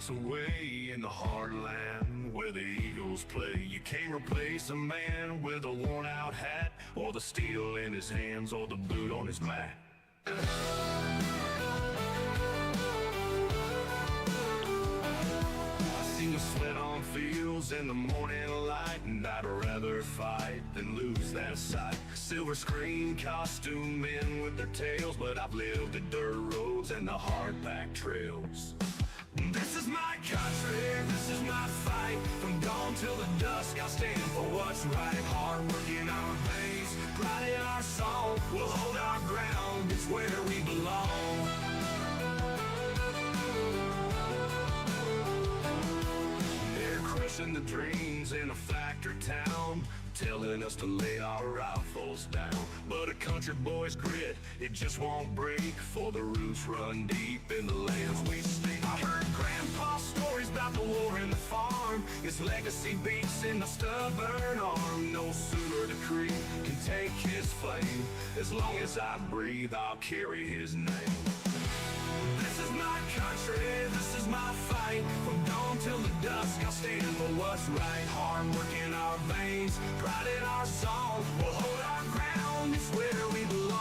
nights away in the heartland where the Eagles play. You can't replace a man with a worn-out hat, or the steel in his hands, or the boot on his mat. I seen the sweat on fields in the morning light, and I'd rather fight than lose that sight. Silver screen costume men with their tails, but I've lived the dirt roads and the hard-packed trails. This is my country, this is my fight. From dawn till the dusk, I'll stand for what's right. Hard work in our veins, pride in our song. We'll hold our ground, it's where we belong. They're crushing the dreams in a factory town, telling us to lay our rifles down. But a country boy's grit, it just won't break, for the roots run deep in the lands we stake. I heard Grandpa's stories about the war and the farm. His legacy beats in the stubborn arm. No sooner the creek can take his flame. As long as I breathe, I'll carry his name. This is my country, this is my fight. From dawn till the dusk, I'll stand for what's right. Hard work in our veins, pride in our song. We'll hold our ground, it's where we belong.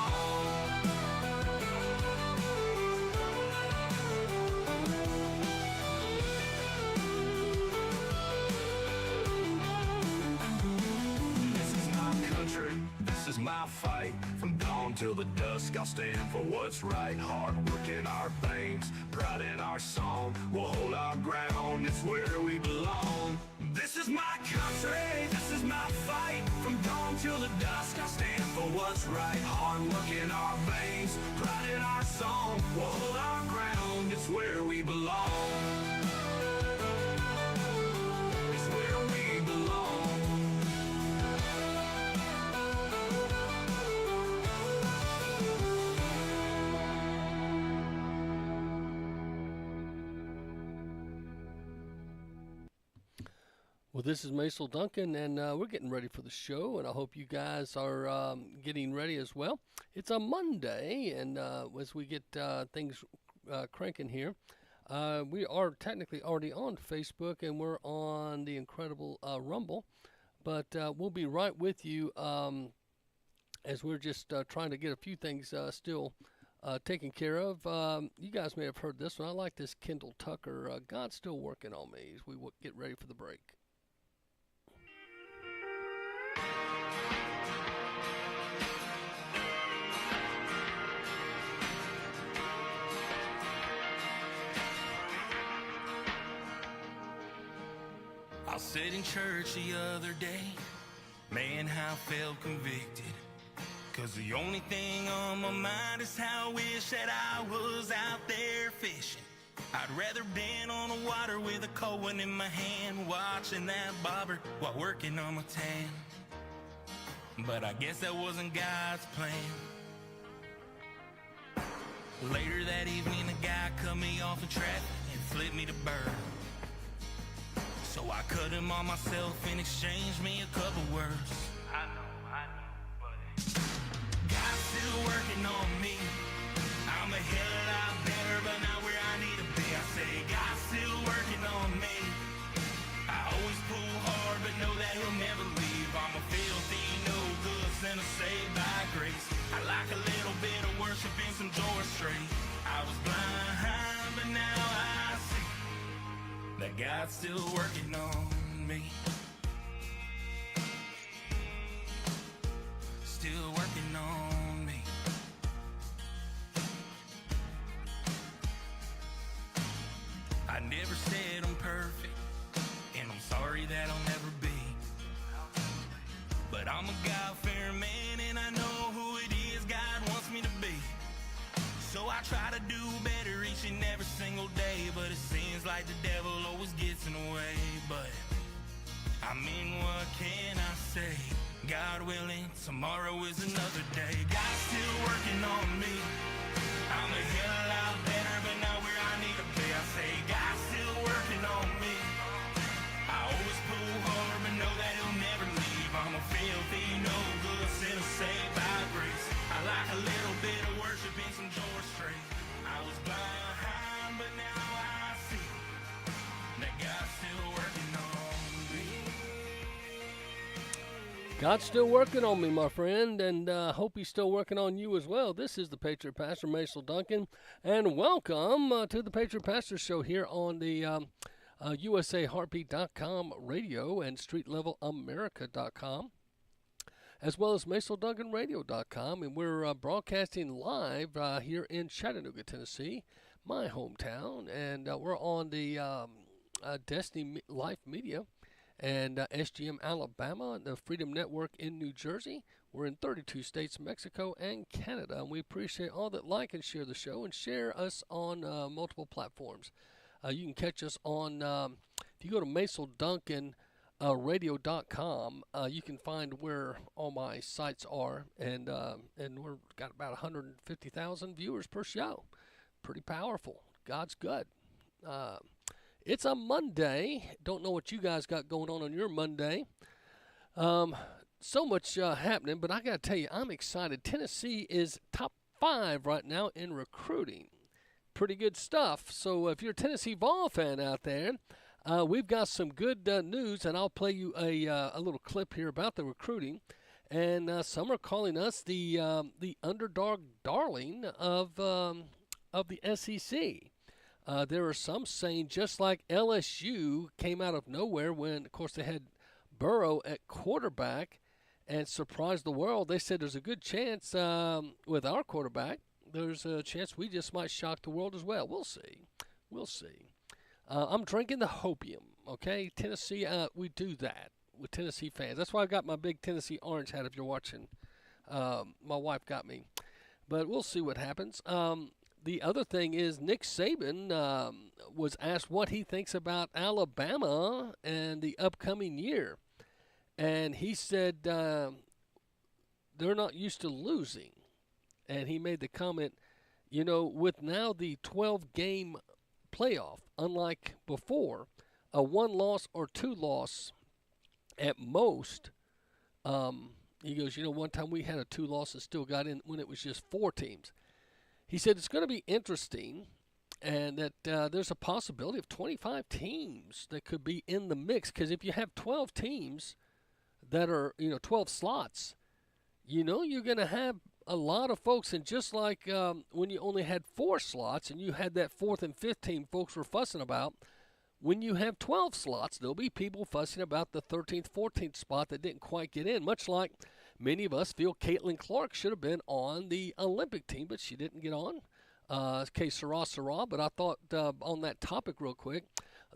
This is my country, this is my fight. From dawn till the dusk, I'll stand for what's right. Hard work in our veins, pride in our song. We'll hold our ground, it's where we belong. This is my country, this is my fight. From dawn till the dusk, I'll stand for what's right. Hard work in our veins, pride in our song. We'll hold our ground, it's where we belong. It's where we belong. Well, this is Macil Duncan, and we're getting ready for the show, and I hope you guys are getting ready as well. It's a Monday, and as we get things cranking here, we are technically already on Facebook, and we're on the incredible Rumble, but we'll be right with you as we're just trying to get a few things still taken care of. You guys may have heard this one. I like this Kendall Tucker, God's Still Working on Me, as we get ready for the break. I sat in church the other day, man, how I felt convicted. 'Cause the only thing on my mind is how I wish that I was out there fishing. I'd rather been on the water with a cold one in my hand, watching that bobber while working on my tan. But I guess that wasn't God's plan. Later that evening, a guy cut me off in traffic and flipped me the bird. So I cut him on myself and exchanged me a couple words. I know, but God's still working on me. I'm a hell of a lot better, but not where I need to be. I say God's still working on me. I always pull hard, but know that he'll never leave. I'm a filthy, no good sinner saved by grace. I like a little bit of worship and some joy straight. I was blind, but now I see that God's still working on me. Still working on me. I never said I'm perfect, and I'm sorry that I'll never be. But I'm a God-fearing man, and I know who it is God wants me to be. So I try to do better each and every single day, but it seems like the devil always gets in the way. But I mean, what can I say? God willing, tomorrow is another day. God's still working on me. I'm a hell of a lot better, but not where I need to be. I say God's still working on me. I always pull hard, but know that he'll never leave. I'm a filthy, no good sinner saved by grace. I like a little bit of worship and some joy straight. I was blind, but now I see God's still working on me, my friend, and hope He's still working on you as well. This is the Patriot Pastor, Macil Duncan, and welcome to the Patriot Pastor Show here on the USAHeartbeat.com radio and StreetLevelAmerica.com, as well as MacilDuncanRadio.com, and we're broadcasting live here in Chattanooga, Tennessee, my hometown, and we're on the Destiny Life Media and SGM Alabama, the Freedom Network in New Jersey. We're in 32 states, Mexico, and Canada, and we appreciate all that like and share the show and share us on multiple platforms. You can catch us on, if you go to MacilDuncanRadio.com, you can find where all my sites are, and we're got about 150,000 viewers per show. Pretty powerful. God's good. It's a Monday. Don't know what you guys got going on your Monday. So much happening, but I got to tell you, I'm excited. Tennessee is top 5 right now in recruiting. Pretty good stuff. So if you're a Tennessee Vol fan out there, we've got some good news, and I'll play you a little clip here about the recruiting. And some are calling us the underdog darling of the SEC. There are some saying just like LSU came out of nowhere when, of course, they had Burrow at quarterback and surprised the world. They said there's a good chance with our quarterback, there's a chance we just might shock the world as well. We'll see. We'll see. I'm drinking the hopium, okay? Tennessee, we do that with Tennessee fans. That's why I got my big Tennessee orange hat if you're watching. My wife got me. But we'll see what happens. The other thing is Nick Saban was asked what he thinks about Alabama and the upcoming year. And he said they're not used to losing. And he made the comment, you know, with now the 12-game playoff, unlike before, a 1-loss or 2-loss at most. He goes, you know, one time we had a 2-loss and still got in when it was just 4 teams. He said it's going to be interesting and that there's a possibility of 25 teams that could be in the mix, because if you have 12 teams that are, 12 slots, you're going to have a lot of folks. And just like when you only had 4 slots and you had that 4th and 5th team folks were fussing about, when you have 12 slots, there'll be people fussing about the 13th, 14th spot that didn't quite get in, much like many of us feel Caitlin Clark should have been on the Olympic team, but she didn't get on. Que sera. But I thought on that topic real quick,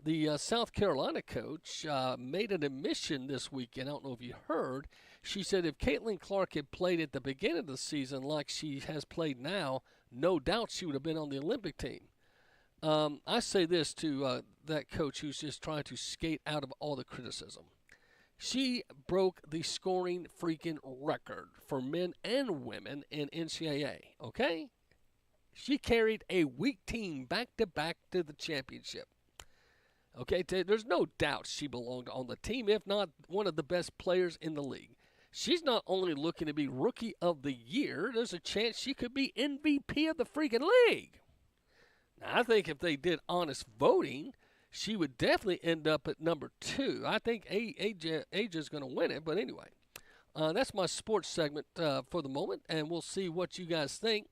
the South Carolina coach made an admission this weekend. I don't know if you heard. She said if Caitlin Clark had played at the beginning of the season like she has played now, no doubt she would have been on the Olympic team. I say this to that coach who's just trying to skate out of all the criticism. She broke the scoring freaking record for men and women in NCAA, okay? She carried a weak team back-to-back to the championship. Okay, there's no doubt she belonged on the team, if not one of the best players in the league. She's not only looking to be Rookie of the Year, there's a chance she could be MVP of the freaking league. Now, I think if they did honest voting, she would definitely end up at number 2. I think AJ is going to win it, but anyway. That's my sports segment for the moment, and we'll see what you guys think.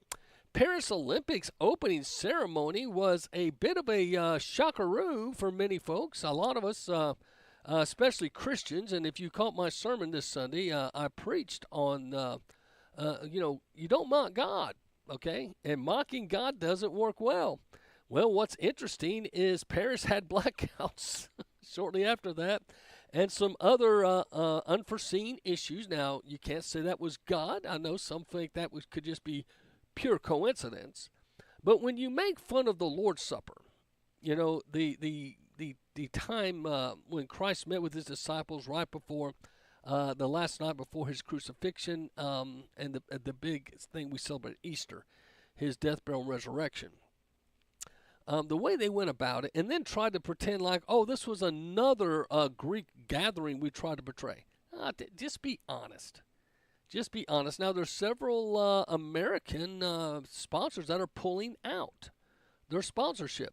Paris Olympics opening ceremony was a bit of a shockaroo for many folks. A lot of us, especially Christians, and if you caught my sermon this Sunday, I preached on, you don't mock God, okay? And mocking God doesn't work well. Well, what's interesting is Paris had blackouts shortly after that and some other unforeseen issues. Now, you can't say that was God. I know some think that could just be pure coincidence. But when you make fun of the Lord's Supper, the time when Christ met with his disciples right before the last night before his crucifixion and the big thing we celebrate, Easter, his death, burial, and resurrection. The way they went about it, and then tried to pretend like, oh, this was another Greek gathering we tried to portray. Just be honest. Just be honest. Now, there's several American sponsors that are pulling out their sponsorship.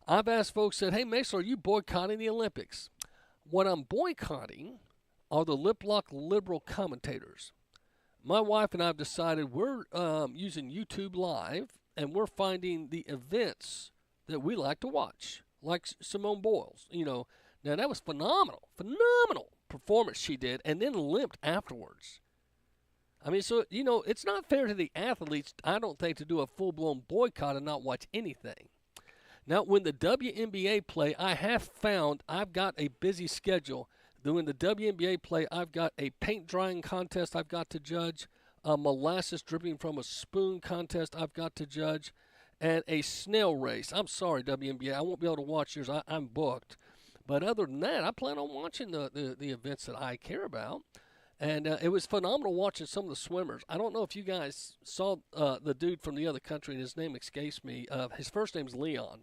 I've asked folks, said, hey, Macil, are you boycotting the Olympics? What I'm boycotting are the lip-lock liberal commentators. My wife and I have decided we're using YouTube Live, and we're finding the events that we like to watch, like Simone Biles. Now that was phenomenal performance she did, and then limped afterwards. I mean, so, it's not fair to the athletes, I don't think, to do a full-blown boycott and not watch anything. Now, when the WNBA play, I have found I've got a busy schedule. When the WNBA play, I've got a paint drying contest I've got to judge, a molasses dripping from a spoon contest I've got to judge, and a snail race. I'm sorry, WNBA, I won't be able to watch yours. I'm booked. But other than that, I plan on watching the events that I care about. And it was phenomenal watching some of the swimmers. I don't know if you guys saw the dude from the other country, and his name escapes me. His first name's Leon.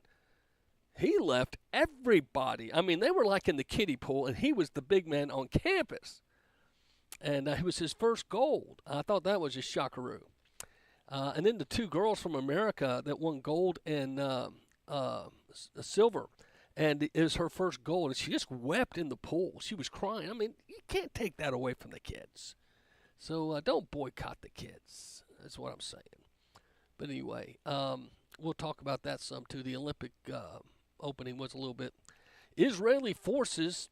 He left everybody. I mean, they were like in the kiddie pool, and he was the big man on campus. And it was his first gold. I thought that was just shockaroo. And then the two girls from America that won gold and silver. And it was her first gold, and she just wept in the pool. She was crying. I mean, you can't take that away from the kids. So don't boycott the kids. That's what I'm saying. But anyway, we'll talk about that some too. The Olympic opening was a little bit. Israeli forces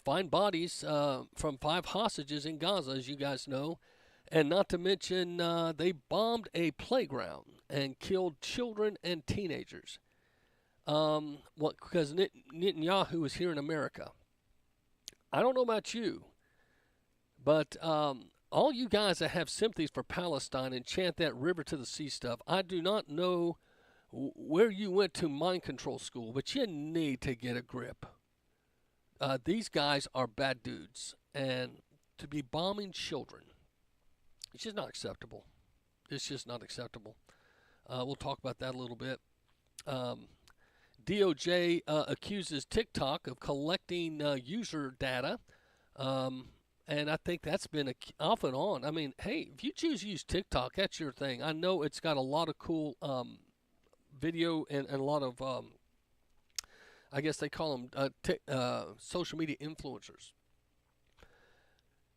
find bodies from 5 hostages in Gaza, as you guys know. And not to mention, they bombed a playground and killed children and teenagers. Because Netanyahu is here in America. I don't know about you, but all you guys that have sympathies for Palestine and chant that river to the sea stuff, I do not know where you went to mind control school, but you need to get a grip. These guys are bad dudes, and to be bombing children, it's just not acceptable. It's just not acceptable. We'll talk about that a little bit. DOJ accuses TikTok of collecting user data, and I think that's been off and on. I mean, hey, if you choose to use TikTok, that's your thing. I know it's got a lot of cool video and a lot of, I guess they call them social media influencers.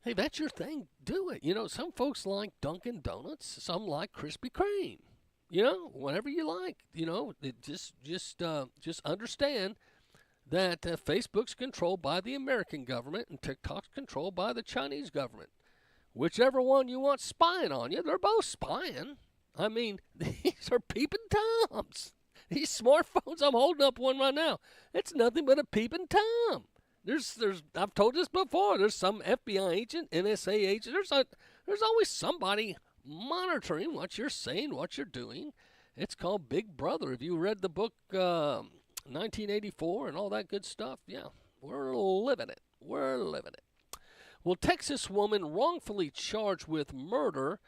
Hey, that's your thing. Do it. Some folks like Dunkin' Donuts. Some like Krispy Kreme. Whatever you like, just understand that Facebook's controlled by the American government and TikTok's controlled by the Chinese government. Whichever one you want spying on you, they're both spying. I mean, these are peeping Toms. These smartphones, I'm holding up one right now. It's nothing but a peeping Tom. I've told this before. There's some FBI agent, NSA agent. There's always somebody monitoring what you're saying, what you're doing. It's called Big Brother. If you read the book 1984 and all that good stuff, yeah, we're living it. We're living it. Well, Texas woman wrongfully charged with murder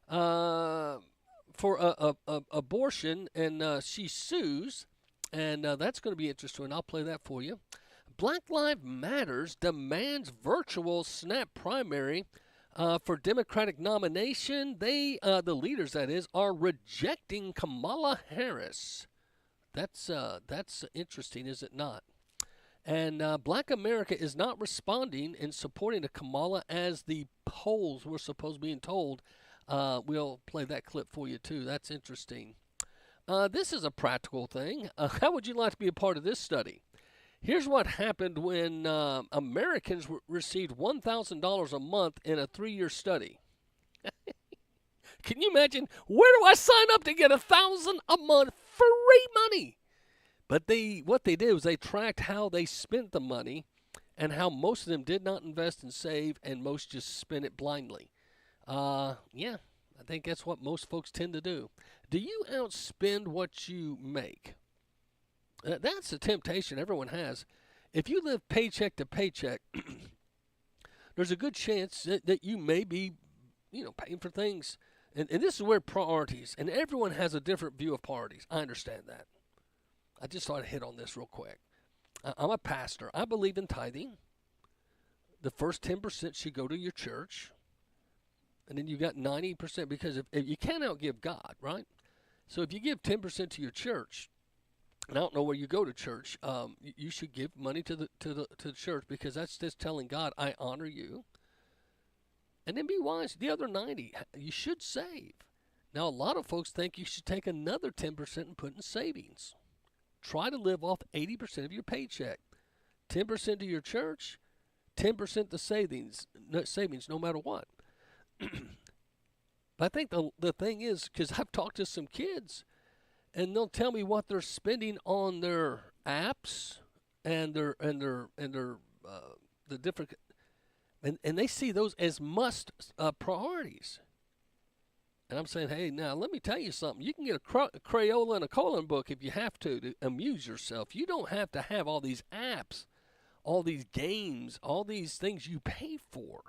for abortion, and she sues, and that's going to be interesting. I'll play that for you. Black Lives Matters demands virtual snap primary for Democratic nomination. They, the leaders that is, are rejecting Kamala Harris. That's interesting, is it not? And Black America is not responding in supporting Kamala as the polls were supposed to be told. We'll play that clip for you too. That's interesting. This is a practical thing. How would you like to be a part of this study? Here's what happened when Americans received $1,000 a month in a 3-year study. Can you imagine? Where do I sign up to get $1,000 a month free money? But what they did was they tracked how they spent the money and how most of them did not invest and save, and most just spent it blindly. Yeah, I think that's what most folks tend to do. Do you outspend what you make? That's a temptation everyone has. If you live paycheck to paycheck, there's a good chance that you may be, paying for things. And this is where priorities, and everyone has a different view of priorities. I understand that. I just thought I'd hit on this real quick. I'm a pastor. I believe in tithing. The first 10% should go to your church. And then you got 90%, because if you can't outgive God, right? So if you give 10% to your church, and I don't know where you go to church. You should give money to the church, because that's just telling God, I honor you. And then be wise. The other 90, you should save. Now, a lot of folks think you should take another 10% and put in savings. Try to live off 80% of your paycheck. 10% to your church, 10% to savings, no matter what. But I think the thing is, because I've talked to some kids, and they'll tell me what they're spending on their apps and the different, and they see those as must priorities. And I'm saying, hey, now let me tell you something. You can get a Crayola and a coloring book if you have to amuse yourself. You don't have to have all these apps, all these games, all these things you pay for.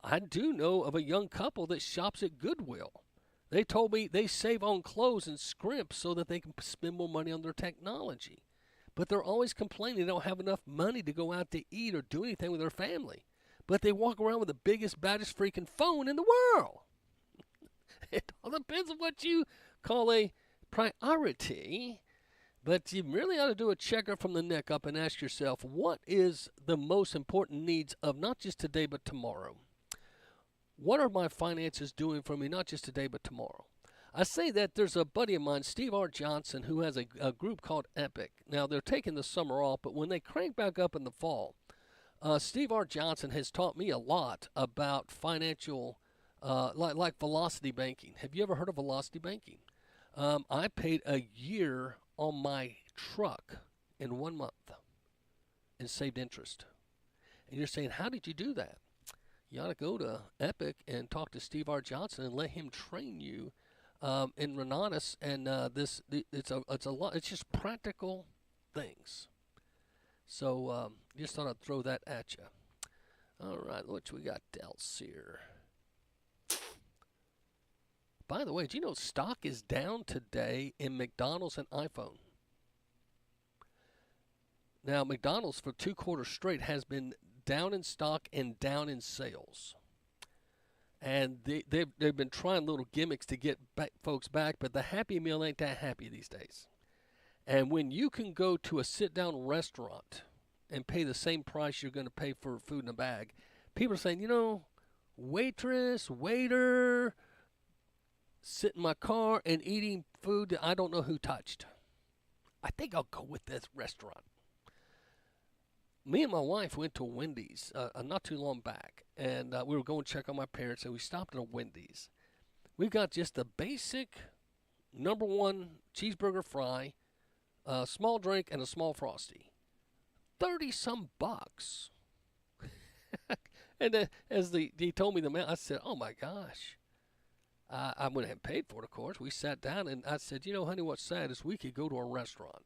I do know of a young couple that shops at Goodwill. They told me they save on clothes and scrimps so that they can spend more money on their technology. But they're always complaining they don't have enough money to go out to eat or do anything with their family. But they walk around with the biggest, baddest freaking phone in the world. It all depends on what you call a priority. But you really ought to do a checkup from the neck up and ask yourself, what is the most important needs of not just today but tomorrow? What are my finances doing for me, not just today but tomorrow? I say that there's a buddy of mine, Steve R. Johnson, who has a group called Epic. Now, they're taking the summer off, but when they crank back up in the fall, Steve R. Johnson has taught me a lot about financial, like velocity banking. Have you ever heard of velocity banking? I paid a year on my truck in 1 month and saved interest. And you're saying, how did you do that? You ought to go to Epic and talk to Steve R. Johnson and let him train you in Renatus. And it's a lot. It's just practical things. So just thought I'd throw that at you. All right, what we got else here? By the way, do you know stock is down today in McDonald's and iPhone? Now, McDonald's for 2 quarters straight has been down in stock and down in sales. And they've been trying little gimmicks to get folks back, but the Happy Meal ain't that happy these days. And when you can go to a sit-down restaurant and pay the same price you're going to pay for food in a bag, people are saying, waitress, waiter, sit in my car and eating food that I don't know who touched. I think I'll go with this restaurant. Me and my wife went to Wendy's not too long back, and we were going to check on my parents, and we stopped at a Wendy's. We've got just the basic #1 cheeseburger fry, a small drink, and a small Frosty. 30-some bucks. And as he told me the amount, I said, oh my gosh. I went ahead and paid for it, of course. We sat down, and I said, honey, what's sad is we could go to a restaurant.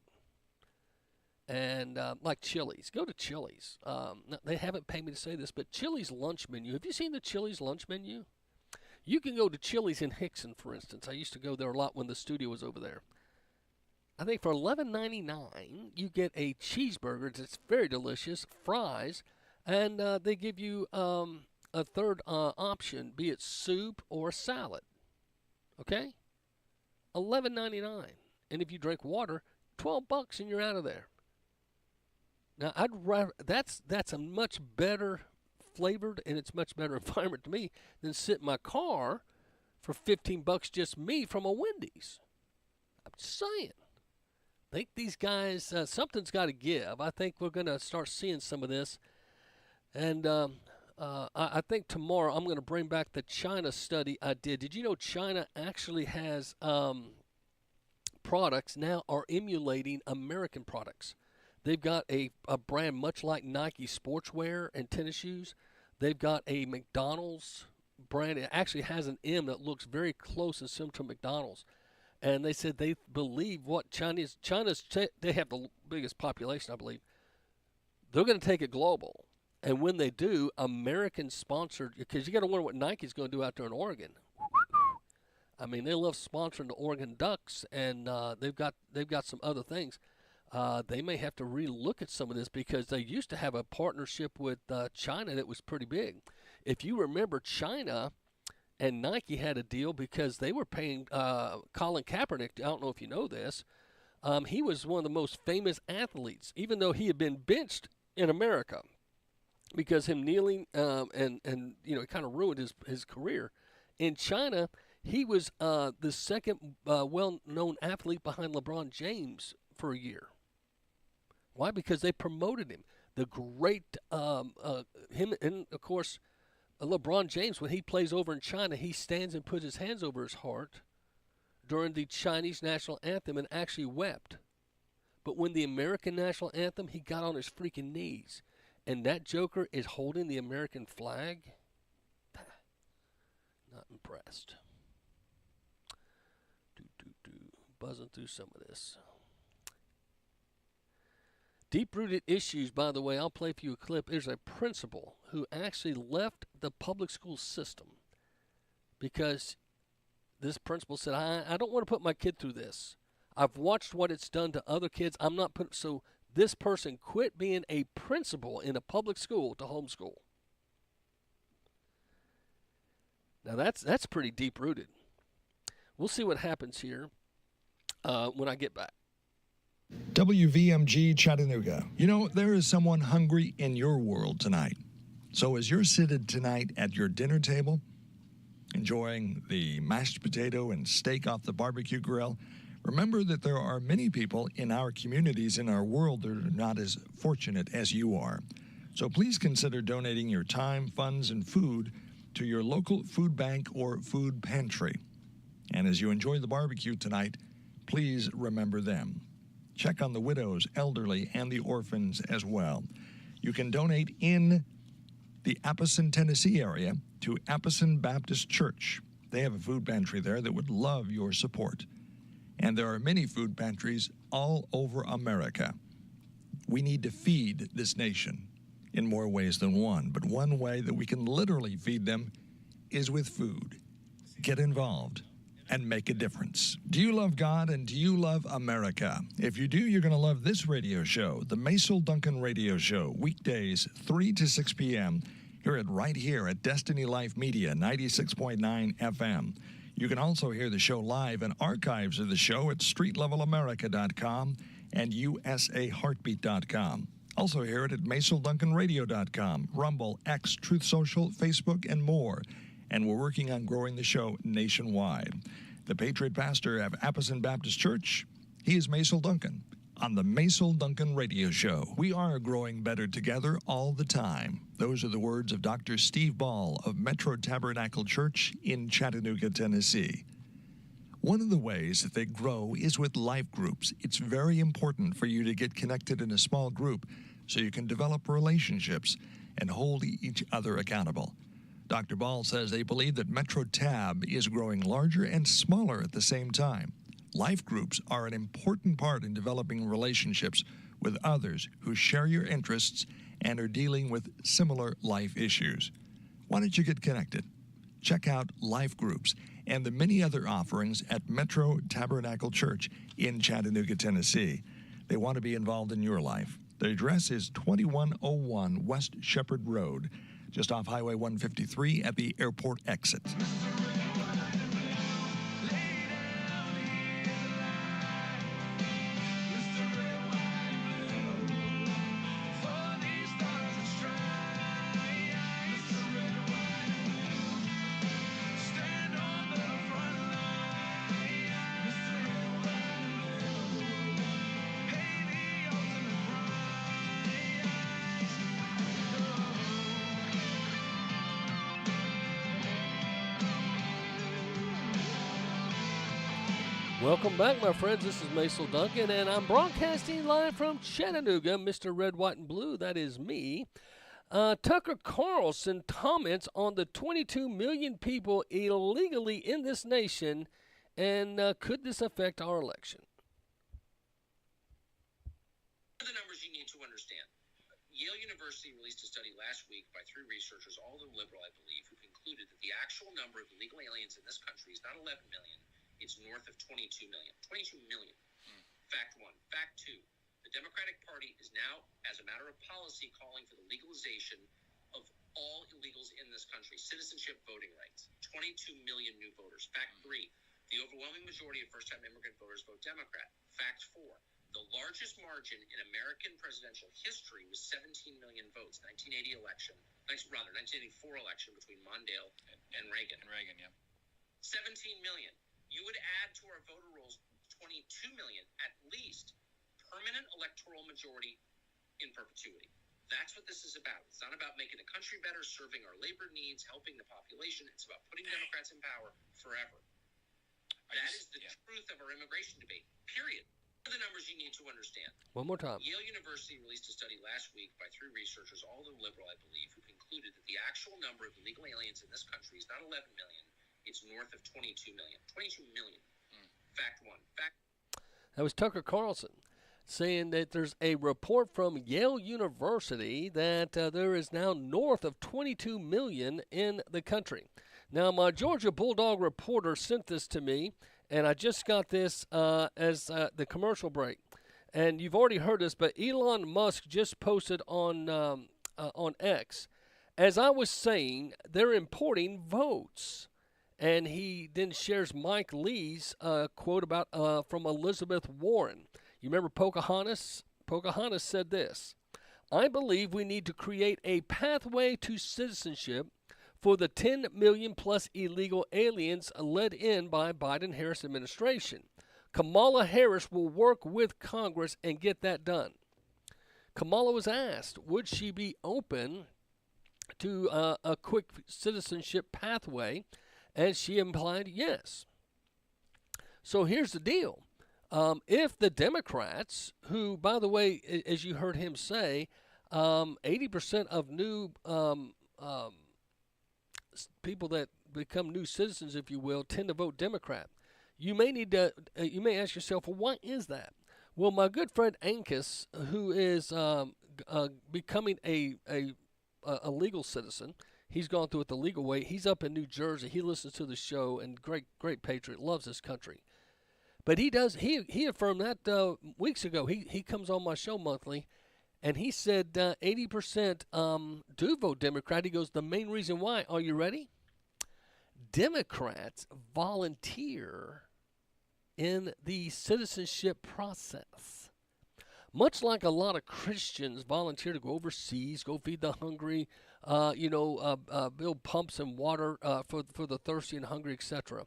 And like Chili's. Go to Chili's. They haven't paid me to say this, but Chili's lunch menu. Have you seen the Chili's lunch menu? You can go to Chili's in Hickson, for instance. I used to go there a lot when the studio was over there. I think for $11.99, you get a cheeseburger that's very delicious, fries, and they give you a third option, be it soup or salad. Okay? $11.99. And if you drink water, $12 and you're out of there. Now, I'd rather that's a much better flavored, and it's much better environment to me than sit in my car for $15 just me from a Wendy's. I'm just saying. I think these guys, something's got to give. I think we're going to start seeing some of this. And I think tomorrow I'm going to bring back the China study I did. Did you know China actually has products now are emulating American products? They've got a brand much like Nike sportswear and tennis shoes. They've got a McDonald's brand. It actually has an M that looks very close and similar to McDonald's. And they said they believe what they have the biggest population, I believe. They're going to take it global. And when they do, American-sponsored, because you got to wonder what Nike's going to do out there in Oregon. I mean, they love sponsoring the Oregon Ducks, and they've got some other things. They may have to relook at some of this because they used to have a partnership with China that was pretty big. If you remember, China and Nike had a deal because they were paying Colin Kaepernick. I don't know if you know this. He was one of the most famous athletes, even though he had been benched in America because him kneeling and it kind of ruined his career. In China, he was the second well-known athlete behind LeBron James for a year. Why? Because they promoted him. The great him and of course LeBron James, when he plays over in China, he stands and puts his hands over his heart during the Chinese national anthem and actually wept. But when the American national anthem, he got on his freaking knees. And that joker is holding the American flag. Not impressed. Buzzing through some of this. Deep-rooted issues, by the way, I'll play for you a clip. There's a principal who actually left the public school system because this principal said, I don't want to put my kid through this. I've watched what it's done to other kids. I'm not putting, so this person quit being a principal in a public school to homeschool. Now that's pretty deep-rooted. We'll see what happens here when I get back. WVMG Chattanooga. You know, there is someone hungry in your world tonight. So as you're seated tonight at your dinner table, enjoying the mashed potato and steak off the barbecue grill, remember that there are many people in our communities, in our world, that are not as fortunate as you are. So please consider donating your time, funds, and food to your local food bank or food pantry. And as you enjoy the barbecue tonight, please remember them. Check on the widows, elderly, and the orphans as well. You can donate in the Appleton, Tennessee area to Appleton Baptist Church. They have a food pantry there that would love your support. And there are many food pantries all over America. We need to feed this nation in more ways than one, but one way that we can literally feed them is with food. Get involved and make a difference. Do you love God and do you love America? If you do, you're going to love this radio show, the Macil Duncan Radio Show, weekdays 3 to 6 p.m. right here at Destiny Life Media, 96.9 FM. You can also hear the show live and archives of the show at streetlevelamerica.com and usaheartbeat.com. Also hear it at macilduncanradio.com, Rumble, X, Truth Social, Facebook, and more. And we're working on growing the show nationwide. The Patriot Pastor of Appleton Baptist Church, he is Macil Duncan on the Macil Duncan Radio Show. We are growing better together all the time. Those are the words of Dr. Steve Ball of Metro Tabernacle Church in Chattanooga, Tennessee. One of the ways that they grow is with life groups. It's very important for you to get connected in a small group so you can develop relationships and hold each other accountable. Dr. Ball says they believe that Metro Tab is growing larger and smaller at the same time. Life groups are an important part in developing relationships with others who share your interests and are dealing with similar life issues. Why don't you get connected? Check out life groups and the many other offerings at Metro Tabernacle Church in Chattanooga, Tennessee. They want to be involved in your life. The address is 2101 West Shepherd Road, just off Highway 153 at the airport exit. Welcome back, my friends. This is Macil Duncan, and I'm broadcasting live from Chattanooga. Mr. Red, White, and Blue, that is me. Tucker Carlson comments on the 22 million people illegally in this nation, and could this affect our election? The numbers you need to understand. Yale University released a study last week by 3 researchers, all of them liberal, I believe, who concluded that the actual number of illegal aliens in this country is not 11 million. It's north of 22 million. 22 million. Fact 1. Fact 2. The Democratic Party is now, as a matter of policy, calling for the legalization of all illegals in this country. Citizenship voting rights. 22 million new voters. Fact 3. The overwhelming majority of first-time immigrant voters vote Democrat. Fact 4. The largest margin in American presidential history was 17 million votes, 1984 election between Mondale and Reagan. 17 million. You would add to our voter rolls 22 million, at least, permanent electoral majority in perpetuity. That's what this is about. It's not about making the country better, serving our labor needs, helping the population. It's about putting Democrats in power forever. That is the truth of our immigration debate, period. The numbers you need to understand. One more time. Yale University released a study last week by 3 researchers, all of them liberal, I believe, who concluded that the actual number of illegal aliens in this country is not 11 million. It's north of 22 million. 22 million. Fact 1. That was Tucker Carlson saying that there's a report from Yale University that there is now north of 22 million in the country. Now, my Georgia Bulldog reporter sent this to me, and I just got this as the commercial break. And you've already heard this, but Elon Musk just posted on X. As I was saying, they're importing votes. And he then shares Mike Lee's quote about from Elizabeth Warren. You remember Pocahontas? Pocahontas said this: "I believe we need to create a pathway to citizenship for the 10 million plus illegal aliens led in by Biden-Harris administration. Kamala Harris will work with Congress and get that done." Kamala was asked, would she be open to a quick citizenship pathway, and she implied yes. So here's the deal. If the Democrats, who, by the way, as you heard him say, 80% of new people that become new citizens, if you will, tend to vote Democrat. You may need to. You may ask yourself, well, why is that? Well, my good friend Ankus, who is becoming a legal citizen, he's gone through it the legal way. He's up in New Jersey. He listens to the show, and great patriot, loves his country. But he does. He affirmed that weeks ago. He comes on my show monthly. And he said 80% do vote Democrat. He goes, the main reason why, are you ready? Democrats volunteer in the citizenship process. Much like a lot of Christians volunteer to go overseas, go feed the hungry, build pumps and water for the thirsty and hungry, etc.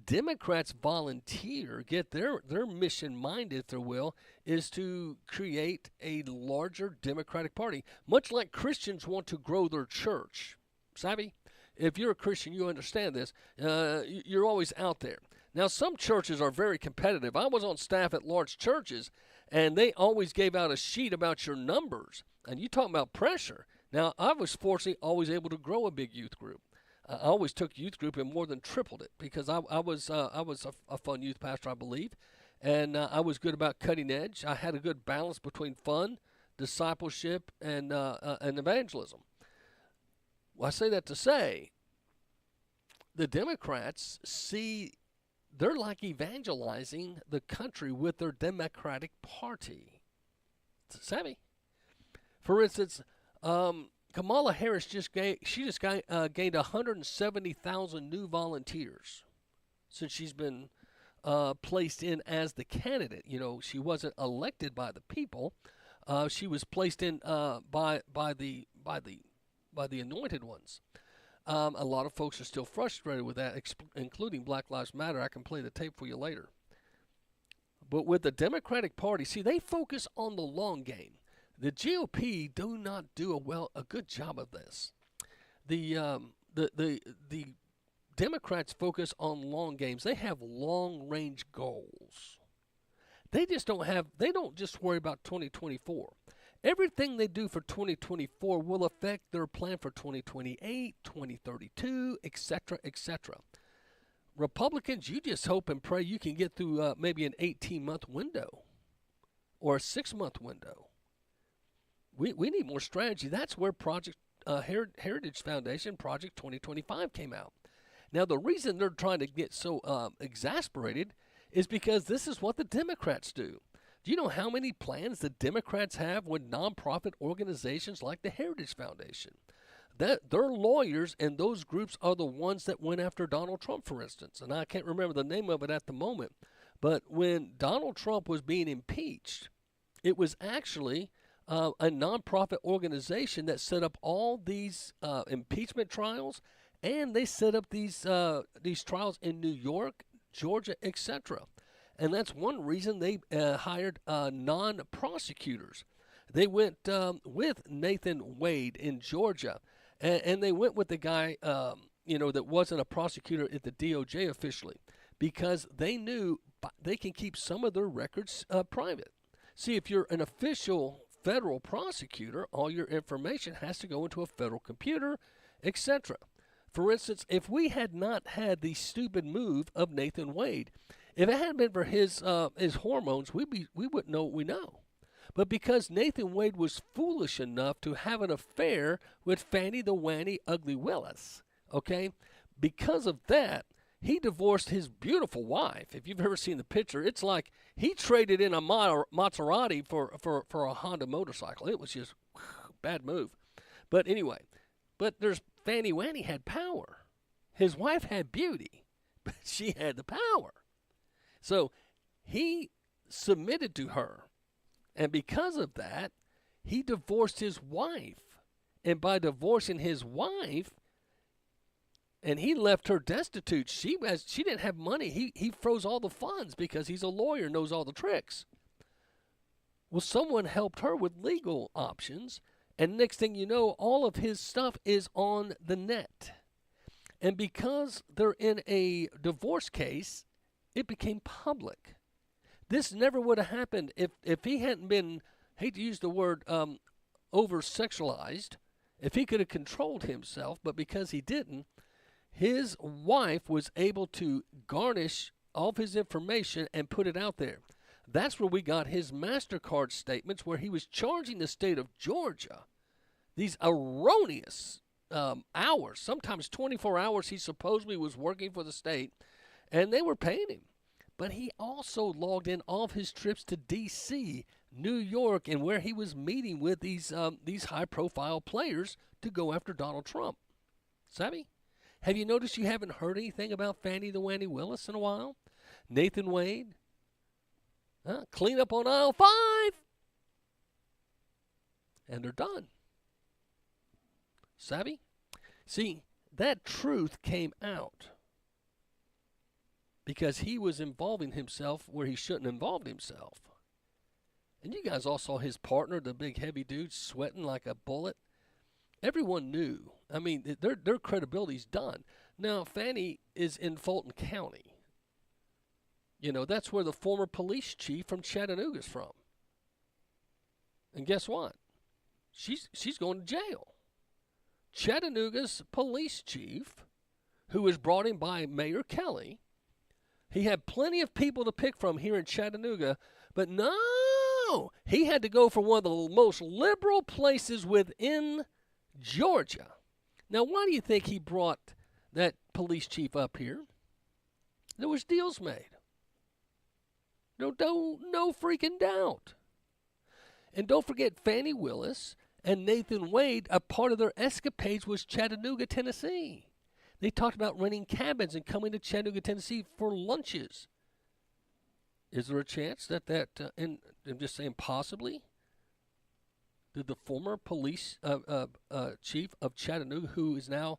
Democrats volunteer, get their mission minded, if they will, is to create a larger Democratic Party. Much like Christians want to grow their church. Savvy? If you're a Christian, you understand this. You're always out there. Now, some churches are very competitive. I was on staff at large churches, and they always gave out a sheet about your numbers. And you talking about pressure. Now, I was fortunately always able to grow a big youth group. I always took youth group and more than tripled it because I was a fun youth pastor, I believe, and I was good about cutting edge. I had a good balance between fun, discipleship, and evangelism. Well, I say that to say the Democrats see they're like evangelizing the country with their Democratic Party. Savvy? For instance, Kamala Harris gained 170,000 new volunteers since she's been placed in as the candidate. You know, she wasn't elected by the people; she was placed in by the anointed ones. A lot of folks are still frustrated with that, including Black Lives Matter. I can play the tape for you later. But with the Democratic Party, see, they focus on the long game. The GOP do not do a good job of this. The Democrats focus on long games. They have long range goals. They don't just worry about 2024. Everything they do for 2024 will affect their plan for 2028, 2032, etc., etc. Republicans, you just hope and pray you can get through maybe an 18-month window or a 6-month window. We need more strategy. That's where Project Heritage Foundation, Project 2025 came out. Now, the reason they're trying to get so exasperated is because this is what the Democrats do. Do you know how many plans the Democrats have with nonprofit organizations like the Heritage Foundation? that their lawyers and those groups are the ones that went after Donald Trump, for instance. And I can't remember the name of it at the moment. But when Donald Trump was being impeached, it was actually a nonprofit organization that set up all these impeachment trials, and they set up these trials in New York, Georgia, etc. And that's one reason they hired non-prosecutors. They went with Nathan Wade in Georgia, and they went with the guy, that wasn't a prosecutor at the DOJ officially, because they knew they can keep some of their records private. See, if you're an official federal prosecutor, all your information has to go into a federal computer, etc. For instance, if we had not had the stupid move of Nathan Wade, if it hadn't been for his hormones, we wouldn't know what we know. But because Nathan Wade was foolish enough to have an affair with Fannie the Wanny Ugly Willis, okay, because of that, he divorced his beautiful wife. If you've ever seen the picture, it's like he traded in a Maserati for a Honda motorcycle. It was just bad move. But anyway, there's Fannie Wanny had power. His wife had beauty, but she had the power. So he submitted to her. And because of that, he divorced his wife. And by divorcing his wife, and he left her destitute. She didn't have money. He froze all the funds because he's a lawyer, knows all the tricks. Well, someone helped her with legal options, and next thing you know, all of his stuff is on the net. And because they're in a divorce case, it became public. This never would have happened if he hadn't been, hate to use the word, over-sexualized, if he could have controlled himself, but because he didn't, his wife was able to garnish all of his information and put it out there. That's where we got his MasterCard statements where he was charging the state of Georgia these erroneous hours, sometimes 24 hours he supposedly was working for the state, and they were paying him. But he also logged in all of his trips to D.C., New York, and where he was meeting with these high-profile players to go after Donald Trump. Savvy? Have you noticed you haven't heard anything about Fannie the Wanny Willis in a while? Nathan Wade? Clean up on aisle 5. And they're done. Savvy? See, that truth came out because he was involving himself where he shouldn't involve himself. And you guys all saw his partner, the big heavy dude, sweating like a bullet. Everyone knew. I mean, their credibility's done. Now, Fannie is in Fulton County. That's where the former police chief from Chattanooga's from. And guess what? She's going to jail. Chattanooga's police chief, who was brought in by Mayor Kelly, he had plenty of people to pick from here in Chattanooga, but no, he had to go for one of the most liberal places within Georgia. Now, why do you think he brought that police chief up here? There was deals made. No freaking doubt. And don't forget Fannie Willis and Nathan Wade, a part of their escapades was Chattanooga, Tennessee. They talked about renting cabins and coming to Chattanooga, Tennessee for lunches. Is there a chance that and I'm just saying possibly, did the former police chief of Chattanooga, who is now,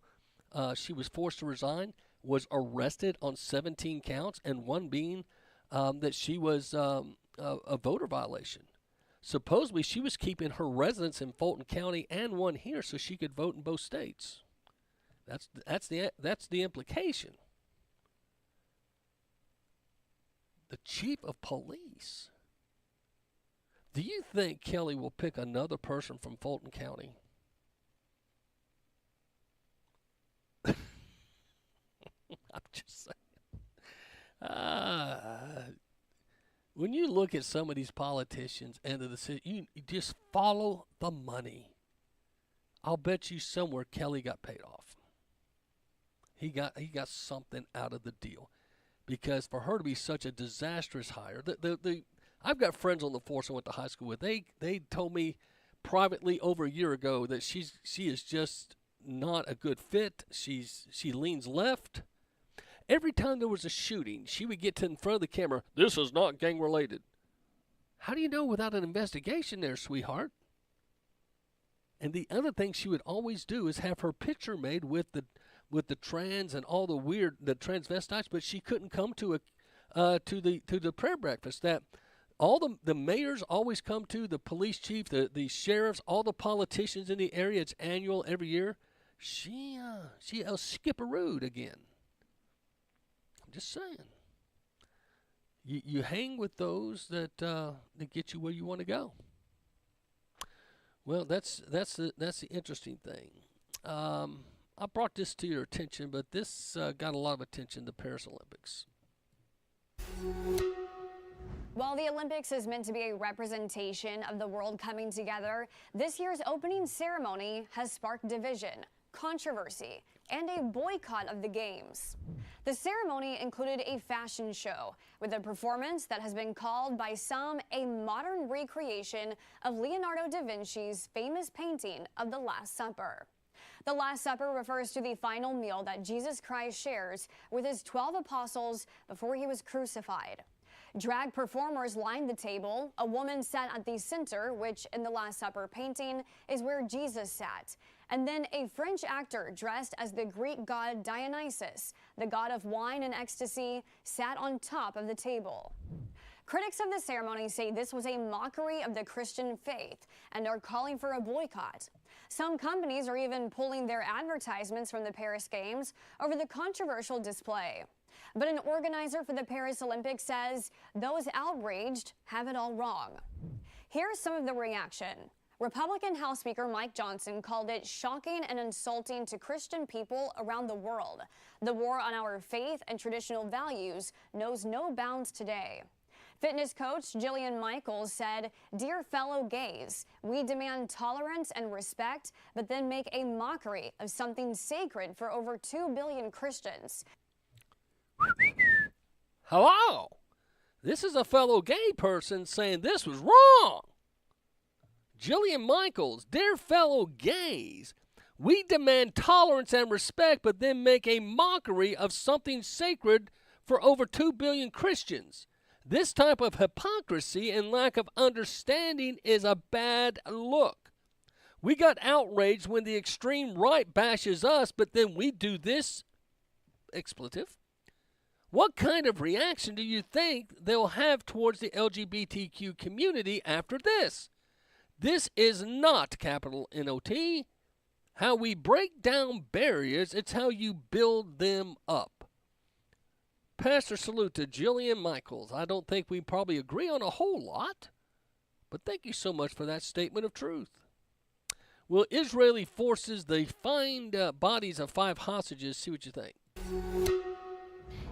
she was forced to resign, was arrested on 17 counts, and one being that she was a voter violation. Supposedly, she was keeping her residence in Fulton County and one here so she could vote in both states. That's the implication. The chief of police. Do you think Kelly will pick another person from Fulton County? I'm just saying. When you look at some of these politicians and the decision, you just follow the money. I'll bet you somewhere Kelly got paid off. He got something out of the deal, because for her to be such a disastrous hire, I've got friends on the force I went to high school with. They told me privately over a year ago that she is just not a good fit. She leans left. Every time there was a shooting, she would get to in front of the camera. This is not gang related. How do you know without an investigation there, sweetheart? And the other thing she would always do is have her picture made with the trans and all the transvestites, but she couldn't come to the prayer breakfast that all the mayors always come to, the police chief, the sheriffs, all the politicians in the area. It's annual every year. She a skipperooed again. I'm just saying. You hang with those that get you where you want to go. Well, that's the interesting thing. I brought this to your attention, but this got a lot of attention, the Paris Olympics. While the Olympics is meant to be a representation of the world coming together, this year's opening ceremony has sparked division, controversy, and a boycott of the Games. The ceremony included a fashion show with a performance that has been called by some a modern recreation of Leonardo da Vinci's famous painting of the Last Supper. The Last Supper refers to the final meal that Jesus Christ shares with his 12 apostles before he was crucified. Drag performers lined the table. A woman sat at the center, which in the Last Supper painting is where Jesus sat. And then a French actor dressed as the Greek god Dionysus, the god of wine and ecstasy, sat on top of the table. Critics of the ceremony say this was a mockery of the Christian faith and are calling for a boycott. Some companies are even pulling their advertisements from the Paris Games over the controversial display. But an organizer for the Paris Olympics says those outraged have it all wrong. Here's some of the reaction. Republican House Speaker Mike Johnson called it shocking and insulting to Christian people around the world. The war on our faith and traditional values knows no bounds today. Fitness coach Jillian Michaels said, "Dear fellow gays, we demand tolerance and respect, but then make a mockery of something sacred for over 2 billion Christians." Hello? This is a fellow gay person saying this was wrong. Jillian Michaels, dear fellow gays, we demand tolerance and respect, but then make a mockery of something sacred for over 2 billion Christians. This type of hypocrisy and lack of understanding is a bad look. We got outraged when the extreme right bashes us, but then we do this expletive. What kind of reaction do you think they'll have towards the LGBTQ community after this? This is not, capital N-O-T, how we break down barriers. It's how you build them up. Pastor salute to Jillian Michaels. I don't think we probably agree on a whole lot, but thank you so much for that statement of truth. Will Israeli forces, they find bodies of 5 hostages? See what you think.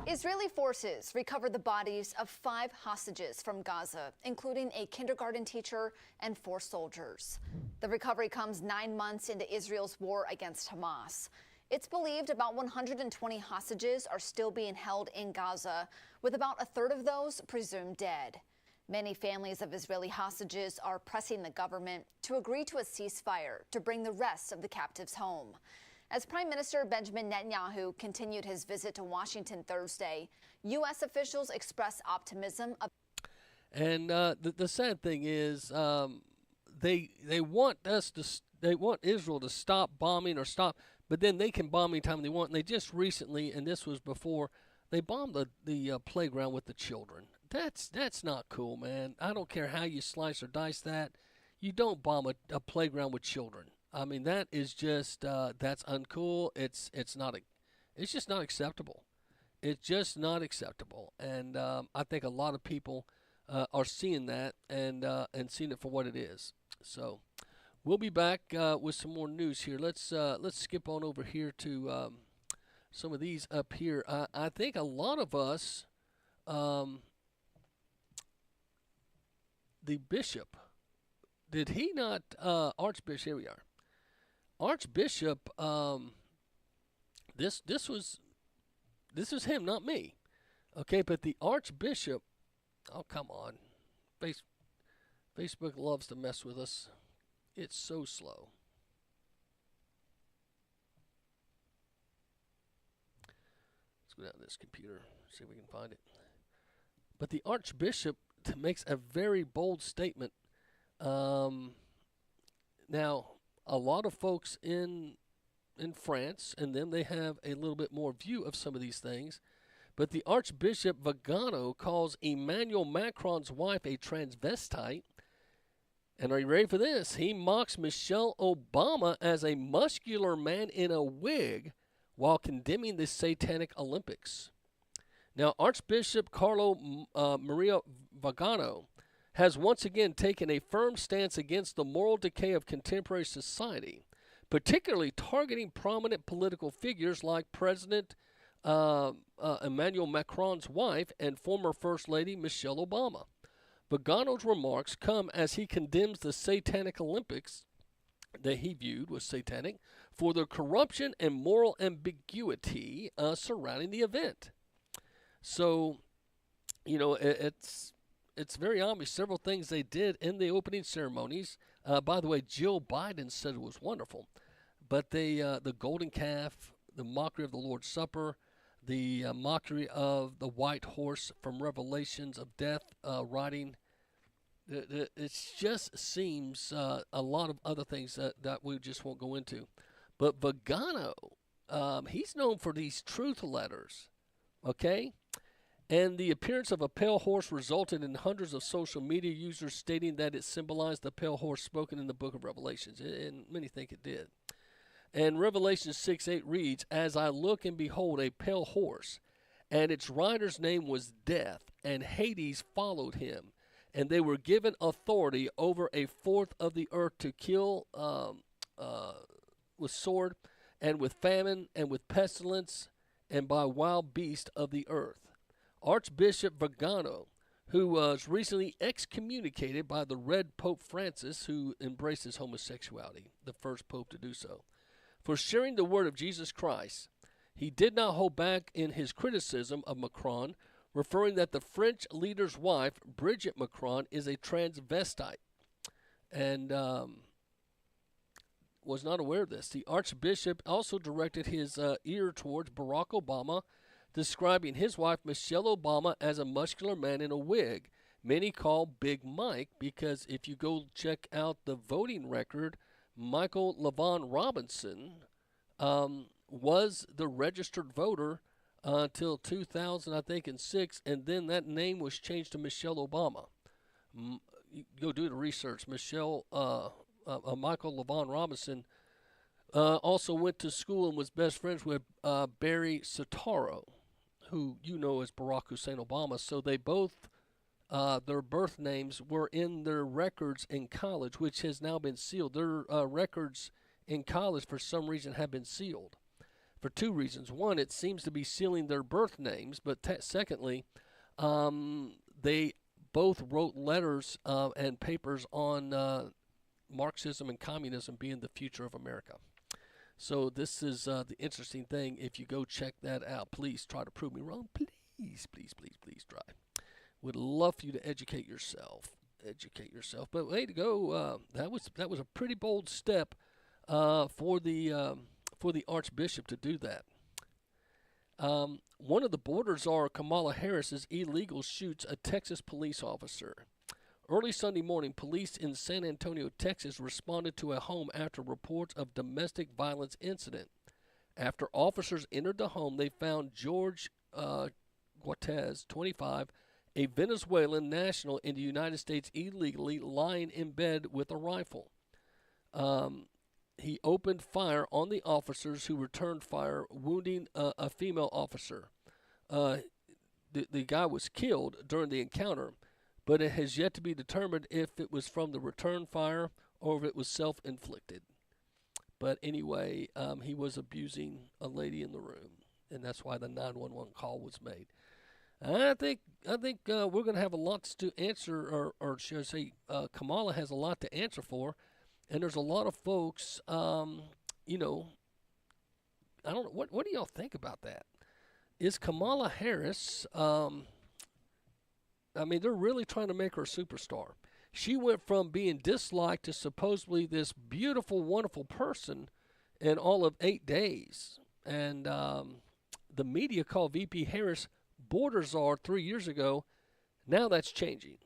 Israeli forces recovered the bodies of 5 hostages from Gaza, including a kindergarten teacher and 4 soldiers. The recovery comes 9 months into Israel's war against Hamas. It's believed about 120 hostages are still being held in Gaza, with about a third of those presumed dead. Many families of Israeli hostages are pressing the government to agree to a ceasefire to bring the rest of the captives home. As Prime Minister Benjamin Netanyahu continued his visit to Washington Thursday, U.S. officials expressed optimism. And the sad thing is, they want Israel to stop bombing or stop, but then they can bomb anytime they want. And they just recently, and this was before, they bombed the playground with the children. That's not cool, man. I don't care how you slice or dice that. You don't bomb a playground with children. I mean, that is just that's uncool. It's just not acceptable. It's just not acceptable. And I think a lot of people are seeing that and seeing it for what it is. So we'll be back with some more news here. Let's skip on over here to some of these up here. I think a lot of us, the bishop, did he not, Archbishop, here we are. Archbishop, this was him, not me. Okay, but the Archbishop, oh, come on. Facebook loves to mess with us. It's so slow. Let's go down to this computer, see if we can find it. But the Archbishop makes a very bold statement. Now, a lot of folks in France, and then they have a little bit more view of some of these things. But the Archbishop Vigano calls Emmanuel Macron's wife a transvestite. And are you ready for this? He mocks Michelle Obama as a muscular man in a wig while condemning the Satanic Olympics. Now, Archbishop Carlo Maria Vigano has once again taken a firm stance against the moral decay of contemporary society, particularly targeting prominent political figures like President Emmanuel Macron's wife and former First Lady Michelle Obama. Vigano's remarks come as he condemns the Satanic Olympics that he viewed was satanic for the corruption and moral ambiguity surrounding the event. So, you know, it's very obvious several things they did in the opening ceremonies. By the way, Jill Biden said it was wonderful, but the golden calf, the mockery of the Lord's Supper, the mockery of the white horse from Revelations of death riding. It just seems a lot of other things that we just won't go into. But Vigano, he's known for these truth letters, okay? And the appearance of a pale horse resulted in hundreds of social media users stating that it symbolized the pale horse spoken in the book of Revelations, and many think it did. And Revelation 6:8 reads, "As I look and behold a pale horse, and its rider's name was Death, and Hades followed him. And they were given authority over a fourth of the earth to kill with sword, and with famine, and with pestilence, and by wild beast of the earth." Archbishop Vigano, who was recently excommunicated by the Red Pope Francis, who embraces homosexuality, the first pope to do so, for sharing the word of Jesus Christ, he did not hold back in his criticism of Macron, referring that the French leader's wife, Brigitte Macron, is a transvestite, and was not aware of this. The Archbishop also directed his ear towards Barack Obama, describing his wife, Michelle Obama, as a muscular man in a wig. Many call Big Mike because if you go check out the voting record, Michael LaVon Robinson was the registered voter until 2000, I think, and 6, and then that name was changed to Michelle Obama. Go do the research. Michael LaVon Robinson also went to school and was best friends with Barry Soetoro, who you know as Barack Hussein Obama. So they both, their birth names were in their records in college, which has now been sealed. Their records in college, for some reason, have been sealed. For two reasons. One, it seems to be sealing their birth names, but secondly, they both wrote letters and papers on Marxism and communism being the future of America. So this is the interesting thing. If you go check that out, please try to prove me wrong. Please, please, please, please try. Would love for you to educate yourself. Educate yourself. But way to go. That was a pretty bold step for the Archbishop to do that. One of the borders are Kamala Harris's illegal shoots a Texas police officer. Early Sunday morning, police in San Antonio, Texas, responded to a home after reports of domestic violence incident. After officers entered the home, they found George Guatez, 25, a Venezuelan national in the United States illegally, lying in bed with a rifle. He opened fire on the officers who returned fire, wounding a female officer. The guy was killed during the encounter, but it has yet to be determined if it was from the return fire or if it was self-inflicted. But anyway, he was abusing a lady in the room, and that's why the 911 call was made. I think we're going to have a lot to answer, or should I say, Kamala has a lot to answer for. And there's a lot of folks, you know, I don't know, what do y'all think about that? Is Kamala Harris, I mean, they're really trying to make her a superstar. She went from being disliked to supposedly this beautiful, wonderful person in all of 8 days. And the media called VP Harris border czar 3 years ago. Now that's changing.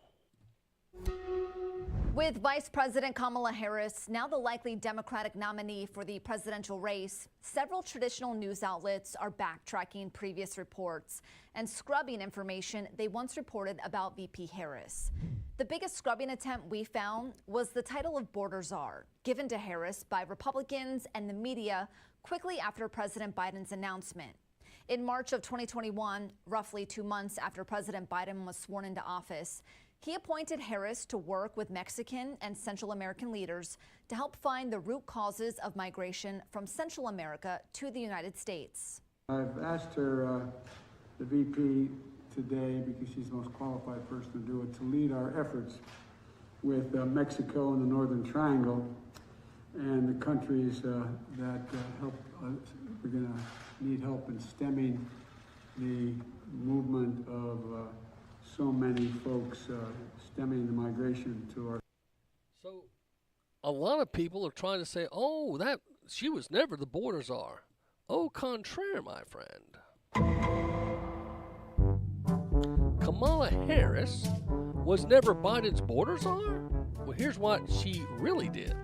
With Vice President Kamala Harris now the likely Democratic nominee for the presidential race, several traditional news outlets are backtracking previous reports and scrubbing information they once reported about VP Harris. The biggest scrubbing attempt we found was the title of border czar, given to Harris by Republicans and the media quickly after President Biden's announcement. In March of 2021, roughly 2 months after President Biden was sworn into office, he appointed Harris to work with Mexican and Central American leaders to help find the root causes of migration from Central America to the United States. I've asked her, the VP today, because she's the most qualified person to do it, to lead our efforts with Mexico and the Northern Triangle and the countries that help. We're going to need help in stemming the movement of so many folks stemming the migration to our. So a lot of people are trying to say, oh, that she was never the border czar. Au contraire, my friend. Kamala Harris was never Biden's border czar? Well, here's what she really did.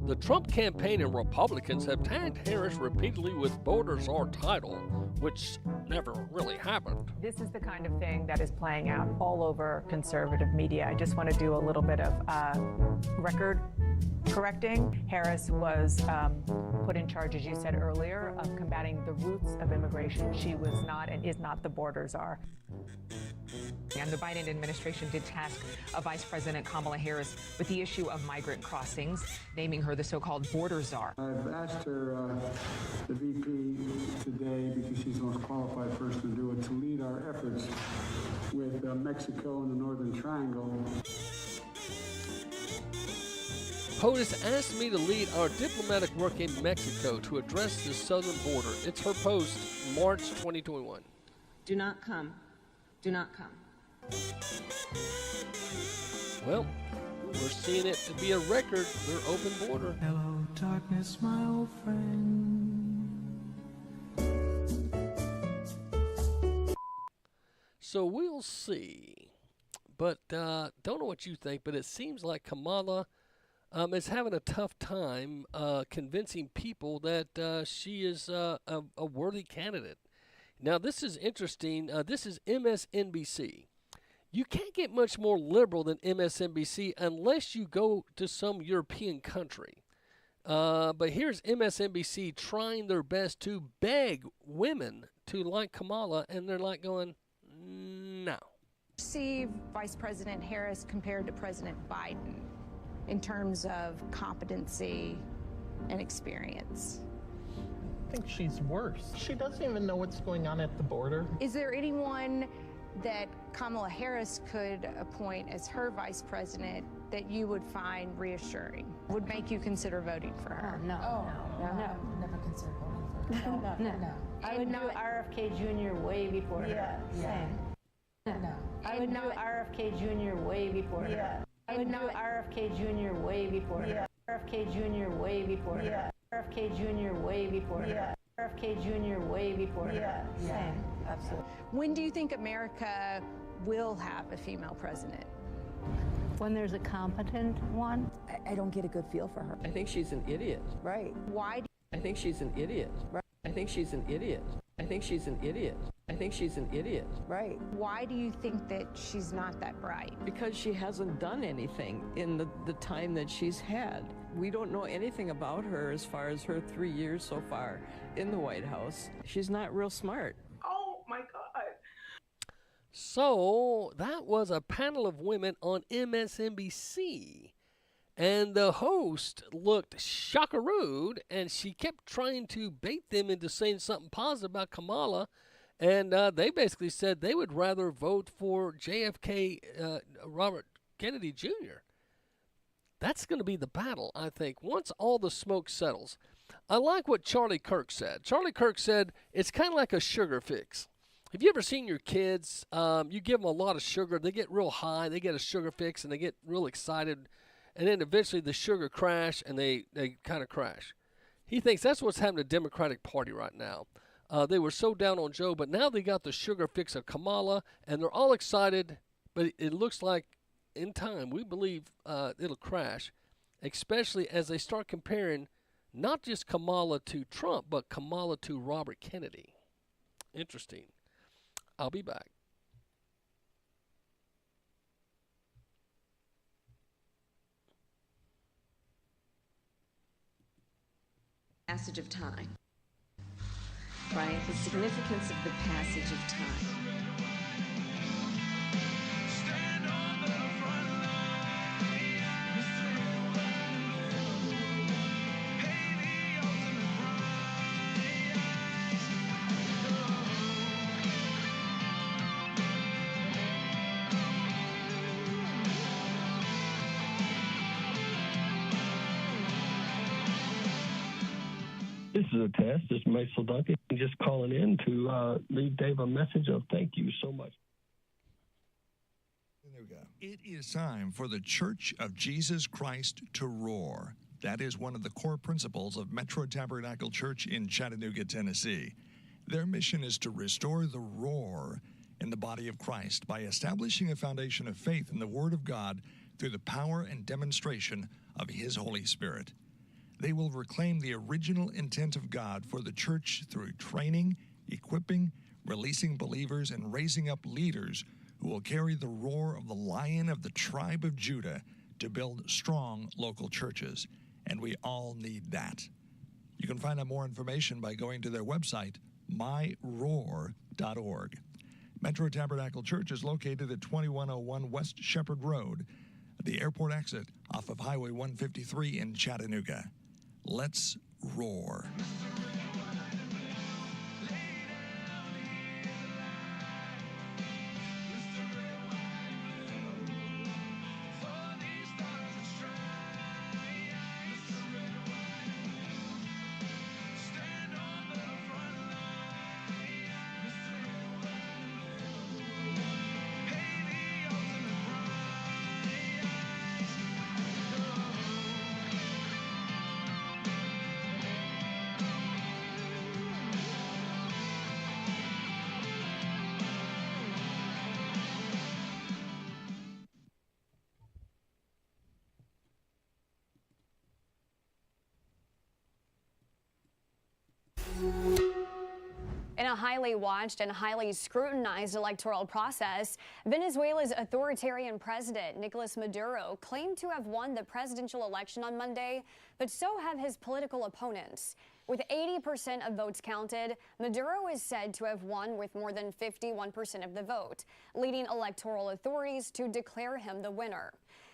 The Trump campaign and Republicans have tagged Harris repeatedly with border czar title, which never really happened. This is the kind of thing that is playing out all over conservative media. I just want to do a little bit of record correcting. Harris was put in charge, as you said earlier, of combating the roots of immigration. She was not and is not the border czar. And the Biden administration did task Vice President Kamala Harris with the issue of migrant crossings, naming her the so-called border czar. I've asked her, the VP today, because she's the most qualified person to do it, to lead our efforts with Mexico and the Northern Triangle. POTUS asked me to lead our diplomatic work in Mexico to address the southern border. It's her post, March 2021. Do not come. Do not come. Well, we're seeing it to be a record, their open border. Hello, darkness, my old friend. So we'll see. But don't know what you think, but it seems like Kamala is having a tough time convincing people that she is a worthy candidate. Now, this is interesting. This is MSNBC. You can't get much more liberal than MSNBC unless you go to some European country. But here's MSNBC trying their best to beg women to like Kamala, and they're like going, no. See Vice President Harris compared to President Biden in terms of competency and experience? I think she's worse. She doesn't even know what's going on at the border. Is there anyone that Kamala Harris could appoint as her vice president that you would find reassuring, would make you consider voting for her? No. Never consider voting for her. No. I would know RFK Jr. way before her. Same. No. I would know RFK Jr. way before her. I would know RFK Jr. way before her. RFK Jr. way before her. RFK Jr. way before her. RFK Jr. way before her. Same. Absolutely. When do you think America will have a female president? When there's a competent one. I don't get a good feel for her. I think she's an idiot. Right. Why? I think she's an idiot. Right. I think she's an idiot. I think she's an idiot. I think she's an idiot. Right. Why do you think that she's not that bright? Because she hasn't done anything in the time that she's had. We don't know anything about her as far as her 3 years so far in the White House. She's not real smart. Oh my God. So that was a panel of women on MSNBC. And the host looked shockarooed, and she kept trying to bait them into saying something positive about Kamala. And they basically said they would rather vote for JFK, Robert Kennedy Jr. That's going to be the battle, I think, once all the smoke settles. I like what Charlie Kirk said. Charlie Kirk said it's kind of like a sugar fix. Have you ever seen your kids, you give them a lot of sugar, they get real high, they get a sugar fix, and they get real excited, and then eventually the sugar crash, and they kind of crash. He thinks that's what's happening to the Democratic Party right now. They were so down on Joe, but now they got the sugar fix of Kamala, and they're all excited. But it looks like in time, we believe it'll crash, especially as they start comparing not just Kamala to Trump, but Kamala to Robert Kennedy. Interesting. I'll be back. Passage of time, right? The significance of the passage of time. This is a test. This is Macil Duncan. Just calling in to leave Dave a message of thank you so much. There we go. It is time for the Church of Jesus Christ to roar. That is one of the core principles of Metro Tabernacle Church in Chattanooga, Tennessee. Their mission is to restore the roar in the body of Christ by establishing a foundation of faith in the Word of God through the power and demonstration of His Holy Spirit. They will reclaim the original intent of God for the church through training, equipping, releasing believers, and raising up leaders who will carry the roar of the Lion of the tribe of Judah to build strong local churches. And we all need that. You can find out more information by going to their website, myroar.org. Metro Tabernacle Church is located at 2101 West Shepherd Road, the airport exit off of Highway 153 in Chattanooga. Let's roar. In a highly watched and highly scrutinized electoral process, Venezuela's authoritarian president, Nicolas Maduro, claimed to have won the presidential election on Monday, but so have his political opponents. With 80% of votes counted, Maduro is said to have won with more than 51% of the vote, leading electoral authorities to declare him the winner.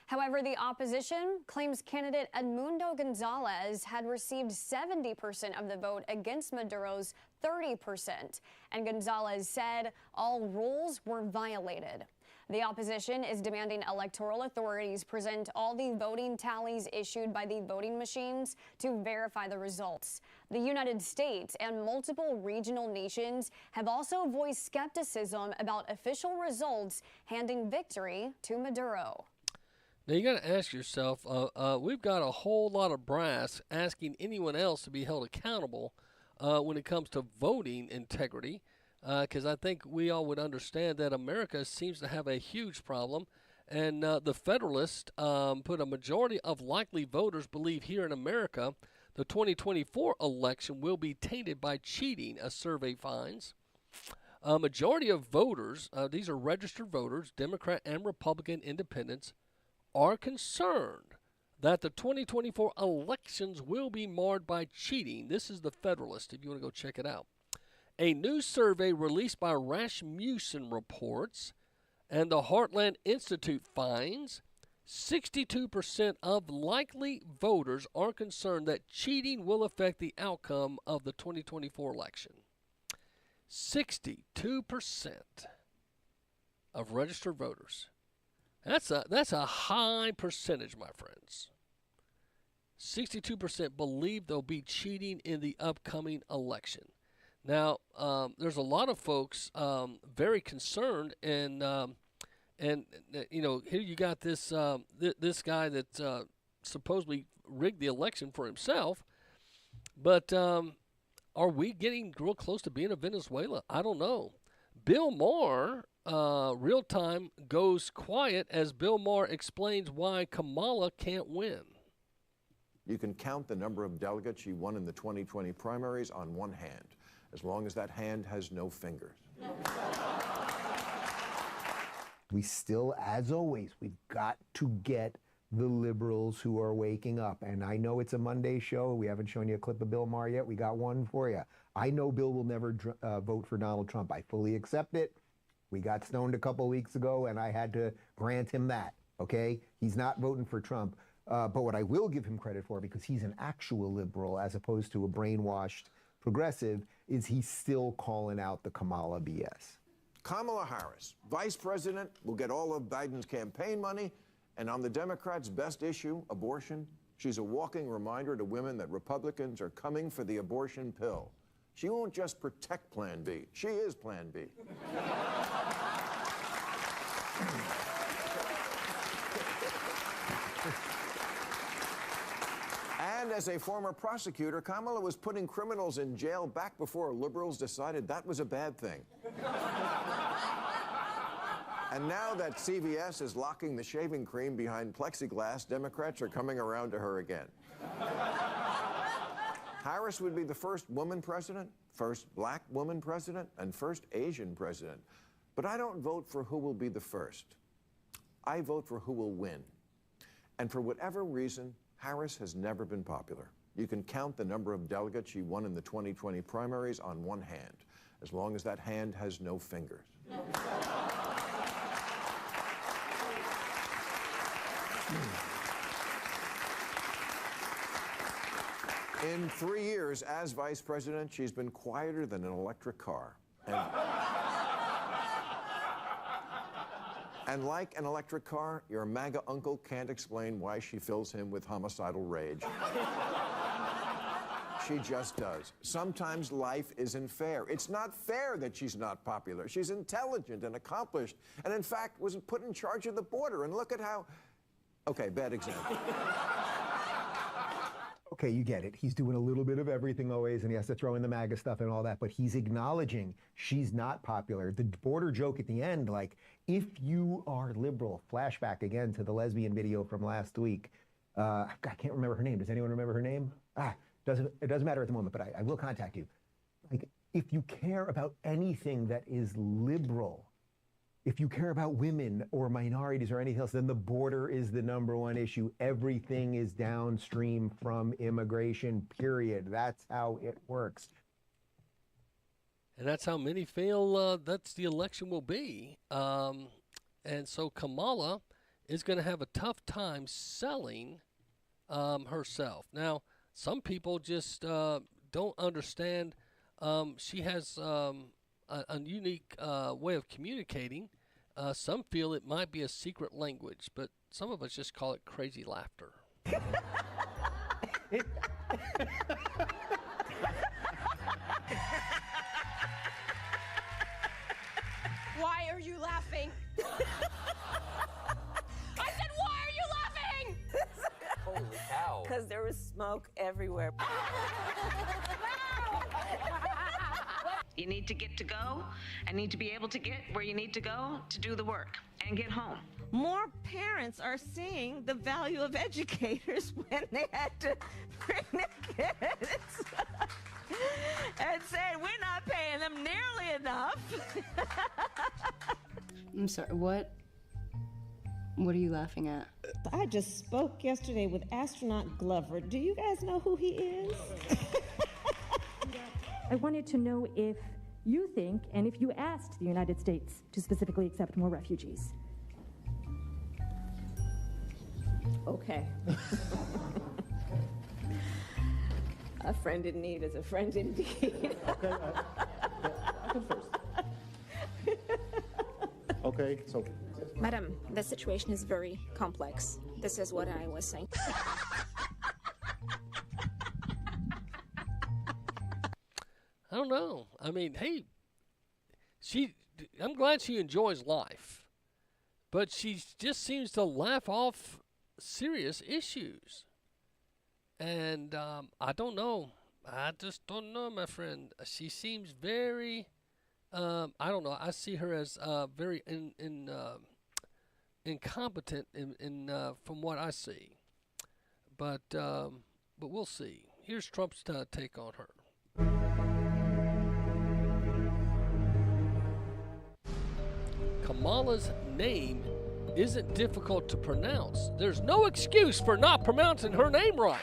However, the opposition claims candidate Edmundo Gonzalez had received 70% of the vote against Maduro's 30%, and Gonzalez said all rules were violated. The opposition is demanding electoral authorities present all the voting tallies issued by the voting machines to verify the results. The United States and multiple regional nations have also voiced skepticism about official results handing victory to Maduro. Now, you got to ask yourself, we've got a whole lot of brass asking anyone else to be held accountable when it comes to voting integrity, because I think we all would understand that America seems to have a huge problem. And the Federalist put a majority of likely voters believe here in America the 2024 election will be tainted by cheating, a survey finds. A majority of voters, these are registered voters, Democrat and Republican independents, are concerned that the 2024 elections will be marred by cheating. This is the Federalist, if you want to go check it out. A new survey released by Rasmussen reports and the Heartland Institute finds 62% of likely voters are concerned that cheating will affect the outcome of the 2024 election. 62% of registered voters. That's a high percentage, my friends. 62% believe there'll be cheating in the upcoming election. Now, there's a lot of folks very concerned, and you know, here you got this this guy that supposedly rigged the election for himself, but are we getting real close to being a Venezuela? I don't know. Bill Maher, real time, goes quiet as Bill Maher explains why Kamala can't win. You can count the number of delegates she won in the 2020 primaries on one hand, as long as that hand has no fingers. We still, as always, we've got to get the liberals who are waking up. And I know it's a Monday show. We haven't shown you a clip of Bill Maher yet. We got one for you. I know Bill will never vote for Donald Trump. I fully accept it. We got stoned a couple weeks ago, and I had to grant him that, okay? He's not voting for Trump. But what I will give him credit for, because he's an actual liberal as opposed to a brainwashed progressive, is he's still calling out the Kamala BS. Kamala Harris, vice president, will get all of Biden's campaign money, and on the Democrats' best issue, abortion, she's a walking reminder to women that Republicans are coming for the abortion pill. She won't just protect Plan B, she is Plan B. And as a former prosecutor, Kamala was putting criminals in jail back before liberals decided that was a bad thing. And now that CVS is locking the shaving cream behind plexiglass, Democrats are coming around to her again. Harris would be the first woman president, first black woman president, and first Asian president. But I don't vote for who will be the first. I vote for who will win. And for whatever reason, Harris has never been popular. You can count the number of delegates she won in the 2020 primaries on one hand, as long as that hand has no fingers. In 3 years as vice president, she's been quieter than an electric car. And like an electric car, your MAGA uncle can't explain why she fills him with homicidal rage. She just does. Sometimes life isn't fair. It's not fair that she's not popular. She's intelligent and accomplished, and in fact was put in charge of the border. And look at how... Okay, bad example. Okay, you get it. He's doing a little bit of everything always, and he has to throw in the MAGA stuff and all that, but he's acknowledging she's not popular. The border joke at the end, like, if you are liberal, flashback again to the lesbian video from last week. I can't remember her name. Does anyone remember her name? It doesn't matter at the moment, but I will contact you. Like, if you care about anything that is liberal, if you care about women or minorities or anything else, then the border is the #1 issue. Everything is downstream from immigration, period. That's how it works. And that's how many feel that's the election will be. And so Kamala is going to have a tough time selling herself. Now, some people just don't understand. She has a unique way of communicating. Some feel it might be a secret language, but some of us just call it crazy laughter. Why are you laughing? I said, why are you laughing? Holy cow. Because there was smoke everywhere. You need to get to go and need to be able to get where you need to go to do the work and get home. More parents are seeing the value of educators when they had to bring their kids and said, we're not paying them nearly enough. I'm sorry, what are you laughing at? I just spoke yesterday with astronaut Glover. Do you guys know who he is? I wanted to know if you think, and if you asked the United States to specifically accept more refugees. Okay. A friend in need is a friend indeed. Okay, I can first. Okay, so. Madam, the situation is very complex. This is what I was saying. I don't know. I mean, hey, I'm glad she enjoys life, but she just seems to laugh off serious issues. And I don't know. I just don't know, my friend. She seems very, I don't know. I see her as very incompetent from what I see. But we'll see. Here's Trump's take on her. Kamala's name isn't difficult to pronounce. There's no excuse for not pronouncing her name right.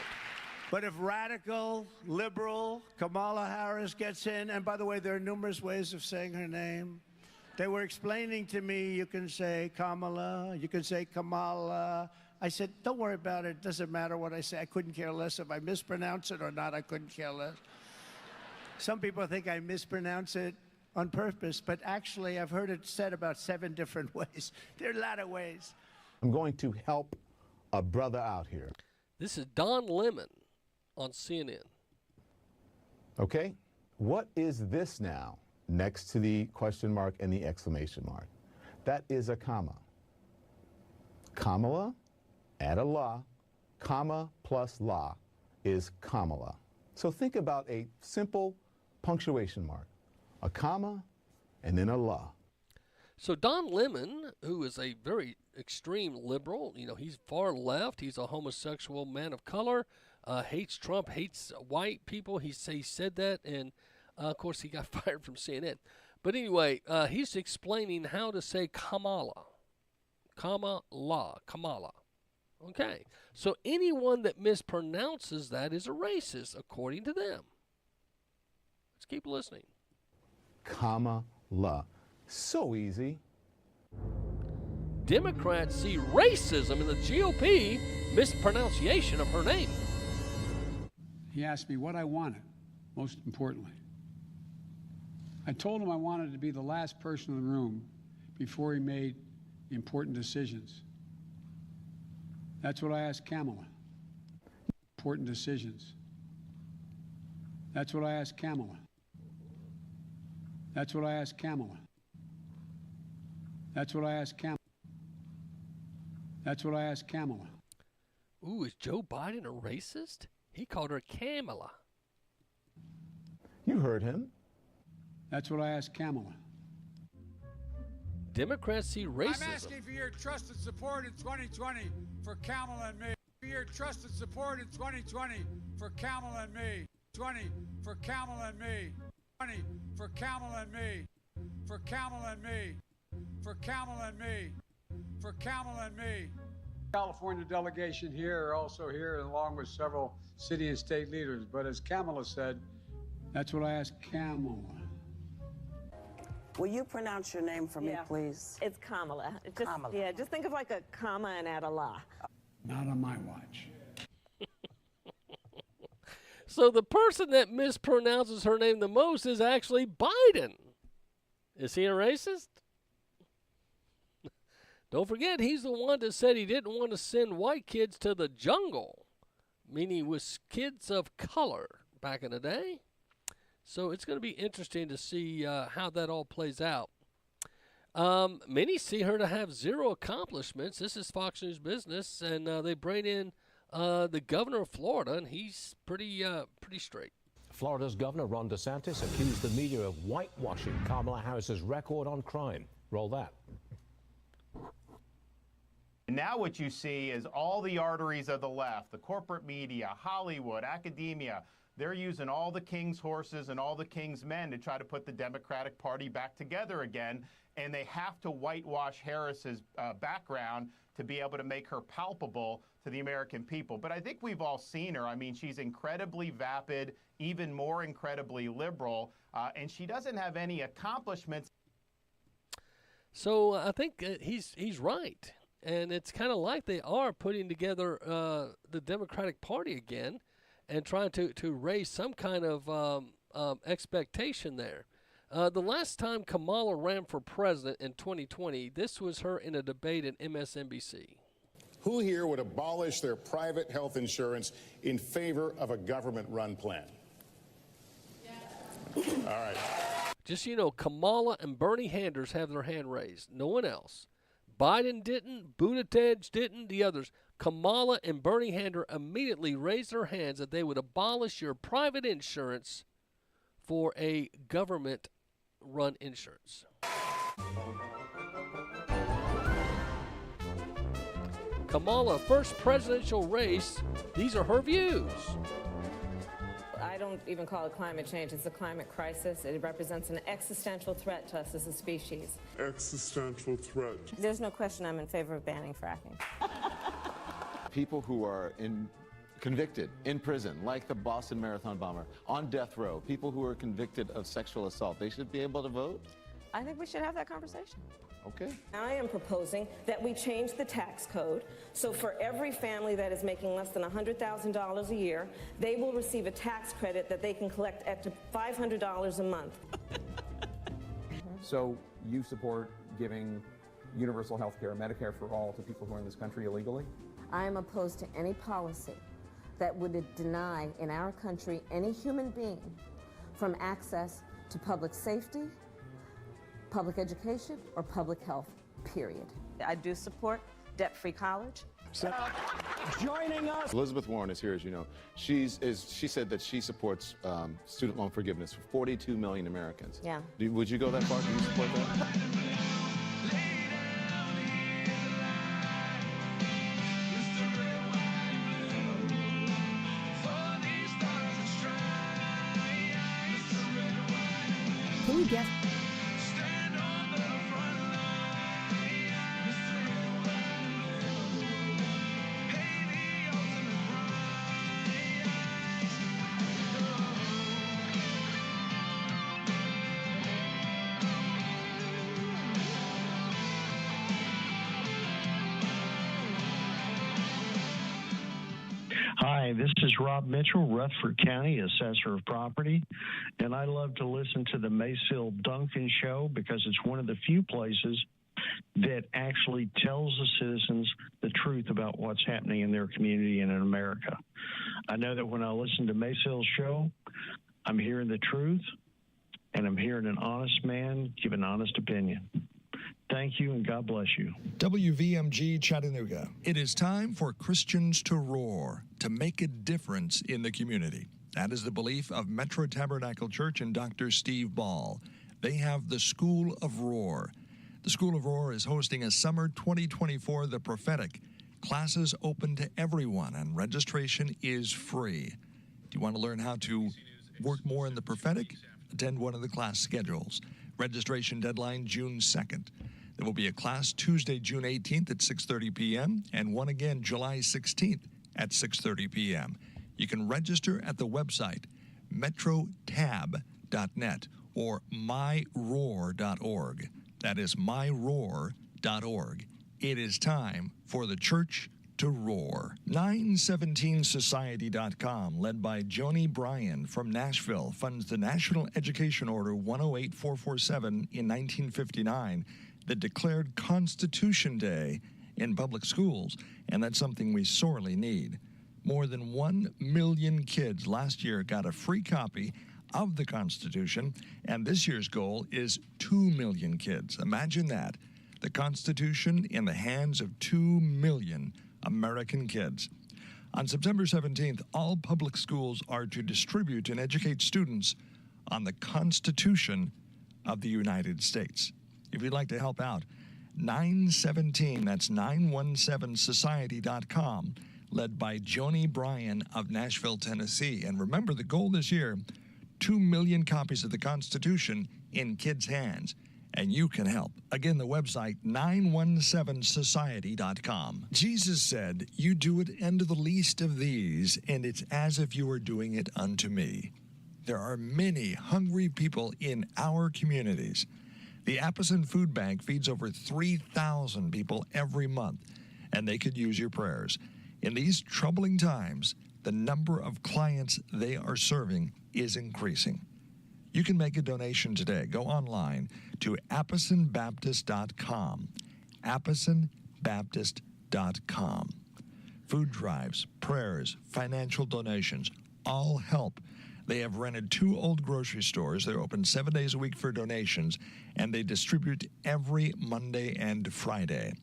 But if radical, liberal Kamala Harris gets in, and by the way, there are numerous ways of saying her name. They were explaining to me, you can say Kamala, you can say Kamala. I said, don't worry about it. It doesn't matter what I say. I couldn't care less if I mispronounce it or not. I couldn't care less. Some people think I mispronounce it on purpose, but actually I've heard it said about 7 different ways. There are a lot of ways. I'm going to help a brother out here. This is Don Lemon on CNN. Okay, what is this now next to the question mark and the exclamation mark? That is a comma. Kamala, add a la, comma plus la is Kamala. So think about a simple punctuation mark, a comma and then a la. So Don Lemon, who is a very extreme liberal, he's far left, he's a homosexual man of color, hates Trump, hates white people. He said that, and of course he got fired from CNN. But anyway, he's explaining how to say Kamala. Kamala. Okay, so anyone that mispronounces that is a racist, according to them. Let's keep listening. Kamala. So easy. Democrats see racism in the GOP mispronunciation of her name. He asked me what I wanted, most importantly. I told him I wanted to be the last person in the room before he made important decisions. That's what I asked Kamala. Important decisions. That's what I asked Kamala. That's what I asked Kamala. That's what I asked Kamala. That's what I asked Kamala. Ooh, is Joe Biden a racist? He called her Kamala. You heard him. That's what I asked Kamala. Democrats see racism. I'm asking for your trusted support in 2020 for Kamala and me. For your trusted support in 2020 for Kamala and me. 20 for Kamala and me. 20 for Kamala and me. For Kamala and me. For Kamala and me. For Kamala and me. California delegation here are also here, along with several city and state leaders. But as Kamala said, that's what I asked Kamala. Will you pronounce your name for me, please? It's Kamala. Kamala. Yeah, just think of like a comma and add a la. Not on my watch. So the person that mispronounces her name the most is actually Biden. Is he a racist? Don't forget, he's the one that said he didn't want to send white kids to the jungle, meaning with kids of color back in the day. So it's going to be interesting to see how that all plays out. Many see her to have 0 accomplishments. This is Fox News Business, and they bring in the governor of Florida, and he's pretty straight. Florida's Governor Ron DeSantis accused the media of whitewashing Kamala Harris's record on crime. Roll that. Now what you see is all the arteries of the left, the corporate media, Hollywood, academia. They're using all the king's horses and all the king's men to try to put the Democratic Party back together again. And they have to whitewash Harris's background to be able to make her palpable to the American people. But I think we've all seen her. I mean, she's incredibly vapid, even more incredibly liberal, and she doesn't have any accomplishments. So I think he's right. And it's kind of like they are putting together the Democratic Party again and trying to raise some kind of expectation there. The last time Kamala ran for president in 2020, this was her in a debate at MSNBC. Who here would abolish their private health insurance in favor of a government-run plan? All right. Just, Kamala and Bernie Sanders have their hand raised. No one else. Biden didn't, Buttigieg didn't, the others. Kamala and Bernie Sanders immediately raised their hands that they would abolish your private insurance for a government-run insurance. Kamala, first presidential race, these are her views. I don't even call it climate change. It's a climate crisis. It represents an existential threat to us as a species. Existential threat. There's no question I'm in favor of banning fracking. People who are convicted in prison, like the Boston Marathon bomber, on death row, people who are convicted of sexual assault, they should be able to vote? I think we should have that conversation. Okay. I am proposing that we change the tax code so for every family that is making less than $100,000 a year, they will receive a tax credit that they can collect up to $500 a month. So you support giving universal health care, Medicare for all, to people who are in this country illegally? I am opposed to any policy that would deny in our country any human being from access to public safety, public education, or public health, period. I do support debt-free college. Joining us. Elizabeth Warren is here, as you know. She said that she supports student loan forgiveness for 42 million Americans. Yeah. Would you go that far? Do you support that? Can you guess? Hi, this is Rob Mitchell, Rutherford County Assessor of Property, and I love to listen to the Macil Duncan Show because it's one of the few places that actually tells the citizens the truth about what's happening in their community and in America. I know that when I listen to Macil's show, I'm hearing the truth, and I'm hearing an honest man give an honest opinion. Thank you, and God bless you. WVMG Chattanooga. It is time for Christians to roar, to make a difference in the community. That is the belief of Metro Tabernacle Church and Dr. Steve Ball. They have the School of Roar. The School of Roar is hosting a summer 2024 The Prophetic. Classes open to everyone, and registration is free. Do you want to learn how to work more in the prophetic? Attend one of the class schedules. Registration deadline June 2nd. There will be a class Tuesday, June 18th at 6:30 p.m. and one again July 16th at 6:30 p.m. You can register at the website metrotab.net or myroar.org. That is myroar.org. It is time for the church to roar. 917society.com, led by Joni Bryan from Nashville, funds the National Education Order 108447 in 1959 that declared Constitution Day in public schools, and that's something we sorely need. More than 1 million kids last year got a free copy of the Constitution, and this year's goal is 2 million kids. Imagine that. The Constitution in the hands of 2 million American kids. On September 17th, all public schools are to distribute and educate students on the Constitution of the United States. If you'd like to help out, 917, that's 917society.com, led by Joni Bryan of Nashville, Tennessee. And remember, the goal this year, 2 million copies of the Constitution in kids' hands. And you can help. Again, the website, 917society.com. Jesus said, "You do it unto the least of these, and it's as if you were doing it unto me." There are many hungry people in our communities. The Apison Food Bank feeds over 3,000 people every month, and they could use your prayers. In these troubling times, the number of clients they are serving is increasing. You can make a donation today. Go online to ApisonBaptist.com. ApisonBaptist.com. Food drives, prayers, financial donations all help They have rented 2 old grocery stores. They're open 7 days a week for donations, and they distribute every Monday and Friday.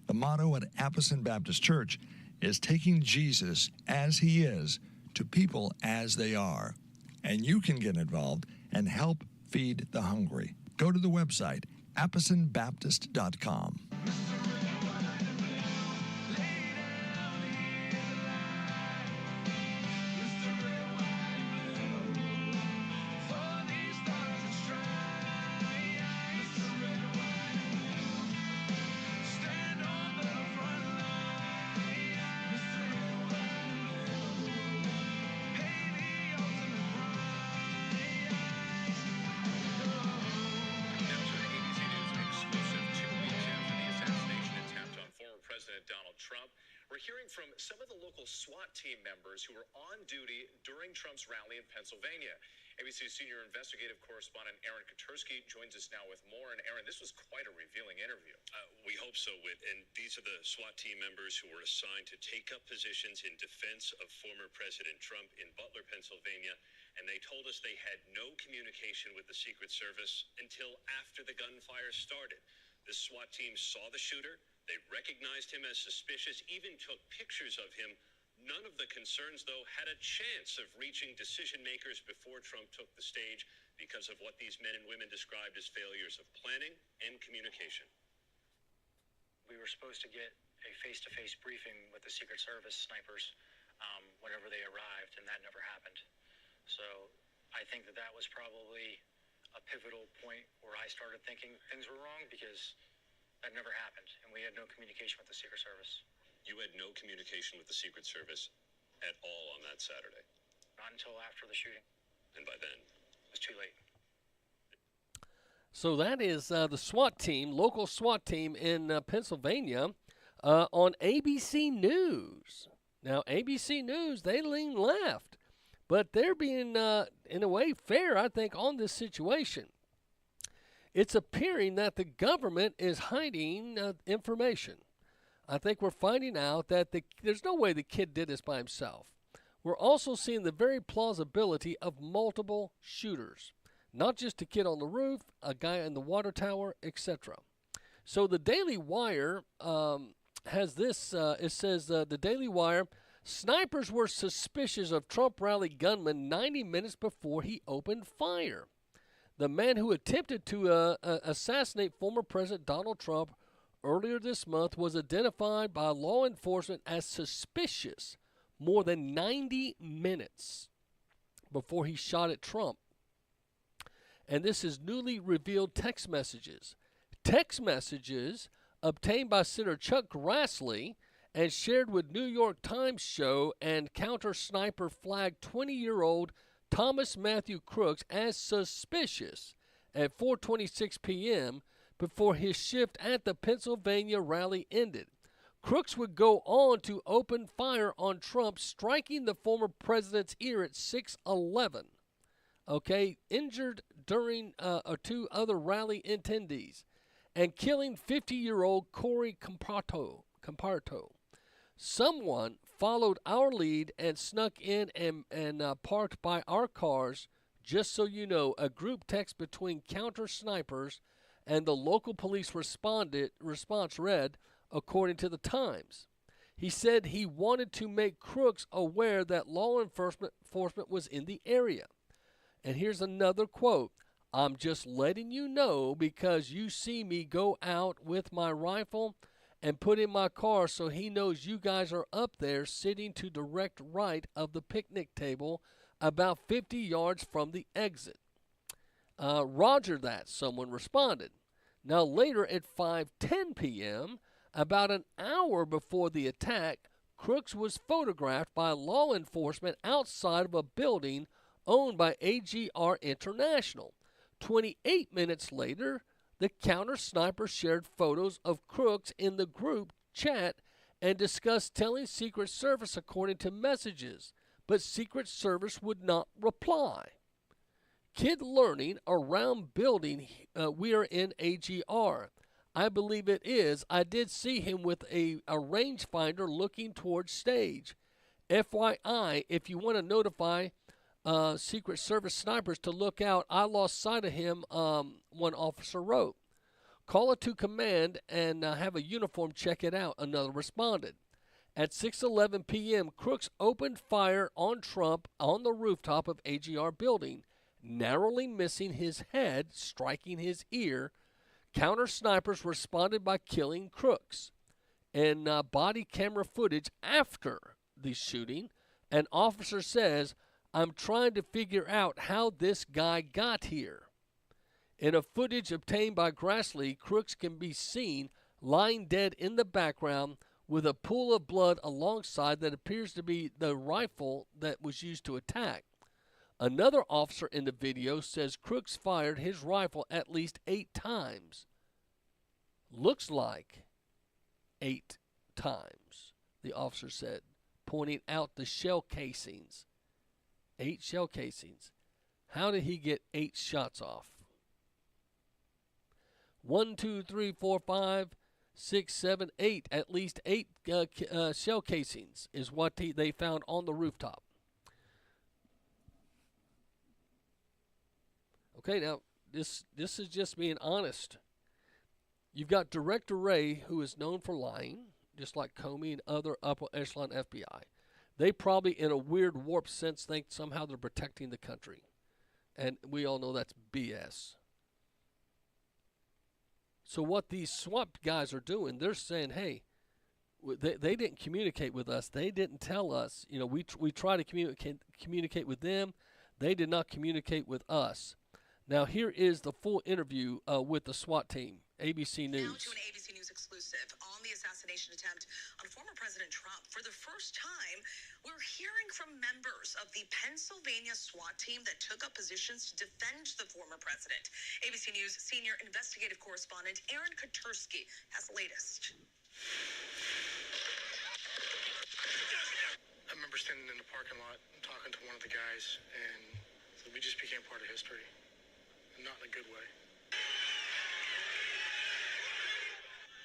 The motto at Appleton Baptist Church is taking Jesus as he is to people as they are. And you can get involved and help feed the hungry. Go to the website, appisonbaptist.com. We're hearing from some of the local SWAT team members who were on duty during Trump's rally in Pennsylvania. ABC senior investigative correspondent Aaron Katersky joins us now with more. And Aaron, this was quite a revealing interview. We hope so, Whit. And these are the SWAT team members who were assigned to take up positions in defense of former President Trump in Butler, Pennsylvania. And they told us they had no communication with the Secret Service until after the gunfire started. The SWAT team saw the shooter. They recognized him as suspicious, even took pictures of him. None of the concerns, though, had a chance of reaching decision makers before Trump took the stage because of what these men and women described as failures of planning and communication. We were supposed to get a face-to-face briefing with the Secret Service snipers whenever they arrived, and that never happened. So I think that was probably a pivotal point where I started thinking things were wrong, because that never happened, and we had no communication with the Secret Service. You had no communication with the Secret Service at all on that Saturday? Not until after the shooting. And by then? It was too late. So that is the SWAT team, local SWAT team in Pennsylvania on ABC News. Now, ABC News, they lean left, but they're being, in a way, fair, I think, on this situation. It's appearing that the government is hiding information. I think we're finding out that there's no way the kid did this by himself. We're also seeing the very plausibility of multiple shooters, not just a kid on the roof, a guy in the water tower, etc. So the Daily Wire has this. It says the Daily Wire, snipers were suspicious of Trump rally gunman 90 minutes before he opened fire. The man who attempted to assassinate former President Donald Trump earlier this month was identified by law enforcement as suspicious more than 90 minutes before he shot at Trump. And this is newly revealed text messages. Text messages obtained by Senator Chuck Grassley and shared with New York Times show and counter sniper flagged 20-year-old Thomas Matthew Crooks as suspicious at 4:26 p.m. before his shift at the Pennsylvania rally ended. Crooks would go on to open fire on Trump, striking the former president's ear at 6:11. Okay, injured during 2 other rally attendees, and killing 50-year-old Corey Comparto. Someone followed our lead and snuck in and parked by our cars. Just so you know, a group text between counter snipers and the local police response read, according to the Times. He said he wanted to make Crooks aware that law enforcement was in the area. And here's another quote. I'm just letting you know because you see me go out with my rifle and put in my car, so he knows you guys are up there sitting to direct right of the picnic table about 50 yards from the exit. Roger that, someone responded. Now later at 5:10 p.m., about an hour before the attack, Crooks was photographed by law enforcement outside of a building owned by AGR International. 28 minutes later, the counter sniper shared photos of Crooks in the group chat and discussed telling Secret Service according to messages, but Secret Service would not reply. Kid learning around building we are in AGR. I believe it is. I did see him with a rangefinder looking towards stage. FYI, if you want to notify Secret Service snipers to look out. I lost sight of him, one officer wrote. Call it to command and have a uniform check it out, another responded. At 6:11 p.m., crooks opened fire on Trump on the rooftop of AGR building, narrowly missing his head, striking his ear. Counter snipers responded by killing crooks. In body camera footage after the shooting, an officer says, "I'm trying to figure out how this guy got here." In a footage obtained by Grassley, crooks can be seen lying dead in the background with a pool of blood alongside that appears to be the rifle that was used to attack. Another officer in the video says crooks fired his rifle at least 8 times. Looks like 8 times, the officer said, pointing out the shell casings. 8 shell casings. How did he get 8 shots off? 1, 2, 3, 4, 5, 6, 7, 8. At least 8 shell casings is what they found on the rooftop. Okay, now this is just being honest. You've got Director Wray, who is known for lying, just like Comey and other upper echelon FBI. They probably, in a weird warped sense, think somehow they're protecting the country. And we all know that's BS. So what these SWAT guys are doing, they're saying, hey, they didn't communicate with us. They didn't tell us. You know, we try to communicate with them. They did not communicate with us. Now, here is the full interview with the SWAT team, ABC News. Now to an ABC News exclusive on the assassination attempt on former President Trump. For the first time, we're hearing from members of the Pennsylvania SWAT team that took up positions to defend the former president. ABC News senior investigative correspondent Aaron Katersky has the latest. I remember standing in the parking lot and talking to one of the guys, and we just became part of history. Not in a good way.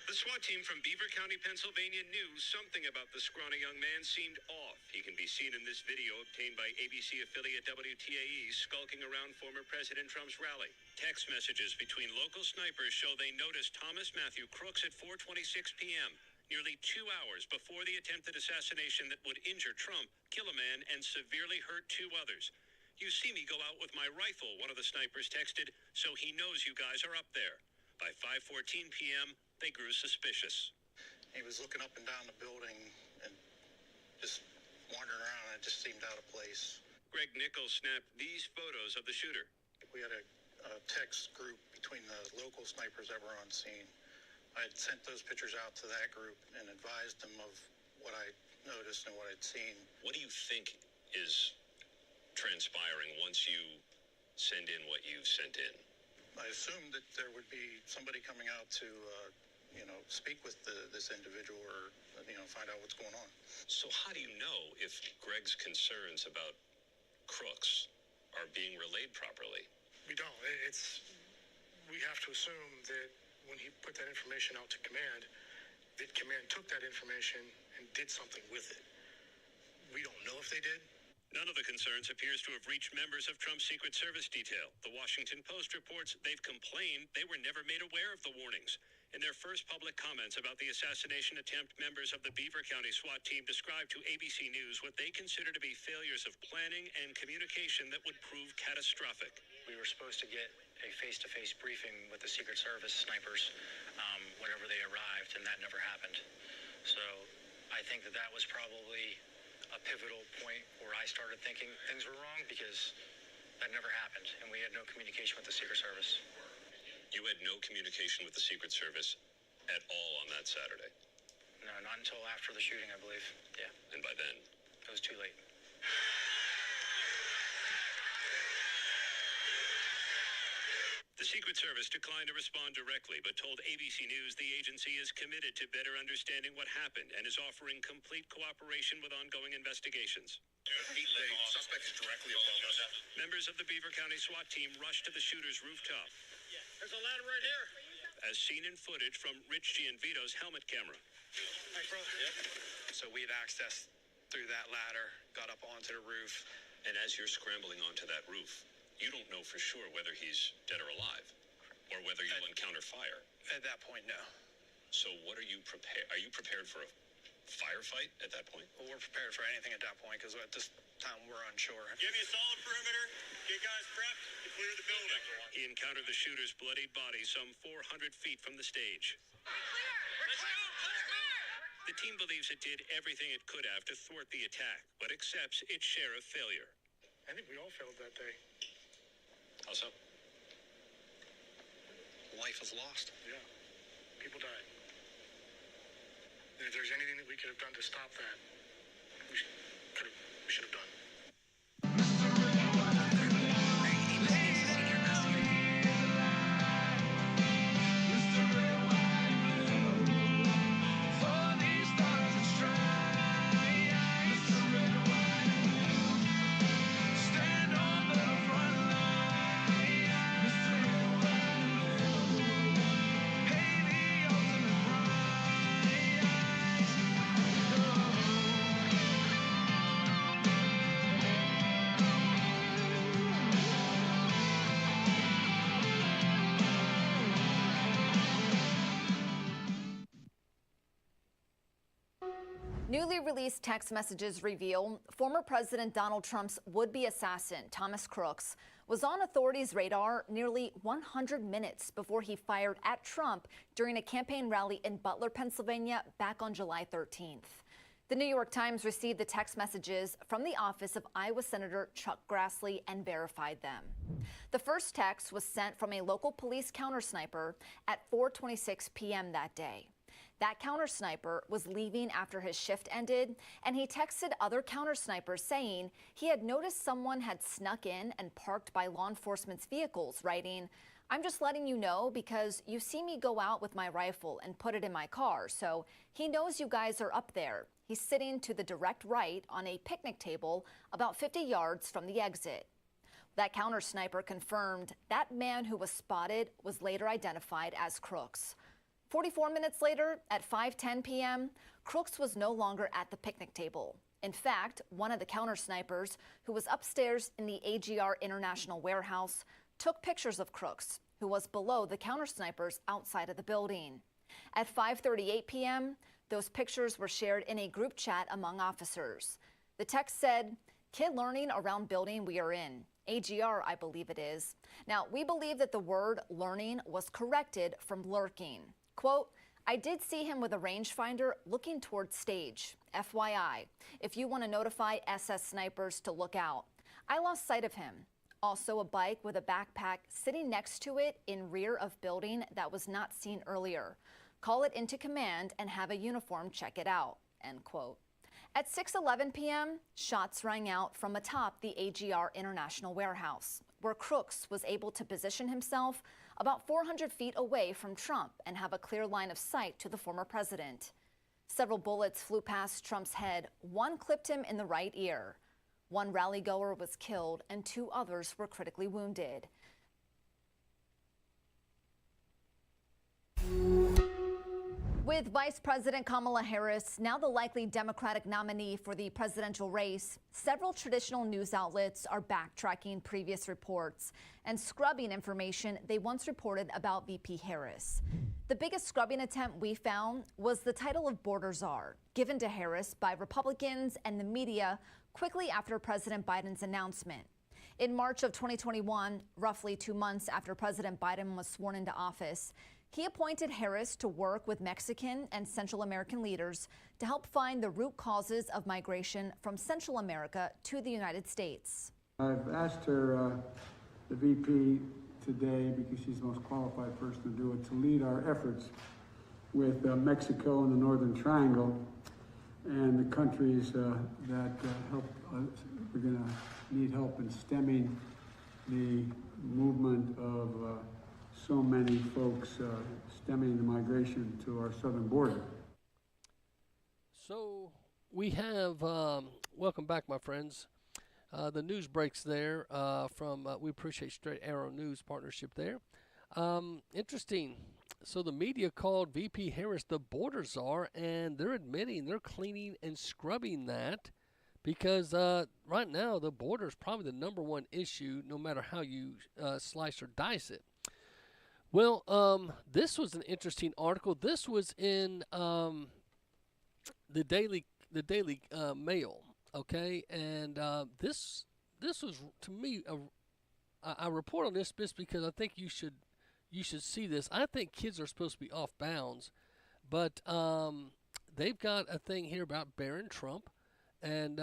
The SWAT team from Beaver County, Pennsylvania knew something about the scrawny young man seemed off. He can be seen in this video obtained by ABC affiliate WTAE skulking around former President Trump's rally. Text messages between local snipers show they noticed Thomas Matthew Crooks at 4:26 p.m., nearly 2 hours before the attempted assassination that would injure Trump, kill a man, and severely hurt 2 others. "You see me go out with my rifle," one of the snipers texted, "so he knows you guys are up there." By 5:14 p.m., they grew suspicious. He was looking up and down the building and just wandering around, and it just seemed out of place. Greg Nichols snapped these photos of the shooter. We had a text group between the local snipers that were on scene. I had sent those pictures out to that group and advised them of what I noticed and what I'd seen. What do you think is transpiring once you send in what you've sent in? I assumed that there would be somebody coming out to, speak with this individual or, find out what's going on. So how do you know if Greg's concerns about crooks are being relayed properly? We don't. We have to assume that when he put that information out to command, that command took that information and did something with it. We don't know if they did. None of the concerns appears to have reached members of Trump's Secret Service detail. The Washington Post reports they've complained they were never made aware of the warnings. In their first public comments about the assassination attempt, members of the Beaver County SWAT team described to ABC News what they consider to be failures of planning and communication that would prove catastrophic. We were supposed to get a face-to-face briefing with the Secret Service snipers whenever they arrived, and that never happened. So I think that was probably a pivotal point where I started thinking things were wrong, because that never happened, and we had no communication with the Secret Service. You had no communication with the Secret Service at all on that Saturday? No, not until after the shooting, I believe. Yeah. And by then? It was too late. The Secret Service declined to respond directly, but told ABC News the agency is committed to better understanding what happened and is offering complete cooperation with ongoing investigations. The suspect is directly above us. Members of the Beaver County SWAT team rushed to the shooter's rooftop. There's a ladder right here. As seen in footage from Rich Gianvito's helmet camera. Thanks, brother. Yep. So we had access through that ladder, got up onto the roof. And as you're scrambling onto that roof, you don't know for sure whether he's dead or alive, or whether you'll encounter fire. At that point, no. So what are you prepared? Are you prepared for a firefight at that point? Well, we're prepared for anything at that point because at this time we're unsure. Give you a solid perimeter. Get guys prepped to clear the building. He encountered the shooter's bloodied body some 400 feet from the stage. The team believes it did everything it could have to thwart the attack, but accepts its share of failure. I think we all failed that day. How so? Life was lost. Yeah. People died. And if there's anything that we could have done to stop that, we should have done. Newly released text messages reveal former President Donald Trump's would-be assassin, Thomas Crooks, was on authorities' radar nearly 100 minutes before he fired at Trump during a campaign rally in Butler, Pennsylvania, back on July 13th. The New York Times received the text messages from the office of Iowa Senator Chuck Grassley and verified them. The first text was sent from a local police countersniper at 4:26 p.m. that day. That countersniper was leaving after his shift ended, and he texted other countersnipers saying he had noticed someone had snuck in and parked by law enforcement's vehicles, writing, "I'm just letting you know because you see me go out with my rifle and put it in my car, so he knows you guys are up there. He's sitting to the direct right on a picnic table about 50 yards from the exit." That countersniper confirmed that man who was spotted was later identified as Crooks. 44 minutes later, at 5:10 p.m., Crooks was no longer at the picnic table. In fact, one of the countersnipers, who was upstairs in the AGR International Warehouse, took pictures of Crooks, who was below the countersnipers outside of the building. At 5:38 p.m., those pictures were shared in a group chat among officers. The text said, "Kid learning around building we are in. AGR, I believe it is." Now, we believe that the word learning was corrected from lurking. Quote, "I did see him with a rangefinder looking towards stage. FYI, if you want to notify SS snipers to look out. I lost sight of him. Also a bike with a backpack sitting next to it in rear of building that was not seen earlier. Call it into command and have a uniform check it out." End quote. At 6:11 p.m., shots rang out from atop the AGR International Warehouse, where Crooks was able to position himself about 400 feet away from Trump and have a clear line of sight to the former president. Several bullets flew past Trump's head. One clipped him in the right ear. One rally-goer was killed and 2 others were critically wounded. With Vice President Kamala Harris now the likely Democratic nominee for the presidential race, several traditional news outlets are backtracking previous reports and scrubbing information they once reported about VP Harris. The biggest scrubbing attempt we found was the title of border czar, given to Harris by Republicans and the media quickly after President Biden's announcement. In March of 2021, roughly 2 months after President Biden was sworn into office, he appointed Harris to work with Mexican and Central American leaders to help find the root causes of migration from Central America to the United States. I've asked her, the VP today, because she's the most qualified person to do it, to lead our efforts with Mexico and the Northern Triangle and the countries that help us. We're going to need help in stemming the movement of so many folks stemming the migration to our southern border. So we have, welcome back, my friends. The news breaks there from, we appreciate Straight Arrow News partnership there. Interesting. So the media called VP Harris the border czar, and they're admitting they're cleaning and scrubbing that because right now the border is probably the number one issue, no matter how you slice or dice it. Well, this was an interesting article. This was in the Daily Mail, okay, and this was, to me, I report on this just because I think you should see this. I think kids are supposed to be off bounds, but they've got a thing here about Barron Trump, and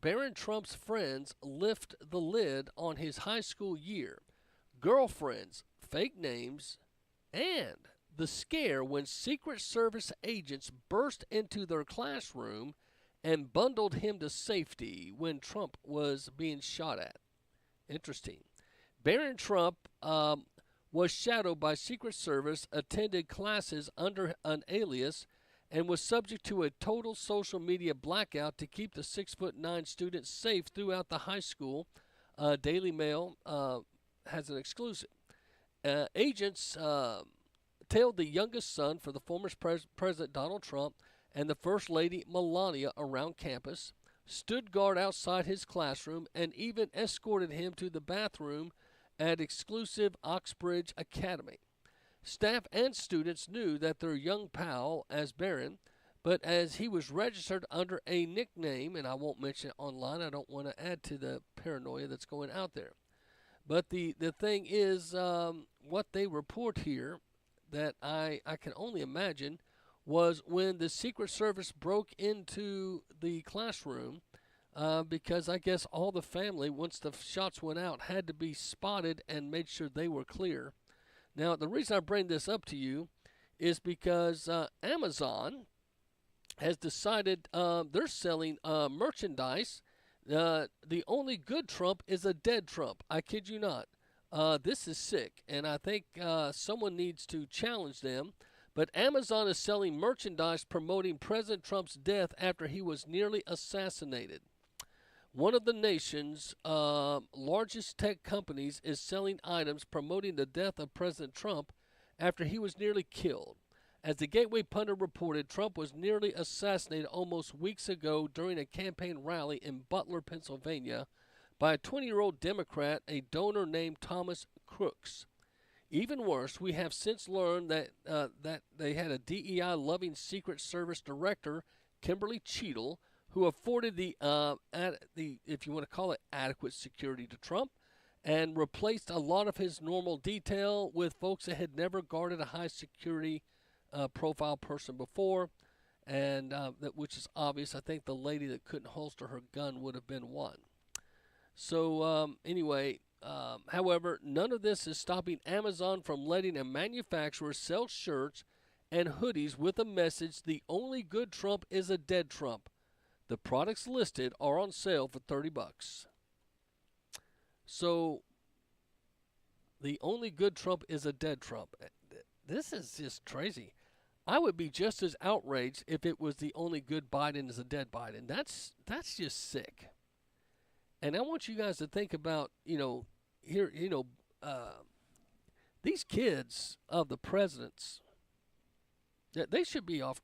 Barron Trump's friends lift the lid on his high school year, girlfriends, fake names, and the scare when Secret Service agents burst into their classroom and bundled him to safety when Trump was being shot at. Interesting. Barron Trump was shadowed by Secret Service, attended classes under an alias, and was subject to a total social media blackout to keep the 6'9" student safe throughout the high school. Daily Mail has an exclusive. Agents tailed the youngest son for the former President Donald Trump and the First Lady Melania around campus, stood guard outside his classroom, and even escorted him to the bathroom at exclusive Oxbridge Academy. Staff and students knew that their young pal as Barron, but as he was registered under a nickname, and I won't mention it online, I don't want to add to the paranoia that's going out there. But the thing is, what they report here that I can only imagine was when the Secret Service broke into the classroom, because I guess all the family, once the shots went out, had to be spotted and made sure they were clear. Now, the reason I bring this up to you is because Amazon has decided they're selling merchandise. The only good Trump is a dead Trump. I kid you not. This is sick, and I think someone needs to challenge them. But Amazon is selling merchandise promoting President Trump's death after he was nearly assassinated. One of the nation's largest tech companies is selling items promoting the death of President Trump after he was nearly killed. As the Gateway Pundit reported, Trump was nearly assassinated almost weeks ago during a campaign rally in Butler, Pennsylvania, by a 20-year-old Democrat, a donor named Thomas Crooks. Even worse, we have since learned that they had a DEI-loving Secret Service director, Kimberly Cheadle, who afforded the if you want to call it adequate security to Trump, and replaced a lot of his normal detail with folks that had never guarded a high security profile person before, and which is obvious. I think the lady that couldn't holster her gun would have been one. So anyway, however, none of this is stopping Amazon from letting a manufacturer sell shirts and hoodies with a message, "The only good Trump is a dead Trump." The products listed are on sale for $30. So, the only good Trump is a dead Trump. This is just crazy. I would be just as outraged if it was the only good Biden is a dead Biden. That's just sick. And I want you guys to think about, these kids of the presidents, they should be off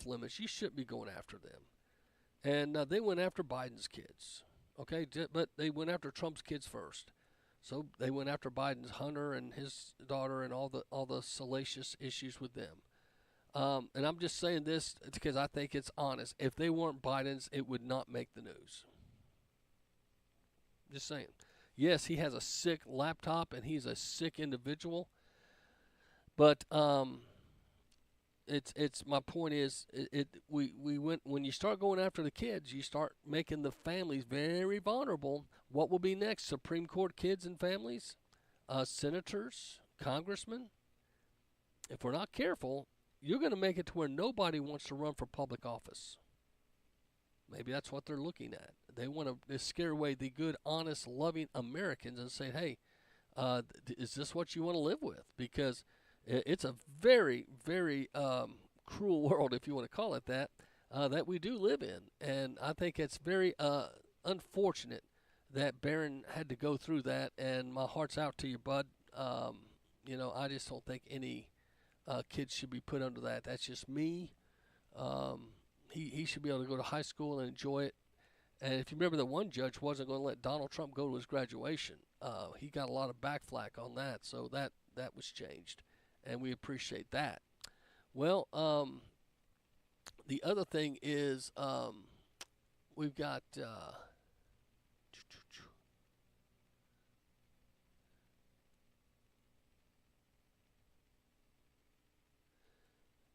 limits. You shouldn't be going after them. And they went after Biden's kids, okay? But they went after Trump's kids first. So they went after Biden's Hunter and his daughter and all the salacious issues with them. And I'm just saying this because I think it's honest. If they weren't Biden's, it would not make the news. Just saying. Yes, he has a sick laptop and he's a sick individual. But it's my point is we went, when you start going after the kids, you start making the families very vulnerable. What will be next? Supreme Court kids and families, senators, congressmen. If we're not careful, you're going to make it to where nobody wants to run for public office. Maybe that's what they're looking at. They want to scare away the good, honest, loving Americans and say, hey, is this what you want to live with? Because it's a very, very cruel world, if you want to call it that, that we do live in. And I think it's very unfortunate that Barron had to go through that. And my heart's out to you, bud. I just don't think any kids should be put under that. That's just me. He should be able to go to high school and enjoy it. And if you remember, the one judge wasn't going to let Donald Trump go to his graduation. He got a lot of backflack on that, so that was changed, and we appreciate that. Well, the other thing is we've got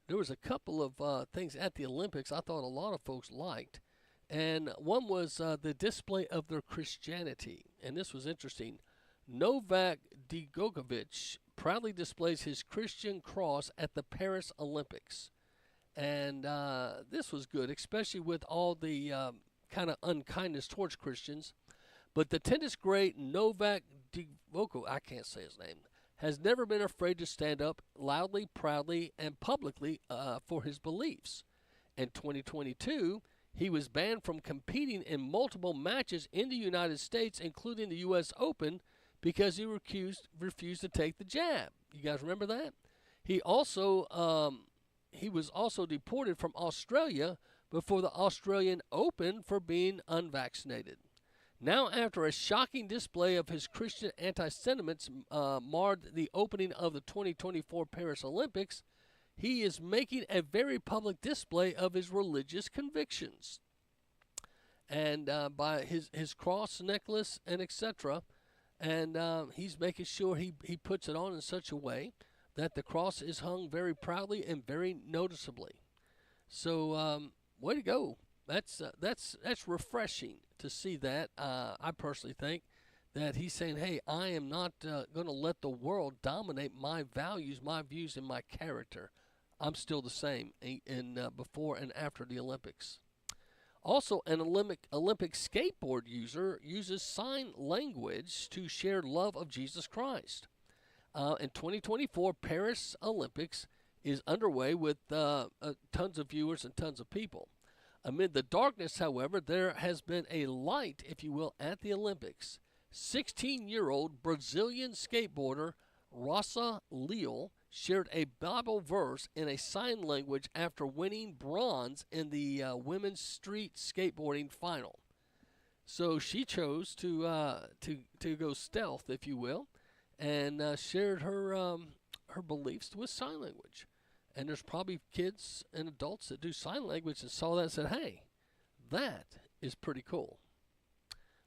there was a couple of things at the Olympics I thought a lot of folks liked. And one was the display of their Christianity. And this was interesting. Novak Djokovic proudly displays his Christian cross at the Paris Olympics. And this was good, especially with all the kind of unkindness towards Christians. But the tennis great Novak Djokovic, I can't say his name, has never been afraid to stand up loudly, proudly, and publicly for his beliefs. In 2022, he was banned from competing in multiple matches in the United States, including the U.S. Open, because he refused to take the jab. You guys remember that? He was also deported from Australia before the Australian Open for being unvaccinated. Now, after a shocking display of his Christian anti-sentiments marred the opening of the 2024 Paris Olympics, he is making a very public display of his religious convictions. And by his cross necklace and etc. And he's making sure he puts it on in such a way that the cross is hung very proudly and very noticeably. So way to go. That's refreshing to see that. I personally think that he's saying, hey, I am not going to let the world dominate my values, my views, and my character. I'm still the same in before and after the Olympics. Also, an Olympic skateboard user uses sign language to share love of Jesus Christ. In 2024, Paris Olympics is underway with tons of viewers and tons of people. Amid the darkness, however, there has been a light, if you will, at the Olympics. 16-year-old Brazilian skateboarder Rosa Leal shared a Bible verse in a sign language after winning bronze in the women's street skateboarding final. So she chose to go stealth, if you will, and shared her beliefs with sign language. And there's probably kids and adults that do sign language and saw that and said, "Hey, that is pretty cool."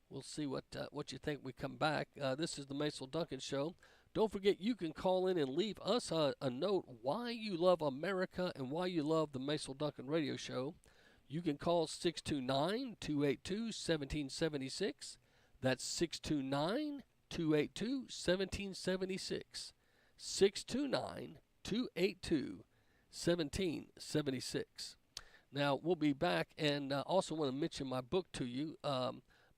We'll see what you think when we come back. This is the Macil Duncan Show. Don't forget, you can call in and leave us a note why you love America and why you love the Macil Duncan Radio Show. You can call 629-282-1776. That's 629-282-1776. 629-282-1776. Now, we'll be back, and also want to mention my book to you.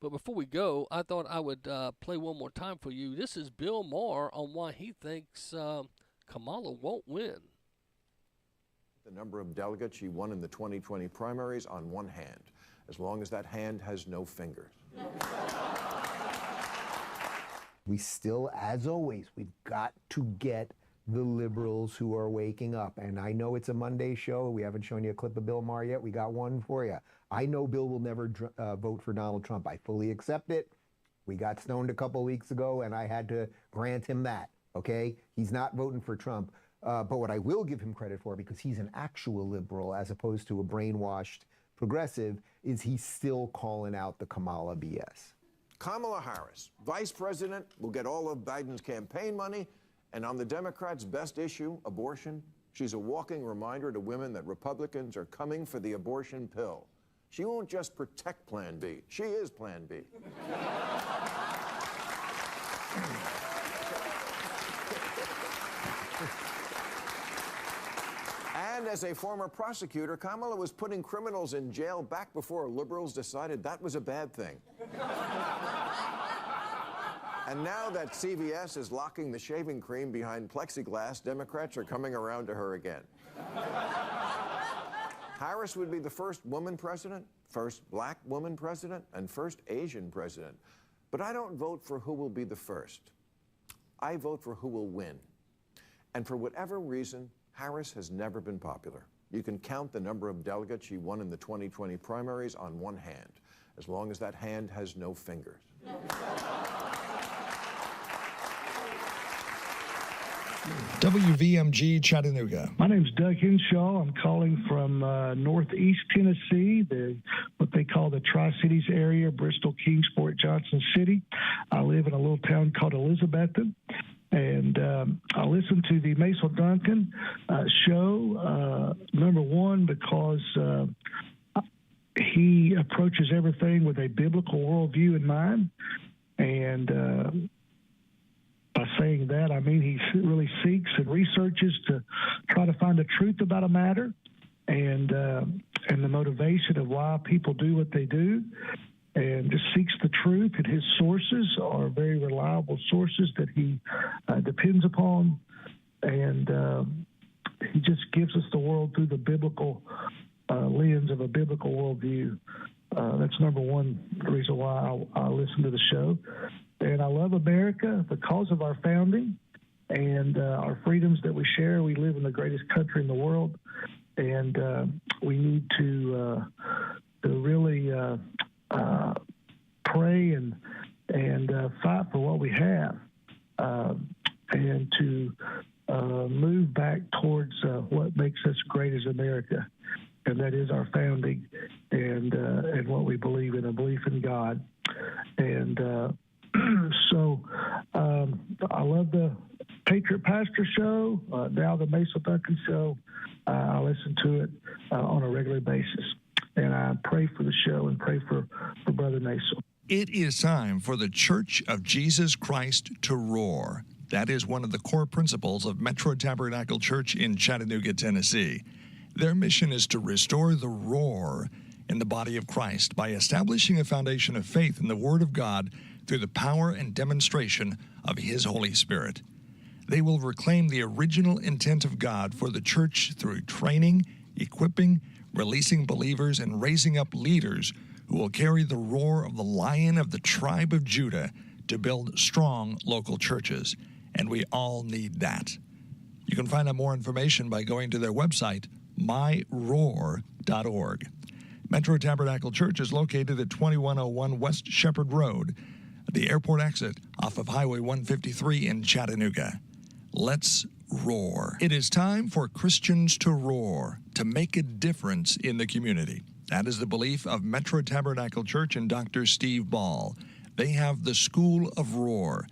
But before we go, I thought I would play one more time for you. This is Bill Maher on why he thinks Kamala won't win. The number of delegates she won in the 2020 primaries on one hand, as long as that hand has no fingers. We still, as always, we've got to get the liberals who are waking up. And I know it's a Monday show. We haven't shown you a clip of Bill Maher yet. We got one for you. I know Bill will never vote for Donald Trump. I fully accept it. We got stoned a couple weeks ago, and I had to grant him that, okay? He's not voting for Trump. But what I will give him credit for, because he's an actual liberal as opposed to a brainwashed progressive, is he's still calling out the Kamala BS. Kamala Harris, vice president, will get all of Biden's campaign money, and on the Democrats' best issue, abortion, she's a walking reminder to women that Republicans are coming for the abortion pill. She won't just protect Plan B. She is Plan B. And as a former prosecutor, Kamala was putting criminals in jail back before liberals decided that was a bad thing. And now that CVS is locking the shaving cream behind plexiglass, Democrats are coming around to her again. Harris would be the first woman president, first black woman president, and first Asian president. But I don't vote for who will be the first. I vote for who will win. And for whatever reason, Harris has never been popular. You can count the number of delegates she won in the 2020 primaries on one hand, as long as that hand has no fingers. WVMG Chattanooga. My name's Doug Henshaw. I'm calling from northeast Tennessee, what they call the Tri-Cities area, Bristol, Kingsport, Johnson City. I live in a little town called Elizabethton. And I listen to the Macil Duncan show, number one, because he approaches everything with a biblical worldview in mind. And by saying that, I mean he really seeks and researches to try to find the truth about a matter and the motivation of why people do what they do, and just seeks the truth. And his sources are very reliable sources that he depends upon, and he just gives us the world through the biblical lens of a biblical worldview. That's number one reason why I listen to the show. And I love America because of our founding and our freedoms that we share. We live in the greatest country in the world, and we need to really pray and fight for what we have, and to move back towards what makes us great as America, and that is our founding and what we believe in, a belief in God. And so I love the Patriot Pastor show, now the Macil Duncan show. I listen to it on a regular basis. And I pray for the show and pray for Brother Macil. It is time for the Church of Jesus Christ to roar. That is one of the core principles of Metro Tabernacle Church in Chattanooga, Tennessee. Their mission is to restore the roar in the body of Christ by establishing a foundation of faith in the Word of God through the power and demonstration of His Holy Spirit. They will reclaim the original intent of God for the church through training, equipping, releasing believers, and raising up leaders who will carry the roar of the Lion of the tribe of Judah to build strong local churches. And we all need that. You can find out more information by going to their website, myroar.org. Metro Tabernacle Church is located at 2101 West Shepherd Road, the airport exit off of Highway 153 in Chattanooga. Let's roar. It is time for Christians to roar, to make a difference in the community. That is the belief of Metro Tabernacle Church and Dr. Steve Ball. They have the School of Roar.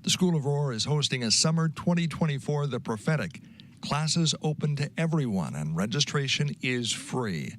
The School of Roar is hosting a summer 2024 The Prophetic. Classes open to everyone, and registration is free.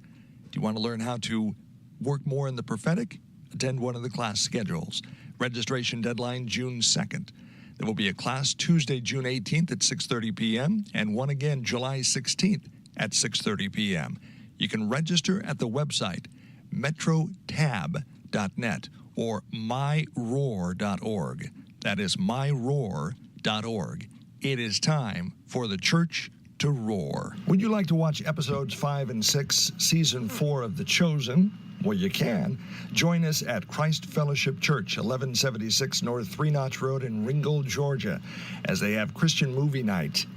Do you want to learn how to work more in the prophetic? Attend one of the class schedules. Registration deadline June 2nd. There will be a class Tuesday, June 18th at 6:30 p.m. and one again July 16th at 6:30 p.m. You can register at the website metrotab.net or myroar.org. That is myroar.org. It is time for the church to roar. Would you like to watch episodes 5 and 6, season 4 of The Chosen? Well, you can. Join us at Christ Fellowship Church, 1176 North 3 Notch Road in Ringgold, Georgia, as they have Christian Movie Night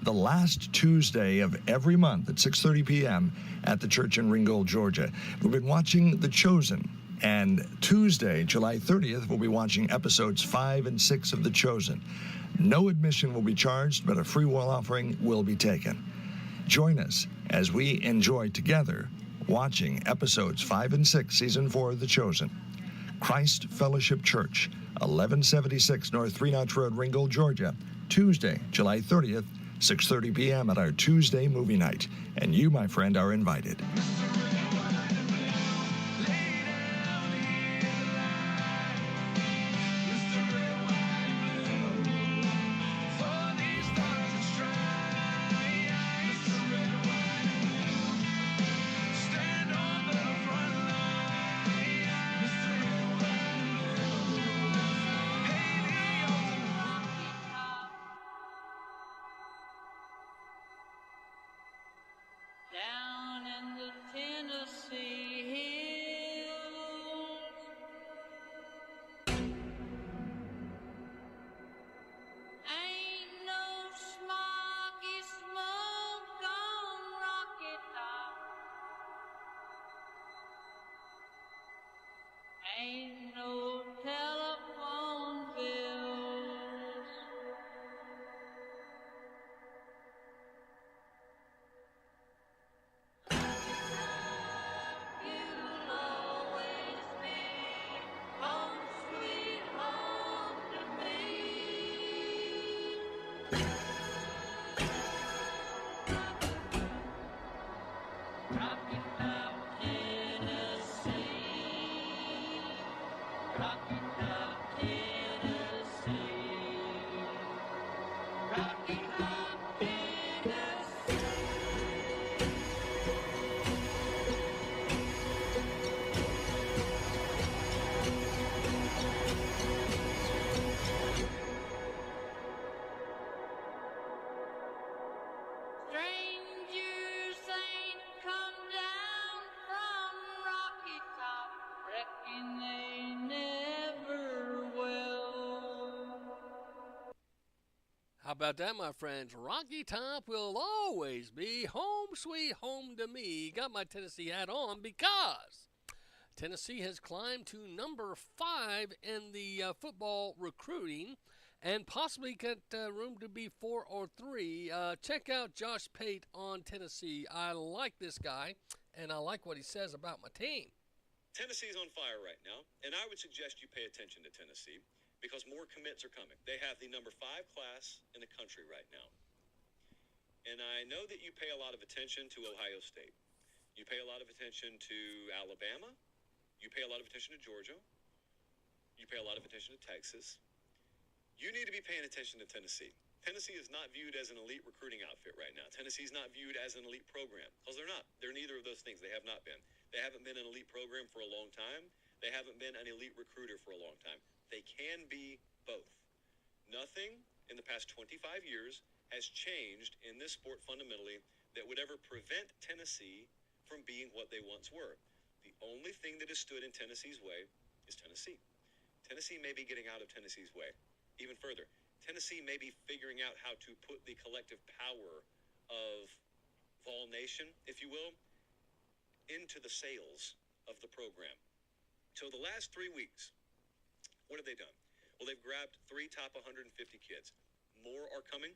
the last Tuesday of every month at 6:30 p.m. at the church in Ringgold, Georgia. We've been watching The Chosen, and Tuesday, July 30th, we'll be watching episodes 5 and 6 of The Chosen. No admission will be charged, but a free will offering will be taken. Join us as we enjoy together watching episodes 5 and 6, season 4 of The Chosen. Christ Fellowship Church, 1176 North 3 Notch Road, Ringgold, Georgia, Tuesday, July 30th, 6:30 p.m. at our Tuesday movie night. And you, my friend, are invited. Down in the Strangers ain't come down from Rocky Top, reckon they never will. How about that, my friends? Rocky Top will always be home sweet home to me. Got my Tennessee hat on because Tennessee has climbed to number 5 in the football recruiting and possibly got room to be 4 or 3. Check out Josh Pate on Tennessee. I like this guy, and I like what he says about my team. Tennessee's on fire right now, and I would suggest you pay attention to Tennessee because more commits are coming. They have the number 5 class in the country right now. And I know that you pay a lot of attention to Ohio State. You pay a lot of attention to Alabama. You pay a lot of attention to Georgia. You pay a lot of attention to Texas. You need to be paying attention to Tennessee. Tennessee is not viewed as an elite recruiting outfit right now. Tennessee's not viewed as an elite program because they're not. They're neither of those things. They have not been. They haven't been an elite program for a long time. They haven't been an elite recruiter for a long time. They can be both. Nothing in the past 25 years has changed in this sport fundamentally that would ever prevent Tennessee from being what they once were. The only thing that has stood in Tennessee's way is Tennessee. Tennessee may be getting out of Tennessee's way. Even further, Tennessee may be figuring out how to put the collective power of Vol Nation, if you will, into the sails of the program. So the last 3 weeks, what have they done? Well, they've grabbed 3 top 150 kids. More are coming.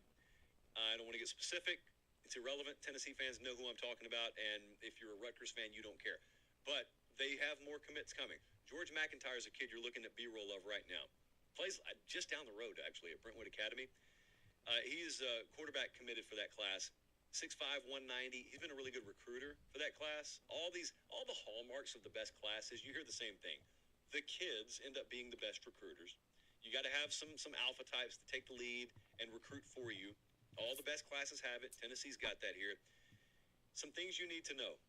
I don't want to get specific. It's irrelevant. Tennessee fans know who I'm talking about, and if you're a Rutgers fan, you don't care. But they have more commits coming. George McIntyre is a kid you're looking at B-roll of right now. Plays just down the road, actually, at Brentwood Academy. He's a quarterback committed for that class. 6'5", 190. He's been a really good recruiter for that class. All the hallmarks of the best classes, you hear the same thing. The kids end up being the best recruiters. You got to have some alpha types to take the lead and recruit for you. All the best classes have it. Tennessee's got that here. Some things you need to know.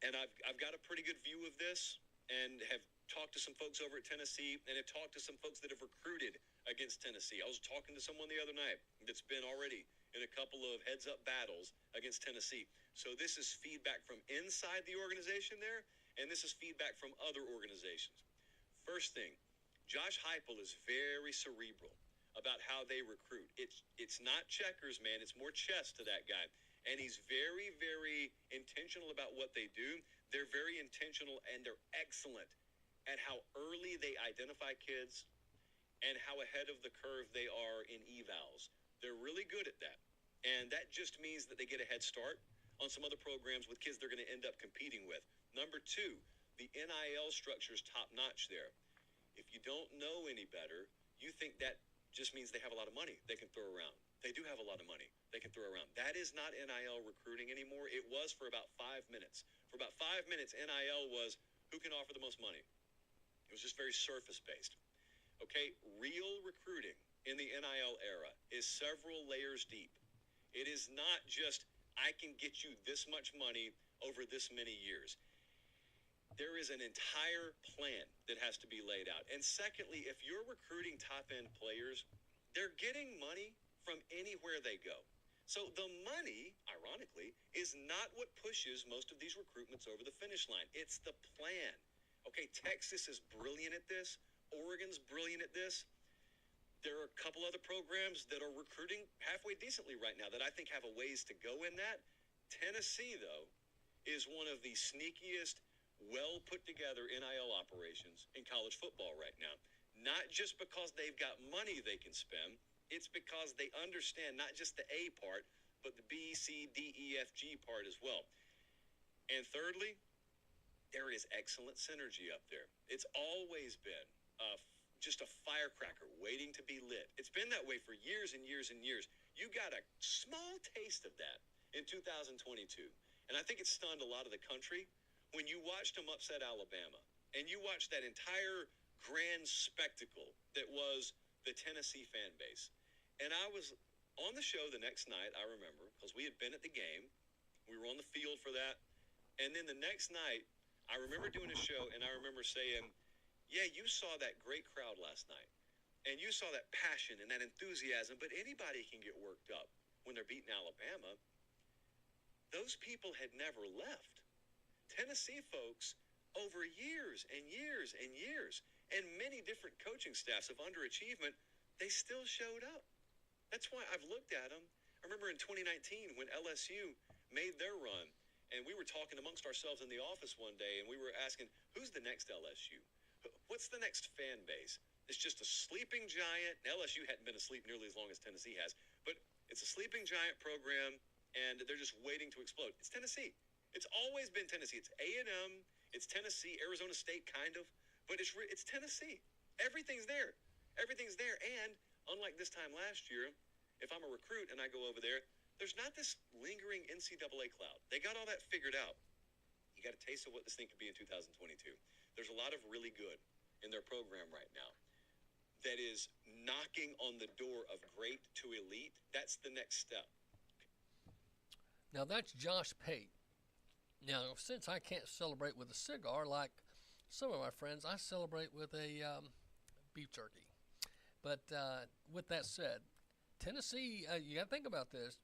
And I've got a pretty good view of this and have talked to some folks over at Tennessee and have talked to some folks that have recruited against Tennessee. I was talking to someone the other night that's been already in a couple of heads-up battles against Tennessee. So this is feedback from inside the organization there, and this is feedback from other organizations. First thing, Josh Heupel is very cerebral about how they recruit. It's not checkers, man. It's more chess to that guy. And he's very, very intentional about what they do. They're very intentional, and they're excellent at how early they identify kids and how ahead of the curve they are in evals. They're really good at that. And that just means that they get a head start on some other programs with kids they're going to end up competing with. Number 2, the NIL structure is top-notch there. If you don't know any better, you think that just means they have a lot of money they can throw around. They do have a lot of money they can throw around. That is not NIL recruiting anymore. It was for about 5 minutes. For about 5 minutes, NIL was who can offer the most money. It was just very surface-based. Okay, real recruiting in the NIL era is several layers deep. It is not just, I can get you this much money over this many years. There is an entire plan that has to be laid out. And secondly, if you're recruiting top-end players, they're getting money from anywhere they go. So the money, ironically, is not what pushes most of these recruitments over the finish line. It's the plan. Okay, Texas is brilliant at this. Oregon's brilliant at this. There are a couple other programs that are recruiting halfway decently right now that I think have a ways to go in that. Tennessee, though, is one of the sneakiest, well-put-together NIL operations in college football right now. Not just because they've got money they can spend. It's because they understand not just the A part, but the B, C, D, E, F, G part as well. And thirdly, there is excellent synergy up there. It's always been just a firecracker waiting to be lit. It's been that way for years and years and years. You got a small taste of that in 2022. And I think it stunned a lot of the country when you watched them upset Alabama and you watched that entire grand spectacle that was the Tennessee fan base. And I was on the show the next night, I remember, because we had been at the game. We were on the field for that. And then the next night, I remember doing a show, and I remember saying, yeah, you saw that great crowd last night, and you saw that passion and that enthusiasm, but anybody can get worked up when they're beating Alabama. Those people had never left. Tennessee folks, over years and years and years, and many different coaching staffs of underachievement, they still showed up. That's why I've looked at them. I remember in 2019 when LSU made their run, and we were talking amongst ourselves in the office one day, and we were asking, who's the next LSU? What's the next fan base? It's just a sleeping giant. LSU hadn't been asleep nearly as long as Tennessee has, but it's a sleeping giant program, and they're just waiting to explode. It's Tennessee. It's always been Tennessee. It's A&M. It's Tennessee, Arizona State, kind of, but it's Tennessee. Everything's there. Everything's there, and unlike this time last year, if I'm a recruit and I go over there, there's not this lingering NCAA cloud. They got all that figured out. You got a taste of what this thing could be in 2022. There's a lot of really good in their program right now that is knocking on the door of great to elite. That's the next step. Now, that's Josh Pate. Now, since I can't celebrate with a cigar like some of my friends, I celebrate with a beef jerky. But with that said, Tennessee, you got to think about this.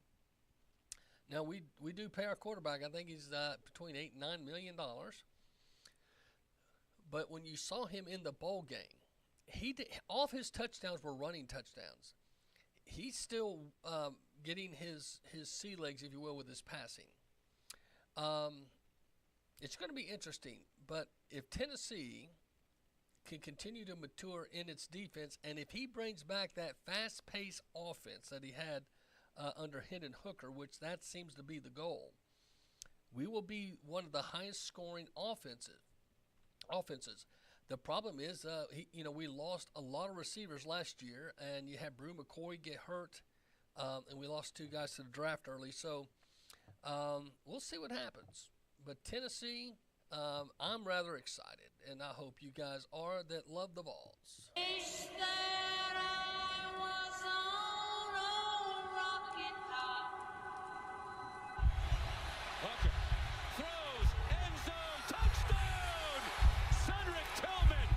Now, we do pay our quarterback. I think he's between $8 and $9 million. But when you saw him in the bowl game, all of his touchdowns were running touchdowns. He's still getting his sea legs, if you will, with his passing. It's going to be interesting. But if Tennessee can continue to mature in its defense, and if he brings back that fast-paced offense that he had under Hendon Hooker, which that seems to be the goal, we will be one of the highest-scoring offenses. The problem is, we lost a lot of receivers last year, and you had Brew McCoy get hurt, and we lost 2 guys to the draft early. So we'll see what happens. But Tennessee, I'm rather excited, and I hope you guys are that love the Vols. Hooker throws, end zone, touchdown! Cedric Tillman!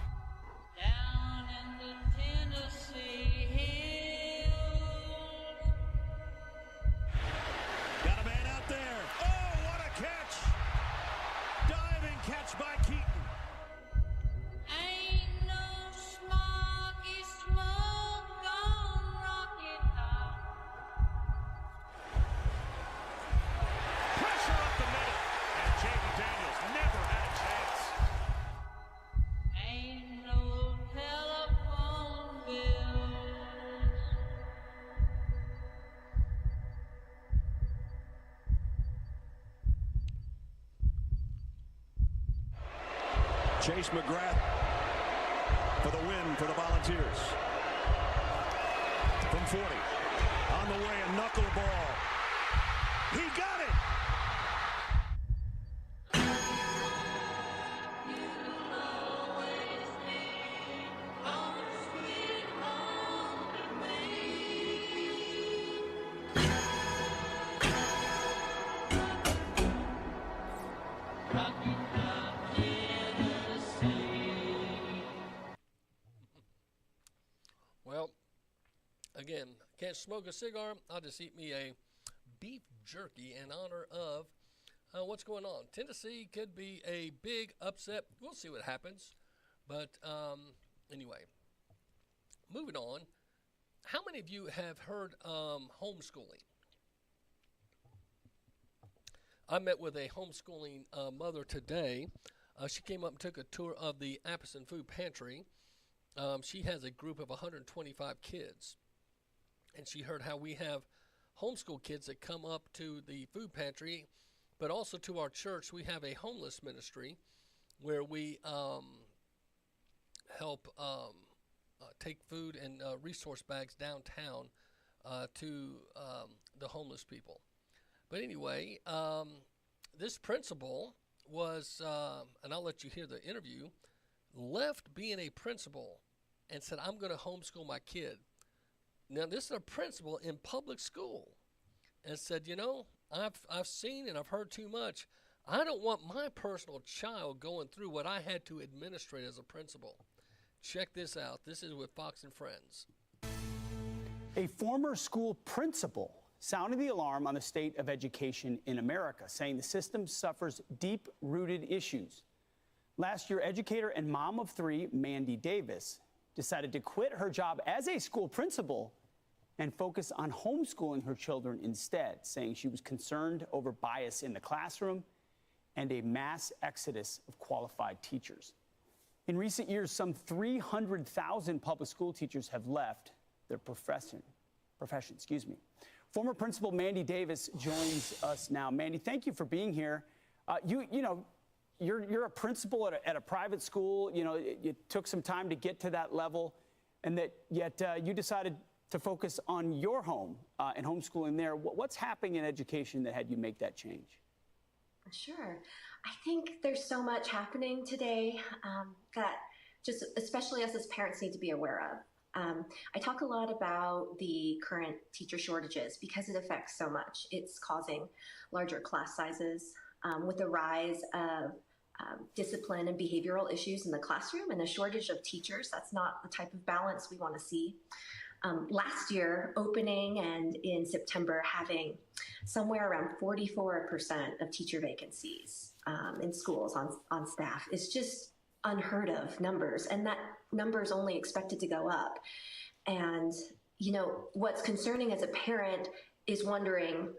Down in the Tennessee hills. Got a man out there. Oh, what a catch! Diving catch by Keaton. Ain't no smoky smoke on Rocky Top. Pressure up the middle. And Jaden Daniels never had a chance. Ain't no telephone bills. Chase McGrath for the win for the Volunteers. From 40. On the way, a knuckleball. He got it! Well, again, can't smoke a cigar. I'll just eat me a beef jerky in honor of what's going on. Tennessee could be a big upset. We'll see what happens. But anyway, moving on. How many of you have heard homeschooling? I met with a homeschooling mother today. She came up and took a tour of the Appleton Food Pantry. She has a group of 125 kids. And she heard how we have homeschool kids that come up to the food pantry, but also to our church. We have a homeless ministry where we help take food and resource bags downtown to the homeless people. But anyway, this principal was, and I'll let you hear the interview, left being a principal and said, I'm going to homeschool my kid. Now, this is a principal in public school, and said, I've seen and I've heard too much. I don't want my personal child going through what I had to administrate as a principal. Check this out. This is with Fox and Friends. A former school principal sounded the alarm on the state of education in America, saying the system suffers deep-rooted issues. Last year, educator and mom of 3, Mandy Davis, decided to quit her job as a school principal and focus on homeschooling her children instead, saying she was concerned over bias in the classroom and a mass exodus of qualified teachers. In recent years, some 300,000 public school teachers have left their profession. Former Principal Mandy Davis joins us now. Mandy, thank you for being here. You're a principal at a private school. It took some time to get to that level, and yet you decided to focus on your home and homeschooling there. What's happening in education that had you make that change? Sure. I think there's so much happening today that just especially us as parents need to be aware of. I talk a lot about the current teacher shortages because it affects so much. It's causing larger class sizes with the rise of discipline and behavioral issues in the classroom and a shortage of teachers. That's not the type of balance we want to see. Last year, opening and in September, having somewhere around 44% of teacher vacancies in schools on staff is just unheard of numbers, and that number is only expected to go up. And what's concerning as a parent is wondering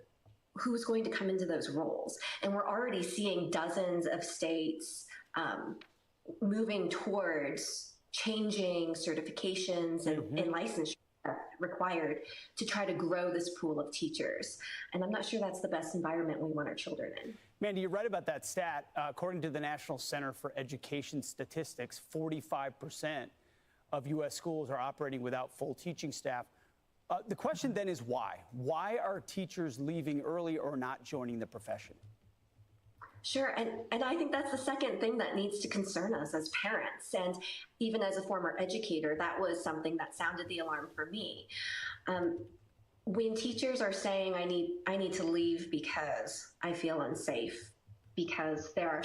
who's going to come into those roles. And we're already seeing dozens of states moving towards changing certifications and licensure required to try to grow this pool of teachers. And I'm not sure that's the best environment we want our children in. Mandy, you're right about that stat. According to the National Center for Education Statistics, 45% of U.S. schools are operating without full teaching staff. The question then is why? Why are teachers leaving early or not joining the profession? Sure, and I think that's the second thing that needs to concern us as parents. And even as a former educator, that was something that sounded the alarm for me. When teachers are saying, I need to leave because I feel unsafe, because there are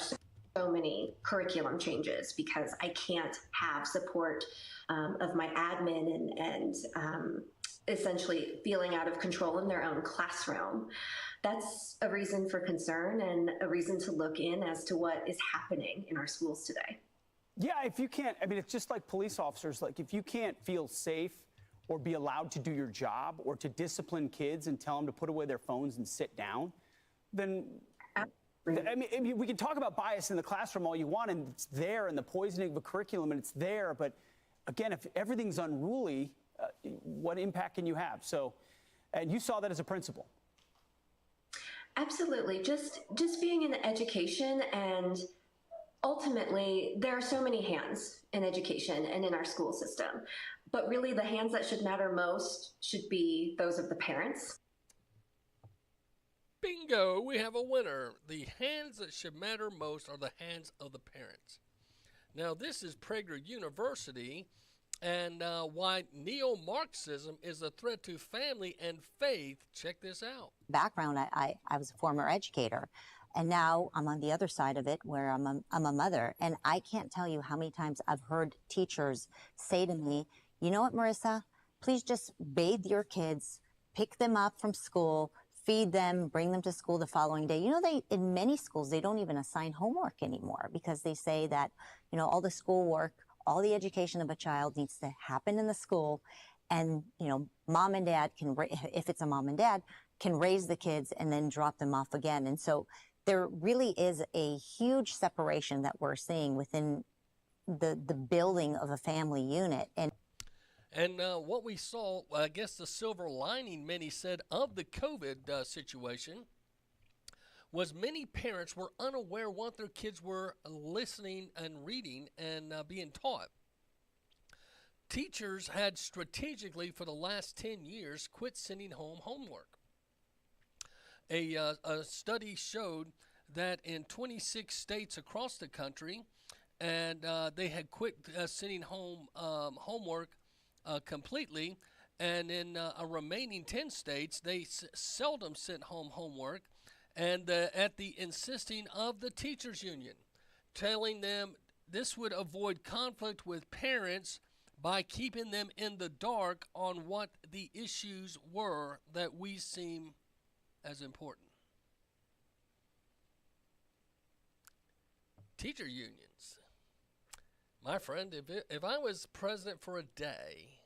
so many curriculum changes, because I can't have support of my admin and essentially feeling out of control in their own classroom, that's a reason for concern and a reason to look in as to what is happening in our schools today. Yeah, if you can't, it's just like police officers, like if you can't feel safe or be allowed to do your job or to discipline kids and tell them to put away their phones and sit down, then we can talk about bias in the classroom all you want, and it's there, and the poisoning of a curriculum, and it's there. But again, if everything's unruly, what impact can you have? And you saw that as a principal. Absolutely. Just being in education, and ultimately there are so many hands in education and in our school system, but really the hands that should matter most should be those of the parents. Bingo, we have a winner. The hands that should matter most are the hands of the parents. Now, this is Prager University, and why neo-Marxism is a threat to family and faith. Check this out. Background, I was a former educator, and now I'm on the other side of it where I'm a mother, and I can't tell you how many times I've heard teachers say to me, you know what, Marissa, please just bathe your kids, pick them up from school, feed them, bring them to school the following day. In many schools, they don't even assign homework anymore because they say that, all the schoolwork, all the education of a child needs to happen in the school, and mom and dad if it's a mom and dad, can raise the kids and then drop them off again. And so there really is a huge separation that we're seeing within the building of a family unit. And what we saw, I guess the silver lining, many said, of the COVID situation was many parents were unaware what their kids were listening and reading and being taught. teachers had strategically for the last 10 years quit sending home homework. A study showed that in 26 states across the country, and they had quit sending home homework completely, and in a remaining 10 states, they seldom sent home homework, and at the insisting of the teachers union, telling them this would avoid conflict with parents by keeping them in the dark on what the issues were that we seem as important. Teacher unions. My friend, if I was president for a day,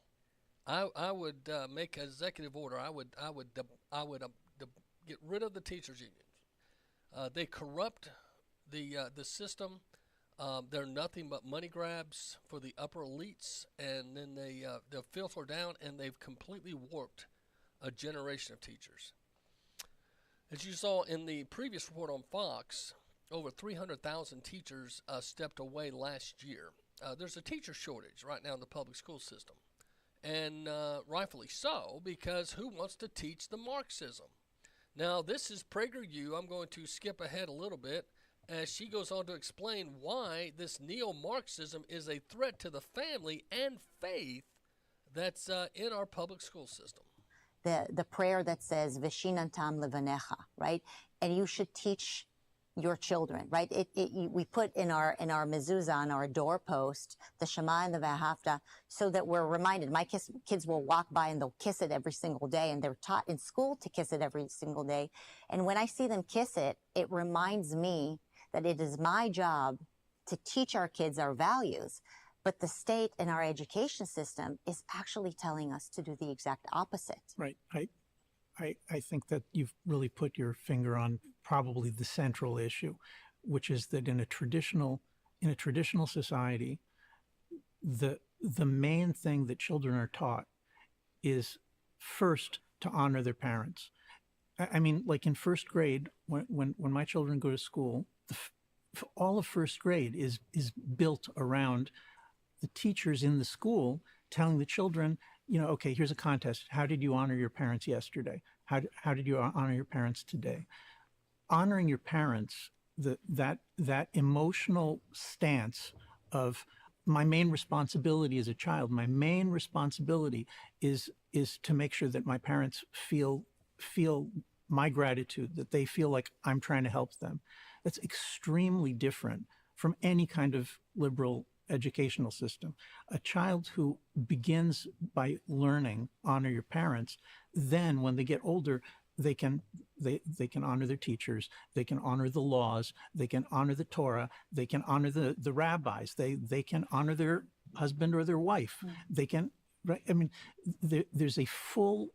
I would make an executive order. I would get rid of the teachers unions. They corrupt the system. They're nothing but money grabs for the upper elites, and then they'll filter down, and they've completely warped a generation of teachers. As you saw in the previous report on Fox, over 300,000 teachers stepped away last year. There's a teacher shortage right now in the public school system, and rightfully so, because who wants to teach the Marxism? Now, this is PragerU. I'm going to skip ahead a little bit as she goes on to explain why this neo-Marxism is a threat to the family and faith that's in our public school system. The prayer that says Vishinantam levanecha, right? And you should teach your children, right? We put in our mezuzah on our doorpost the Shema and the V'ahavta, so that we're reminded. My kids will walk by and they'll kiss it every single day, and they're taught in school to kiss it every single day. And when I see them kiss it, it reminds me that it is my job to teach our kids our values. But the state and our education system is actually telling us to do the exact opposite. Right. I think that you've really put your finger on probably the central issue, which is that in a traditional society, the main thing that children are taught is first to honor their parents. I mean, like in first grade, when my children go to school, all of first grade is built around the teachers in the school telling the children, okay, here's a contest. How did you honor your parents yesterday? How did you honor your parents today? Honoring your parents, that emotional stance of my main responsibility as a child, my main responsibility is to make sure that my parents feel my gratitude, that they feel like I'm trying to help them. That's extremely different from any kind of liberal educational system. A child who begins by learning honor your parents, then when they get older, they can honor their teachers, they can honor the laws, they can honor the Torah, they can honor the rabbis, they can honor their husband or their wife. They can, right? I mean, there's a full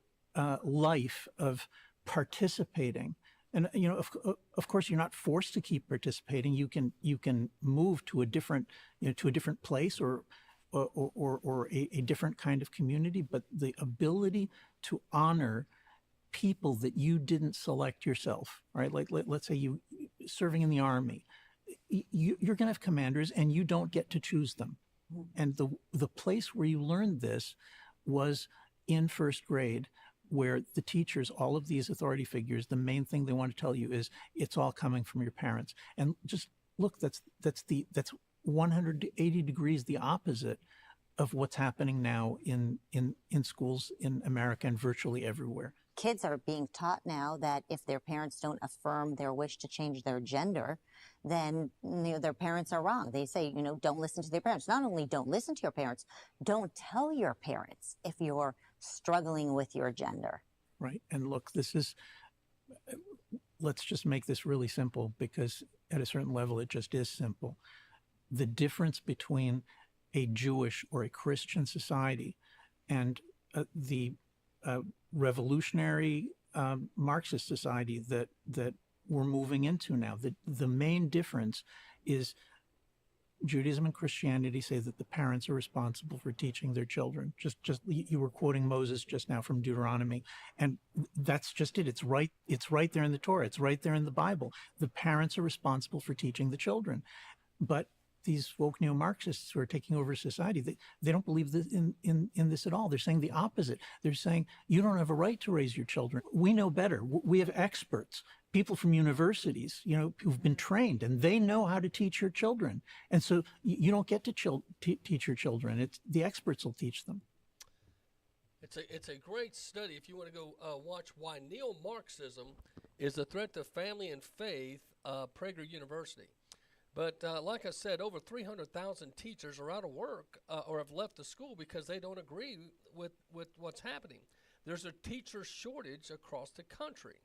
life of participating. And of course, you're not forced to keep participating. You can move to a different place or a different kind of community. But the ability to honor people that you didn't select yourself, right? Like let's say you serving in the army, you're going to have commanders, and you don't get to choose them. And the place where you learned this was in first grade, where the teachers, all of these authority figures, the main thing they want to tell you is it's all coming from your parents. And just look, that's 180 degrees the opposite of what's happening now in schools in America and virtually everywhere. Kids are being taught now that if their parents don't affirm their wish to change their gender, then their parents are wrong. They say, don't listen to their parents. Not only don't listen to your parents, don't tell your parents if you're struggling with your gender. Right. And look, let's just make this really simple, because at a certain level, it just is simple. The difference between a Jewish or a Christian society and the revolutionary Marxist society that we're moving into now, the main difference is Judaism and Christianity say that the parents are responsible for teaching their children. Just you were quoting Moses just now from Deuteronomy, and that's just it. It's right there in the Torah. It's right there in the Bible. The parents are responsible for teaching the children. But these woke neo-Marxists who are taking over society, they don't believe this in this at all. They're saying the opposite. They're saying you don't have a right to raise your children. We know better. We have experts, people from universities, who've been trained, and they know how to teach your children. And so you don't get to teach your children. It's the experts will teach them. It's a great study if you want to go watch Why Neo-Marxism is a Threat to Family and Faith, Prager University. But like I said, over 300,000 teachers are out of work or have left the school because they don't agree with what's happening. There's a teacher shortage across the country.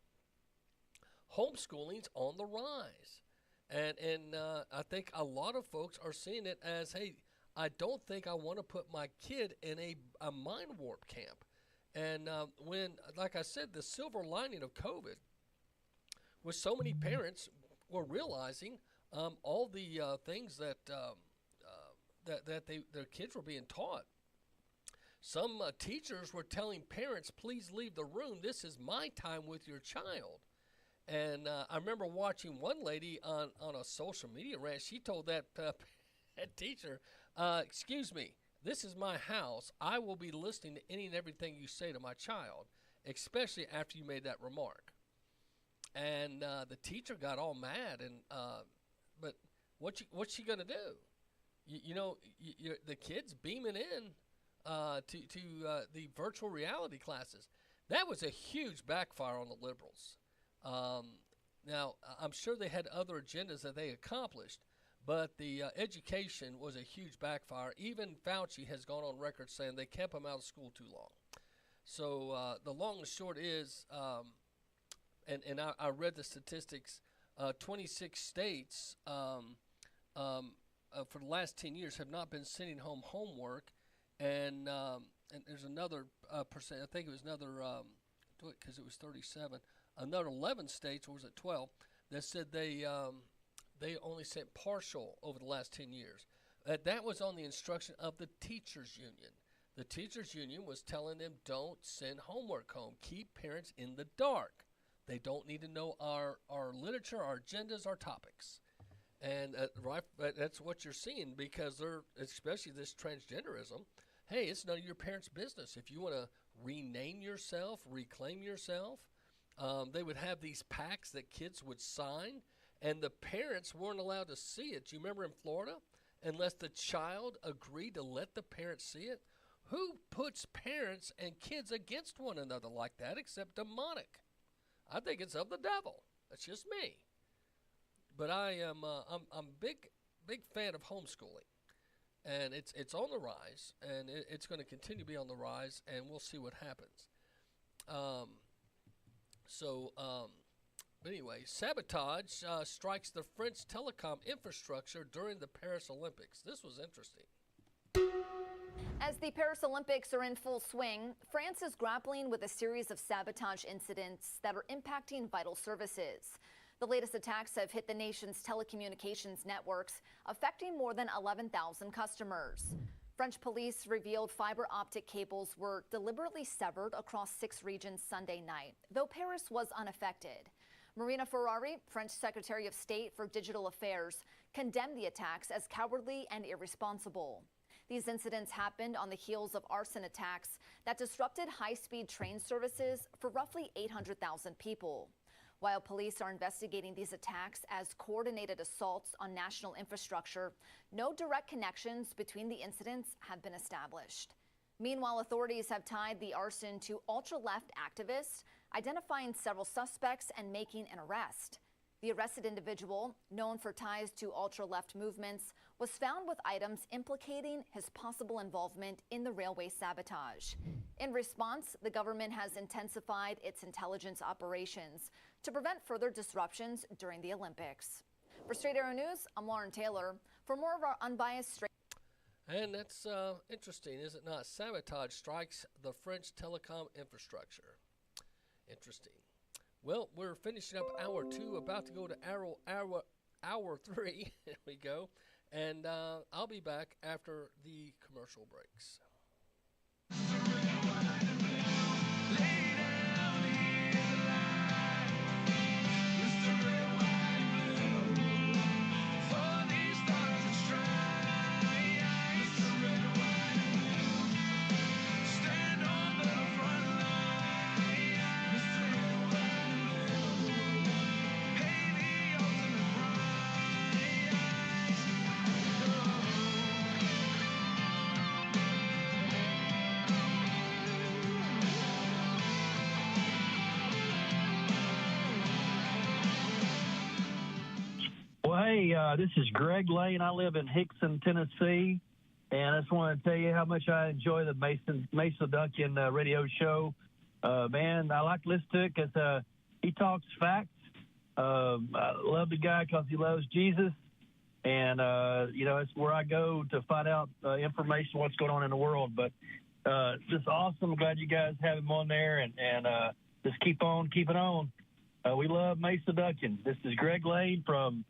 Homeschooling's on the rise. And I think a lot of folks are seeing it as, hey, I don't think I want to put my kid in a mind warp camp. And when, like I said, the silver lining of COVID was so many parents were realizing all the things that their kids were being taught. Some teachers were telling parents, please leave the room. This is my time with your child. And I remember watching one lady on a social media rant. She told that teacher, excuse me, this is my house. I will be listening to any and everything you say to my child, especially after you made that remark. And the teacher got all mad. And but what's she gonna do? The kids beaming in to the virtual reality classes. That was a huge backfire on the liberals. Now, I'm sure they had other agendas that they accomplished, but the education was a huge backfire. Even Fauci has gone on record saying they kept them out of school too long. So the long and short is, and I read the statistics, 26 states for the last 10 years have not been sending home homework, and there's another percent, I think it was another, because it was 37, another 11 states, or was it 12, that said they only sent partial over the last 10 years. That was on the instruction of the teachers union. The teachers union was telling them, don't send homework home. Keep parents in the dark. They don't need to know our literature, our agendas, our topics. And that's what you're seeing, because they're, especially this transgenderism, hey, it's none of your parents' business. If you want to rename yourself, reclaim yourself, they would have these pacts that kids would sign, and the parents weren't allowed to see it. Do you remember in Florida? Unless the child agreed to let the parents see it. Who puts parents and kids against one another like that except demonic? I think it's of the devil. That's just me. But I am I'm big fan of homeschooling, and it's on the rise, and it's going to continue to be on the rise, and we'll see what happens. But anyway, sabotage strikes the French telecom infrastructure during the Paris Olympics. This was interesting. As the Paris Olympics are in full swing, France is grappling with a series of sabotage incidents that are impacting vital services. The latest attacks have hit the nation's telecommunications networks, affecting more than 11,000 customers. French police revealed fiber optic cables were deliberately severed across 6 regions Sunday night, though Paris was unaffected. Marina Ferrari, French Secretary of State for Digital Affairs, condemned the attacks as cowardly and irresponsible. These incidents happened on the heels of arson attacks that disrupted high-speed train services for roughly 800,000 people. While police are investigating these attacks as coordinated assaults on national infrastructure, no direct connections between the incidents have been established. Meanwhile, authorities have tied the arson to ultra-left activists, identifying several suspects and making an arrest. The arrested individual, known for ties to ultra-left movements, was found with items implicating his possible involvement in the railway sabotage. In response, the government has intensified its intelligence operations to prevent further disruptions during the Olympics. For Straight Arrow News, I'm Lauren Taylor. For more of our unbiased straight... And that's interesting, is it not? Sabotage strikes the French telecom infrastructure. Interesting. Well, we're finishing up hour 2, about to go to hour 3. There we go. And I'll be back after the commercial breaks. For these stars are strong. Hey, this is Greg Lane. I live in Hickson, Tennessee, and I just want to tell you how much I enjoy the Macil Duncan radio show. Man, I like to listen to it because he talks facts. I love the guy because he loves Jesus, and it's where I go to find out information what's going on in the world. But just awesome. I'm glad you guys have him on there, and just keep on keeping on. We love Macil Duncan. This is Greg Lane from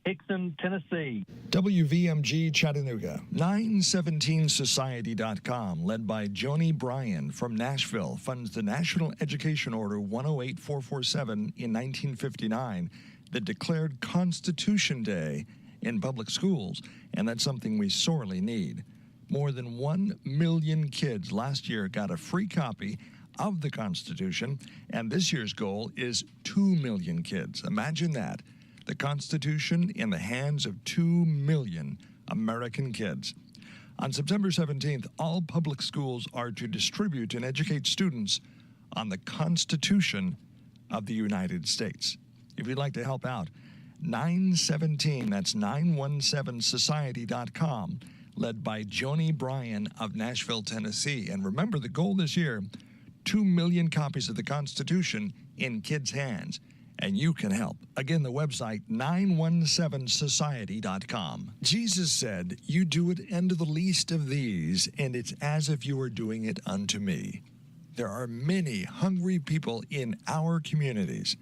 Hickson, Tennessee. WVMG Chattanooga, 917society.com, led by Joni Bryan from Nashville, funds the National Education Order 108447 in 1959 that declared Constitution Day in public schools, and that's something we sorely need. More than 1 million kids last year got a free copy of the Constitution, and this year's goal is 2 million kids. Imagine that. The Constitution in the hands of 2 million American kids. On September 17th, all public schools are to distribute and educate students on the Constitution of the United States. If you'd like to help out, 917, that's 917society.com, led by Joni Bryan of Nashville, Tennessee. And remember, the goal this year, 2 million copies of the Constitution in kids' hands. And you can help. Again, the website, 917society.com. Jesus said, "You do it unto the least of these, and it's as if you were doing it unto me." There are many hungry people in our communities.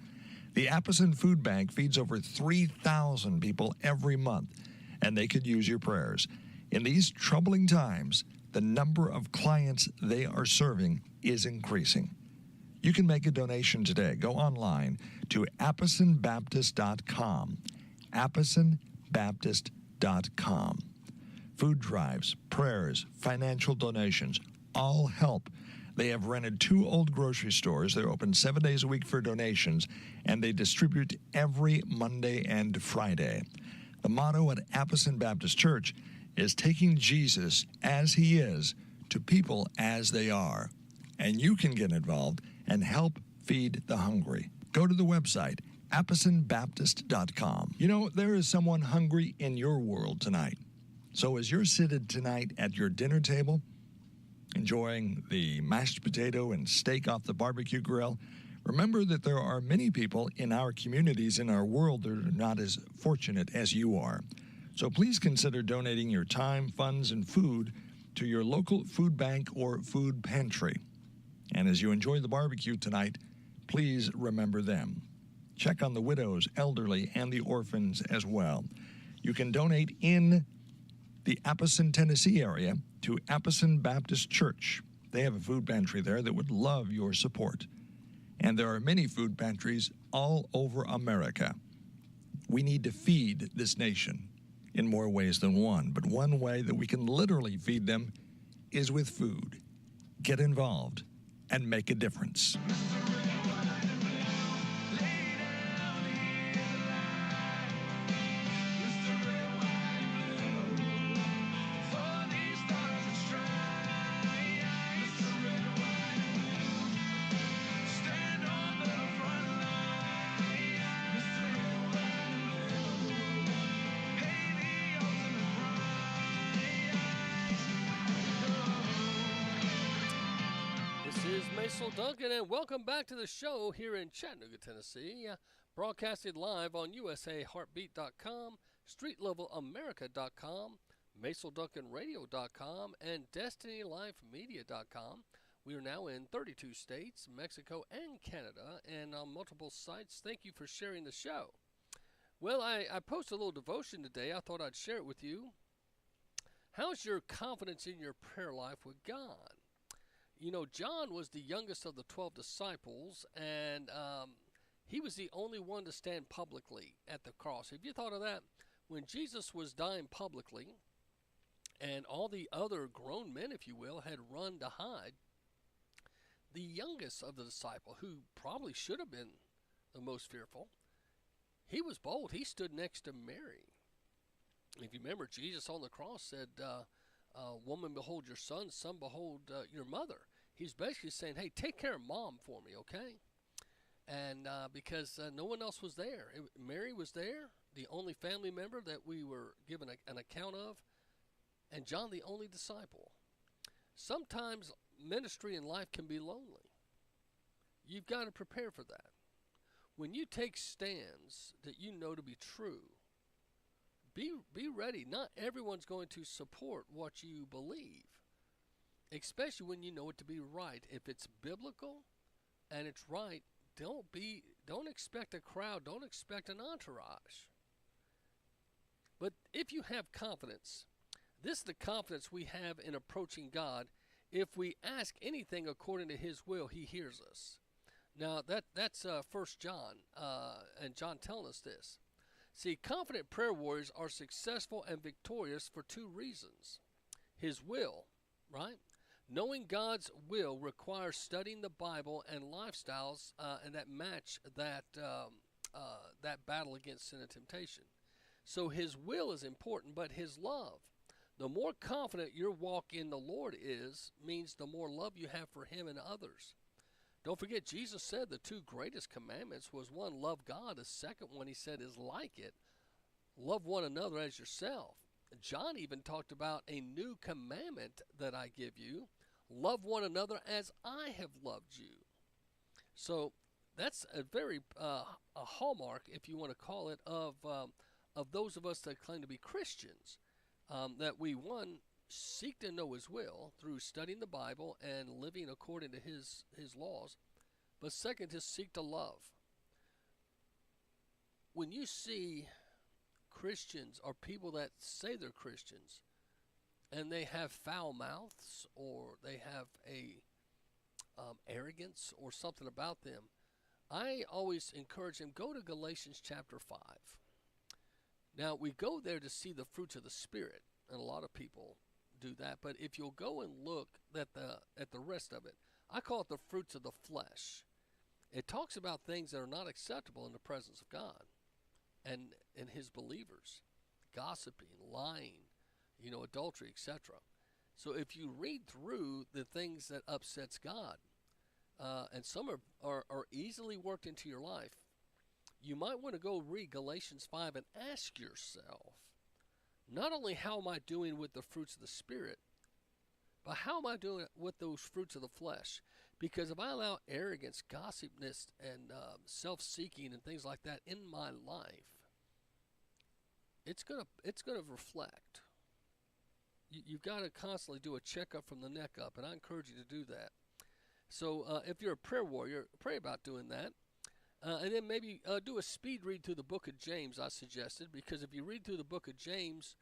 The Appleton Food Bank feeds over 3,000 people every month, and they could use your prayers. In these troubling times, the number of clients they are serving is increasing. You can make a donation today. Go online to appisonbaptist.com. appisonbaptist.com. Food drives, prayers, financial donations, all help. They have rented 2 old grocery stores. They're open 7 days a week for donations, and they distribute every Monday and Friday. The motto at Appison Baptist Church is taking Jesus as he is to people as they are. And you can get involved and help feed the hungry. Go to the website, appisonbaptist.com. You know, there is someone hungry in your world tonight. So as you're seated tonight at your dinner table, enjoying the mashed potato and steak off the barbecue grill, remember that there are many people in our communities, in our world, that are not as fortunate as you are. So please consider donating your time, funds, and food to your local food bank or food pantry. And as you enjoy the barbecue tonight, please remember them. Check on the widows, elderly, and the orphans as well. You can donate in the Appison, Tennessee area to Appison Baptist Church. They have a food pantry there that would love your support. And there are many food pantries all over America. We need to feed this nation in more ways than one, but one way that we can literally feed them is with food. Get involved and make a difference. Macil Duncan, and welcome back to the show here in Chattanooga, Tennessee. Broadcasted live on USAHeartbeat.com, StreetLevelAmerica.com, MacilDuncanRadio.com, and DestinyLifeMedia.com. We are now in 32 states, Mexico, and Canada, and on multiple sites. Thank you for sharing the show. Well, I posted a little devotion today. I thought I'd share it with you. How's your confidence in your prayer life with God? You know, John was the youngest of the 12 disciples, and he was the only one to stand publicly at the cross. Have you thought of that? When Jesus was dying publicly, and all the other grown men, if you will, had run to hide, the youngest of the disciple, who probably should have been the most fearful, he was bold. He stood next to Mary. If you remember, Jesus on the cross said, woman, behold your son, behold your mother. He's basically saying, hey, take care of mom for me, okay? And because no one else was there. Mary was there, the only family member that we were given an account of, and John, the only disciple. Sometimes ministry in life can be lonely. You've got to prepare for that. When you take stands that you know to be true, be ready. Not everyone's going to support what you believe, especially when you know it to be right. If it's biblical and it's right, don't expect a crowd, don't expect an entourage. But if you have confidence, this is the confidence we have in approaching God. If we ask anything according to his will, he hears us. Now that's 1 John, and John telling us this. See, confident prayer warriors are successful and victorious for two reasons. His will, right? Knowing God's will requires studying the Bible and lifestyles and that match that battle against sin and temptation. So his will is important, but his love. The more confident your walk in the Lord is, means the more love you have for him and others. Don't forget, Jesus said the two greatest commandments was one, love God. The second one he said is like it, love one another as yourself. John even talked about a new commandment that I give you, love one another as I have loved you. So that's a very a hallmark, if you want to call it, of those of us that claim to be Christians, that we, one, seek to know his will through studying the Bible and living according to his laws, but second, to seek to love. When you see Christians or people that say they're Christians and they have foul mouths or they have a arrogance or something about them, I always encourage them, go to Galatians chapter 5. Now, we go there to see the fruits of the Spirit, and a lot of people do that, but if you'll go and look at the rest of it, I call it the fruits of the flesh. It talks about things that are not acceptable in the presence of God and his believers: gossiping, lying, adultery, etc. So if you read through the things that upsets God, and some are easily worked into your life, you might want to go read Galatians 5 and ask yourself, not only how am I doing with the fruits of the Spirit, but how am I doing with those fruits of the flesh? Because if I allow arrogance, gossipness, and self-seeking and things like that in my life, it's gonna reflect. You've got to constantly do a checkup from the neck up, and I encourage you to do that. So if you're a prayer warrior, pray about doing that. And then maybe do a speed read through the book of James, I suggested, because if you read through the book of James,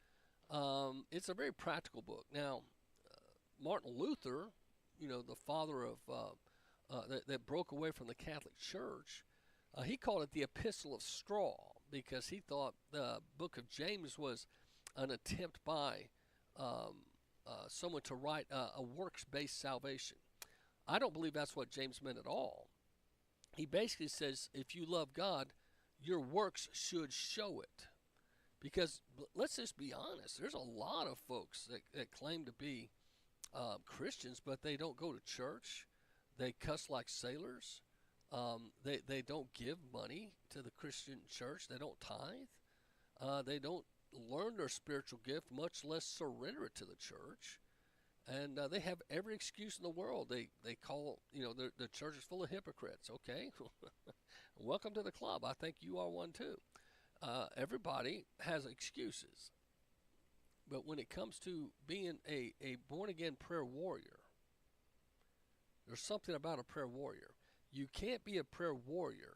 it's a very practical book. Now, Martin Luther, the father of that broke away from the Catholic Church, he called it the Epistle of Straw, because he thought the book of James was an attempt by someone to write a works-based salvation. I don't believe that's what James meant at all. He basically says, if you love God, your works should show it. Because let's just be honest, there's a lot of folks that claim to be Christians, but they don't go to church. They cuss like sailors. They don't give money to the Christian church. They don't tithe. They don't learn their spiritual gift, much less surrender it to the church. And they have every excuse in the world. They call, the church is full of hypocrites. Okay, welcome to the club. I think you are one too. Everybody has excuses. But when it comes to being a born-again prayer warrior, there's something about a prayer warrior. You can't be a prayer warrior,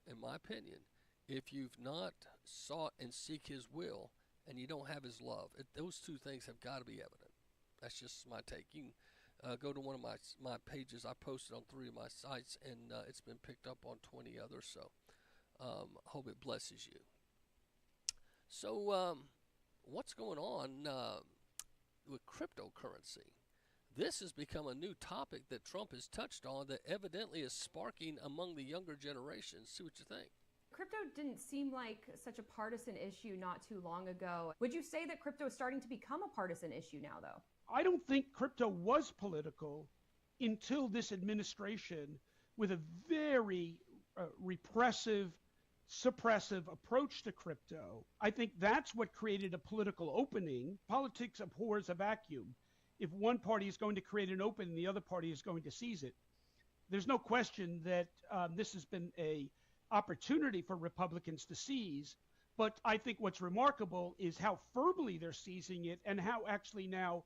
in my opinion, if you've not sought and seek his will and you don't have his love. Those two things have got to be evident. That's just my take. You can go to one of my pages. I posted on 3 of my sites, and it's been picked up on 20 others, so hope it blesses you. So what's going on with cryptocurrency? This has become a new topic that Trump has touched on that evidently is sparking among the younger generations. See what you think. Crypto didn't seem like such a partisan issue not too long ago. Would you say that crypto is starting to become a partisan issue now, though? I don't think crypto was political until this administration, with a very repressive, suppressive approach to crypto. I think that's what created a political opening. Politics abhors a vacuum. If one party is going to create an opening, the other party is going to seize it. There's no question that this has been a opportunity for Republicans to seize, but I think what's remarkable is how firmly they're seizing it and how actually now,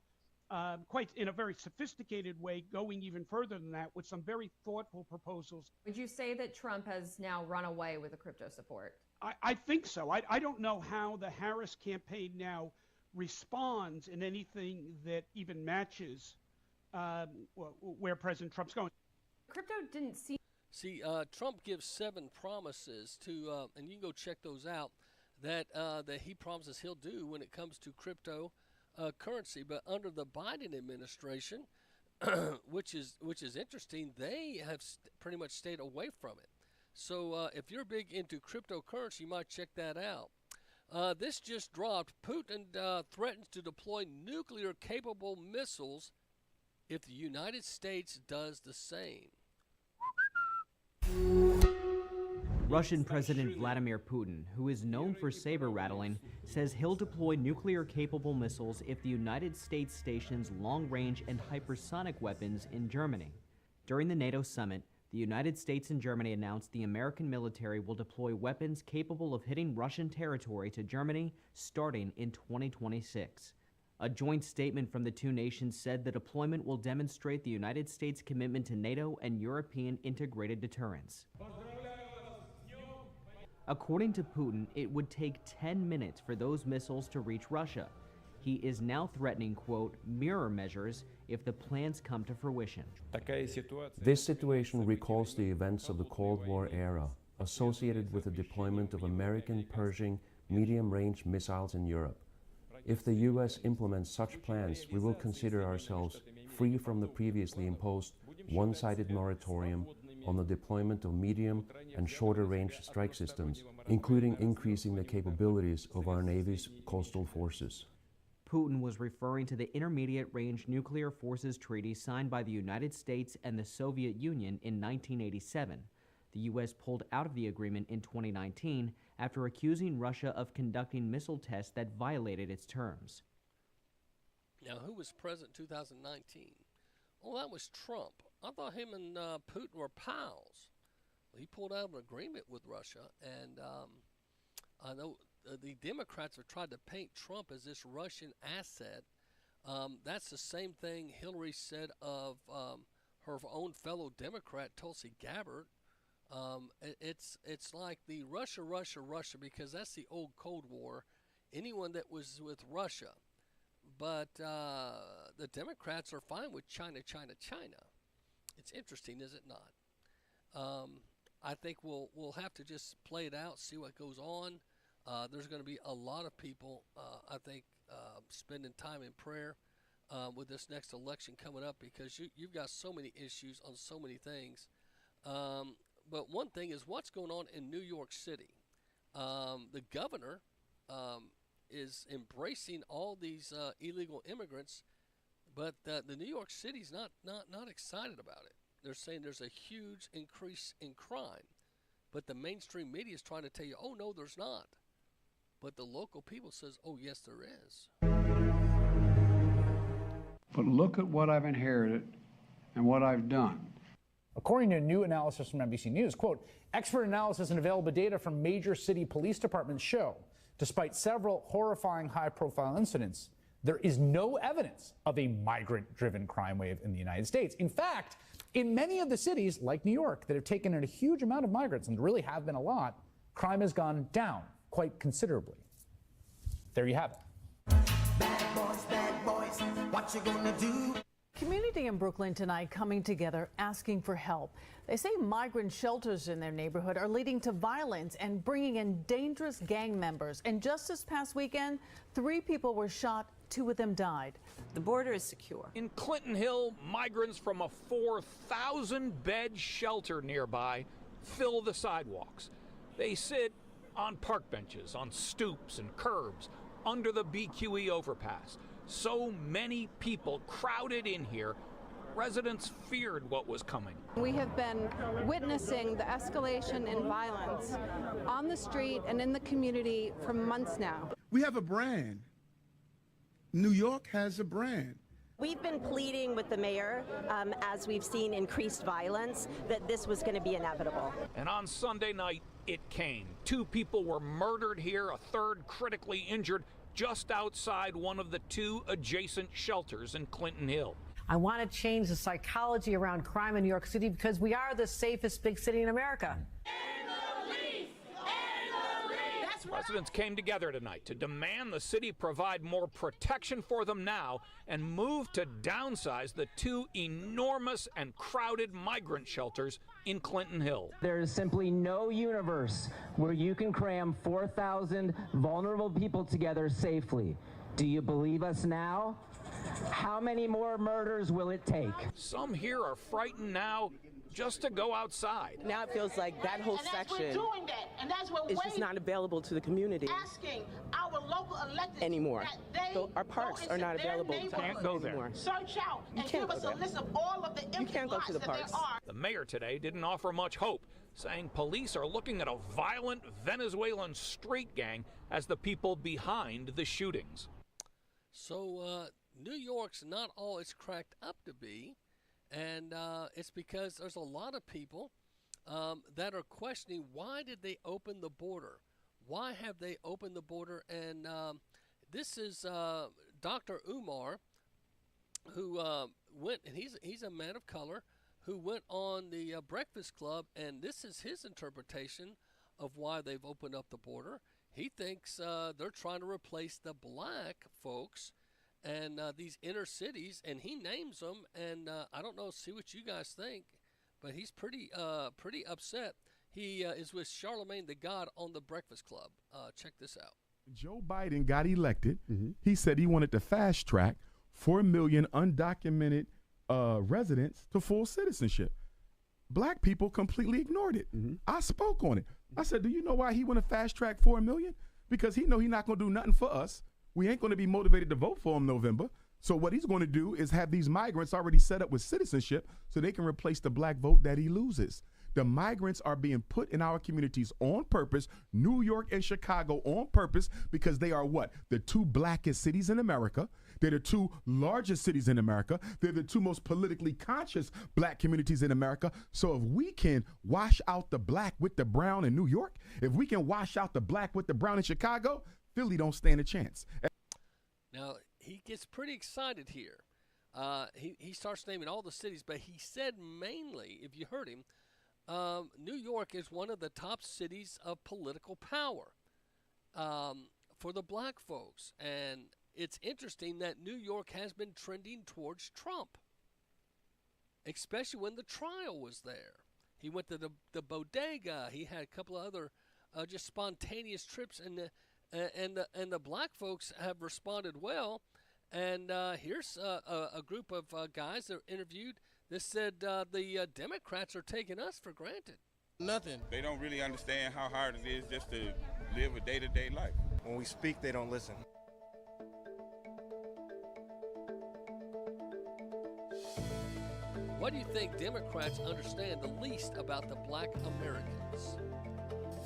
quite in a very sophisticated way, going even further than that with some very thoughtful proposals. Would you say that Trump has now run away with the crypto support? I think so. I don't know how the Harris campaign now responds in anything that even matches where President Trump's going. Crypto didn't seem... See, Trump gives 7 promises to, and you can go check those out, that he promises he'll do when it comes to crypto currency. But under the Biden administration, which is interesting, they have pretty much stayed away from it. So if you're big into cryptocurrency, you might check that out. This just dropped. Putin threatens to deploy nuclear-capable missiles if the United States does the same. Russian President Vladimir Putin, who is known for saber rattling, says he'll deploy nuclear-capable missiles if the United States stations long-range and hypersonic weapons in Germany. During the NATO summit, the United States and Germany announced the American military will deploy weapons capable of hitting Russian territory to Germany starting in 2026. A joint statement from the two nations said the deployment will demonstrate the United States' commitment to NATO and European integrated deterrence. According to Putin, it would take 10 minutes for those missiles to reach Russia. He is now threatening, quote, mirror measures if the plans come to fruition. This situation recalls the events of the Cold War era, associated with the deployment of American Pershing medium-range missiles in Europe. If the U.S. implements such plans, we will consider ourselves free from the previously imposed one-sided moratorium on the deployment of medium and shorter-range strike systems, including increasing the capabilities of our Navy's coastal forces. Putin was referring to the Intermediate-Range Nuclear Forces Treaty signed by the United States and the Soviet Union in 1987. The U.S. pulled out of the agreement in 2019 after accusing Russia of conducting missile tests that violated its terms. Now, who was president in 2019? Well, that was Trump. I thought him and Putin were pals. Well, he pulled out of an agreement with Russia, and I know the Democrats have tried to paint Trump as this Russian asset. That's the same thing Hillary said of her own fellow Democrat, Tulsi Gabbard. It's like the Russia, because that's the old Cold War. Anyone that was with Russia. But the Democrats are fine with China. It's interesting, is it not? I think we'll have to just play it out, see what goes on. There's going to be a lot of people, I think, spending time in prayer with this next election coming up, because you've got so many issues on so many things. But one thing is what's going on in New York City. The governor is embracing all these illegal immigrants, but the New York City's not excited about it. They're saying there's a huge increase in crime, but the mainstream media is trying to tell you, oh, no, there's not. But the local people says, oh, yes, there is. But look at what I've inherited and what I've done. According to a new analysis from NBC News, quote, expert analysis and available data from major city police departments show, despite several horrifying high-profile incidents, there is no evidence of a migrant-driven crime wave in the United States. In fact, in many of the cities, like New York, that have taken in a huge amount of migrants, and there really have been a lot, crime has gone down quite considerably. There you have it. Bad boys, what you gonna do? Community in Brooklyn tonight coming together asking for help. They say migrant shelters in their neighborhood are leading to violence and bringing in dangerous gang members. And just this past weekend, 3 people were shot, 2 of them died. The border is secure. In Clinton Hill, migrants from a 4,000-bed shelter nearby fill the sidewalks. They sit on park benches, on stoops and curbs, under the BQE overpass. So many people crowded in here, residents feared what was coming. We have been witnessing the escalation in violence on the street and in the community for months now. We have a brand. New York has a brand. We've been pleading with the mayor, as we've seen increased violence, that this was going to be inevitable. And on Sunday night, it came. 2 people were murdered here, a third critically injured just outside one of the 2 adjacent shelters in Clinton Hill. I want to change the psychology around crime in New York City because we are the safest big city in America. Residents came together tonight to demand the city provide more protection for them now and move to downsize the 2 enormous and crowded migrant shelters in Clinton Hill. There is simply no universe where you can cram 4,000 vulnerable people together safely. Do you believe us now? How many more murders will it take? Some here are frightened now just to go outside. Now it feels like that whole section is just not available to the community our local elected anymore. So our parks are not available to Can't go there. anymore. Search out and give us a list of all of the empty You can't go to the lots that parks. there are. The mayor today didn't offer much hope, saying police are looking at a violent Venezuelan street gang as the people behind the shootings. So New York's not all it's cracked up to be, and it's because there's a lot of people that are questioning, why did they open the border? Why have they opened the border? And this is Dr. Umar, who went, and he's a man of color, who went on the Breakfast Club, and this is his interpretation of why they've opened up the border. He thinks they're trying to replace the black folks and these inner cities, and he names them. And I don't know, see what you guys think, but he's pretty upset. He is with Charlemagne the God on the Breakfast Club. Check this out. Joe Biden got elected. He said he wanted to fast track 4 million undocumented residents to full citizenship. Black people completely ignored it. I spoke on it. I said, do you know why he want to fast track 4 million? Because he know he's not going to do nothing for us. We ain't going to be motivated to vote for him November. So what he's going to do is have these migrants already set up with citizenship so they can replace the black vote that he loses. The migrants are being put in our communities on purpose, New York and Chicago on purpose, because they are what? The 2 blackest cities in America. They're the 2 largest cities in America. They're the 2 most politically conscious black communities in America. So if we can wash out the black with the brown in New York, if we can wash out the black with the brown in Chicago, Philly don't stand a chance. Now, he gets pretty excited here. He starts naming all the cities, but he said mainly, if you heard him, New York is one of the top cities of political power for the black folks. And it's interesting that New York has been trending towards Trump, especially when the trial was there. He went to the bodega. He had a couple of other just spontaneous trips, and the black folks have responded well. And here's a group of guys that were interviewed that said the Democrats are taking us for granted. Nothing. They don't really understand how hard it is just to live a day-to-day life. When we speak, they don't listen. What do you think Democrats understand the least about the black Americans?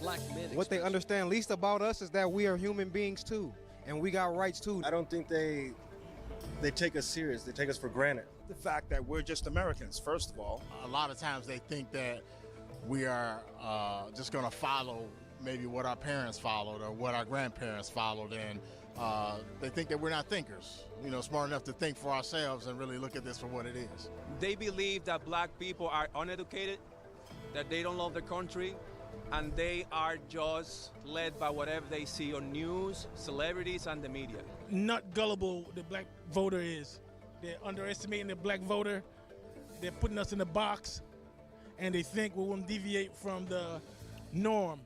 Black men. What they understand least about us is that we are human beings too, and we got rights too. I don't think they take us serious. They take us for granted. The fact that we're just Americans, first of all. A lot of times they think that we are just going to follow maybe what our parents followed or what our grandparents followed, and they think that we're not thinkers, smart enough to think for ourselves and really look at this for what it is. They believe that black people are uneducated, that they don't love the country, and they are just led by whatever they see on news, celebrities, and the media. Not gullible the black voter is. They're underestimating the black voter. They're putting us in a box, and they think we won't deviate from the norm.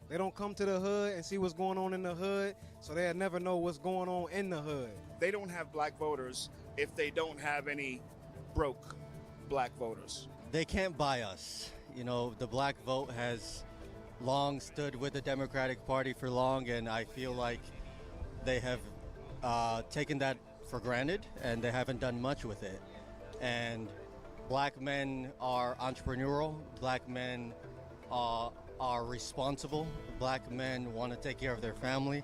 They don't come to the hood and see what's going on in the hood, so they'll never know what's going on in the hood. They don't have black voters if they don't have any broke black voters. They can't buy us. The black vote has long stood with the Democratic Party for long, and I feel like they have taken that for granted, and they haven't done much with it. And Black men are entrepreneurial. Black men are responsible. Black men want to take care of their family.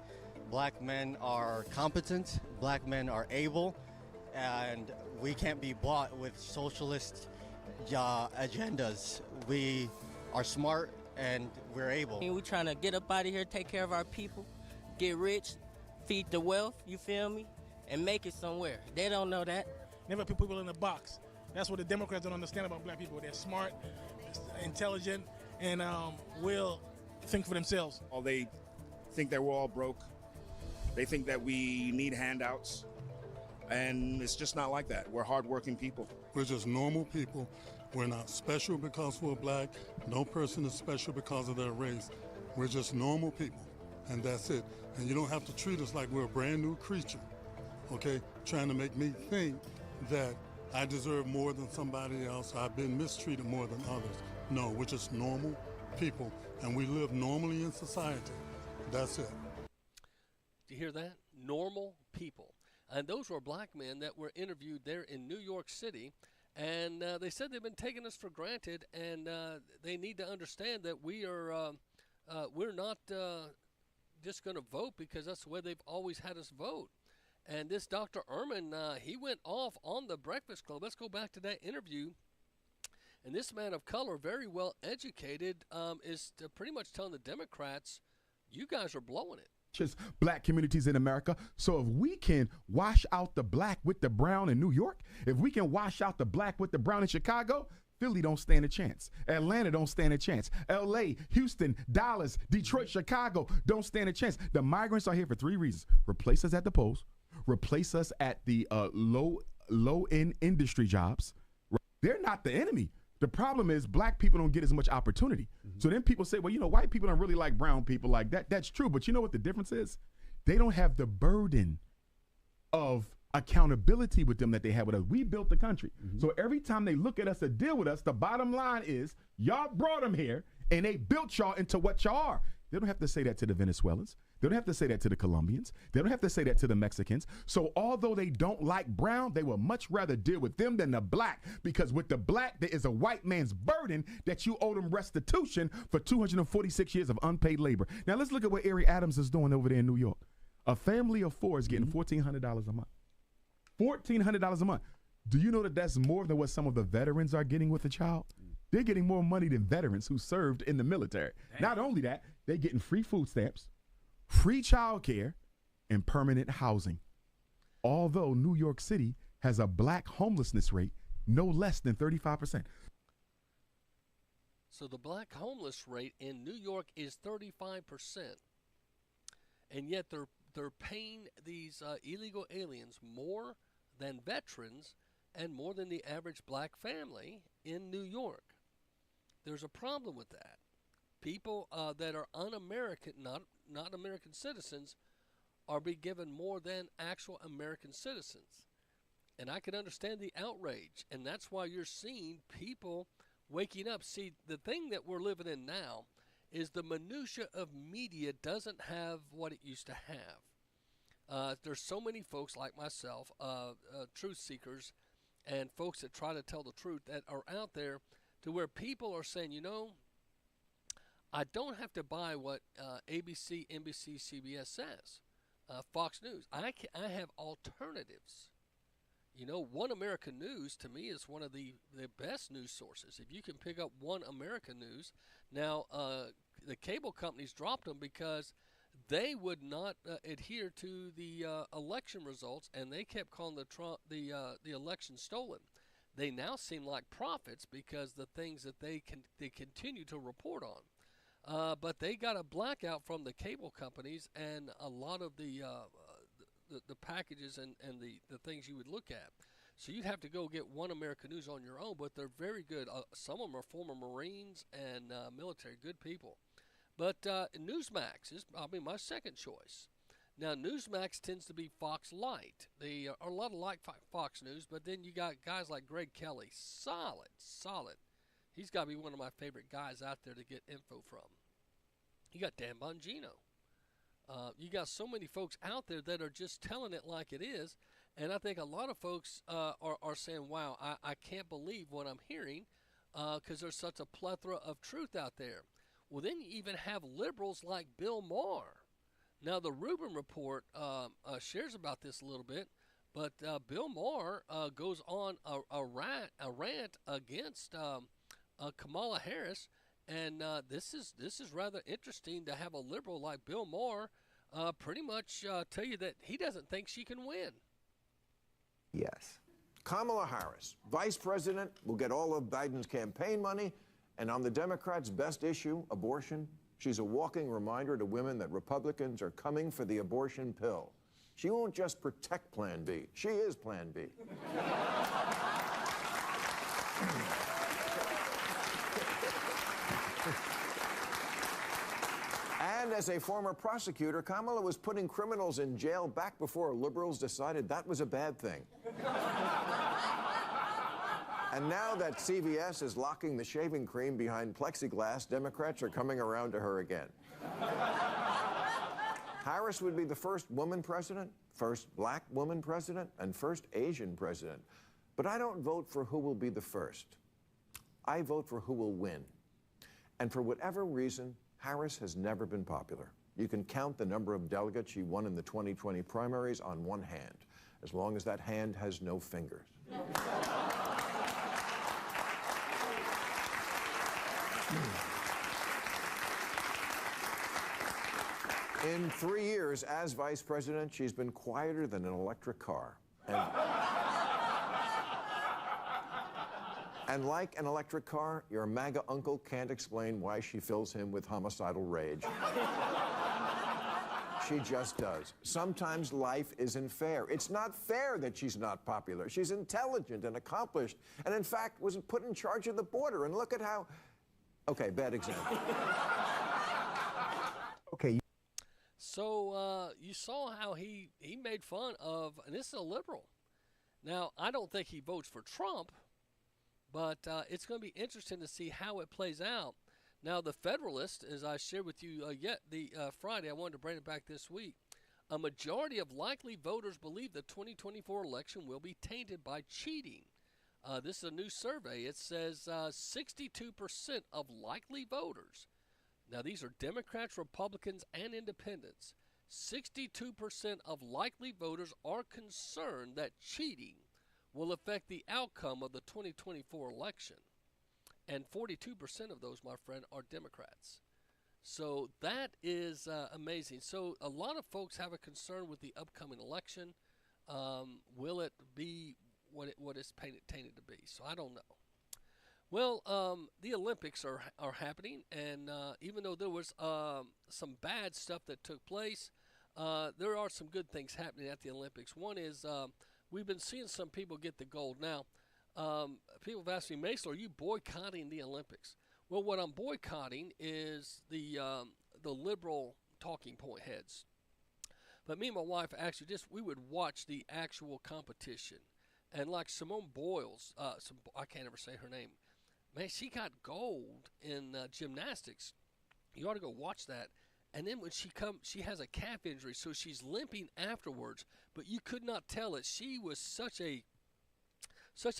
Black men are competent. Black men are able. And we can't be bought with socialist agendas. We are smart and we're able. We're trying to get up out of here, take care of our people, get rich, feed the wealth, you feel me, and make it somewhere. They don't know that. Never put people in a box. That's what the Democrats don't understand about black people. They're smart, intelligent, and will think for themselves. They think that we're all broke. They think that we need handouts. And it's just not like that. We're hardworking people. We're just normal people. We're not special because we're black. No person is special because of their race. We're just normal people, and that's it. And you don't have to treat us like we're a brand new creature, okay? Trying to make me think that I deserve more than somebody else. I've been mistreated more than others. No, we're just normal people, and we live normally in society. That's it. Do you hear that? Normal people. And those were black men that were interviewed there in New York City. And they said they've been taking us for granted, and they need to understand that we're not just going to vote because that's the way they've always had us vote. And this Dr. Ehrman, he went off on the Breakfast Club. Let's go back to that interview. And this man of color, very well educated, is pretty much telling the Democrats, you guys are blowing it. Black communities in America. So if we can wash out the black with the brown in New York, if we can wash out the black with the brown in Chicago, Philly don't stand a chance. Atlanta don't stand a chance. LA, Houston, Dallas, Detroit, Chicago don't stand a chance. The migrants are here for 3 reasons. Replace us at the polls, replace us at the low-end industry jobs. They're not the enemy. The problem is black people don't get as much opportunity. So then people say, well, you know, white people don't really like brown people like that. That's true. But you know what the difference is? They don't have the burden of accountability with them that they have with us. We built the country. So every time they look at us to deal with us, the bottom line is y'all brought them here and they built y'all into what y'all are. They don't have to say that to the Venezuelans. They don't have to say that to the Colombians. They don't have to say that to the Mexicans. So although they don't like brown, they will much rather deal with them than the black, because with the black, there is a white man's burden that you owe them restitution for 246 years of unpaid labor. Now let's look at what Ari Adams is doing over there in New York. A family of 4 is getting $1,400 a month. $1,400 a month. Do you know that that's more than what some of the veterans are getting with a child? They're getting more money than veterans who served in the military. Damn. Not only that, they're getting free food stamps, free child care, and permanent housing. Although New York City has a black homelessness rate no less than 35%. So the black homeless rate in New York is 35%. And yet they're paying these illegal aliens more than veterans and more than the average black family in New York. There's a problem with that. People that are un-American, not American citizens, are being given more than actual American citizens. And I can understand the outrage, and that's why you're seeing people waking up. See, the thing that we're living in now is the minutia of media doesn't have what it used to have. There's so many folks like myself, truth seekers, and folks that try to tell the truth that are out there to where people are saying, you know, I don't have to buy what ABC, NBC, CBS says, Fox News. I have alternatives. You know, One American News to me is one of the best news sources. If you can pick up One American News, now the cable companies dropped them because they would not adhere to the election results, and they kept calling the election stolen. They now seem like prophets because the things that they continue to report on. But they got a blackout from the cable companies and a lot of the packages and the things you would look at. So you'd have to go get One American News on your own, but they're very good. Some of them are former Marines and military, good people. But Newsmax is probably my second choice. Now, Newsmax tends to be Fox Light. They are a lot like Fox News, but then you got guys like Greg Kelly. Solid. He's got to be one of my favorite guys out there to get info from. You got Dan Bongino. You got so many folks out there that are just telling it like it is, And I think a lot of folks are saying, wow, I can't believe what I'm hearing because there's such a plethora of truth out there. Well, then you even have liberals like Bill Maher. Now, the Rubin Report shares about this a little bit, but Bill Maher goes on a rant against Kamala Harris, and this is rather interesting to have a liberal like Bill Maher pretty much tell you that he doesn't think she can win. Yes. Kamala Harris, vice president, will get all of Biden's campaign money, and on the Democrats' best issue, abortion, she's a walking reminder to women that Republicans are coming for the abortion pill. She won't just protect Plan B. She is Plan B. And as a former prosecutor, Kamala was putting criminals in jail back before liberals decided that was a bad thing. And now that CVS is locking the shaving cream behind plexiglass, Democrats are coming around to her again. Harris would be the first woman president, first black woman president, and first Asian president. But I don't vote for who will be the first. I vote for who will win. And for whatever reason, Harris has never been popular. You can count the number of delegates she won in the 2020 primaries on one hand, as long as that hand has no fingers. In 3 years as vice president, she's been quieter than an electric car. And like an electric car, your MAGA uncle can't explain why she fills him with homicidal rage. She just does. Sometimes life isn't fair. It's not fair that she's not popular. She's intelligent and accomplished, and in fact was put in charge of the border. And look at how... Okay, bad example. Okay. So you saw how he made fun of, and this is a liberal. Now, I don't think he votes for Trump, but it's going to be interesting to see how it plays out. Now, the Federalist, as I shared with you Friday, I wanted to bring it back this week. A majority of likely voters believe the 2024 election will be tainted by cheating. This is a new survey. It says 62% of likely voters. Now, these are Democrats, Republicans, and independents. 62% of likely voters are concerned that cheating will affect the outcome of the 2024 election. And 42% of those, my friend, are Democrats. So that is amazing. So a lot of folks have a concern with the upcoming election. Will it be what it's tainted to be? So I don't know. Well, the Olympics are happening, and even though there was some bad stuff that took place, there are some good things happening at the Olympics. One is we've been seeing some people get the gold. Now, people have asked me, Macil, are you boycotting the Olympics? Well, what I'm boycotting is the liberal talking point heads. But me and my wife actually we would watch the actual competition. And like Simone Biles, I can't ever say her name. Man, she got gold in gymnastics. You ought to go watch that. And then when she has a calf injury, so she's limping afterwards. But you could not tell it. She was such a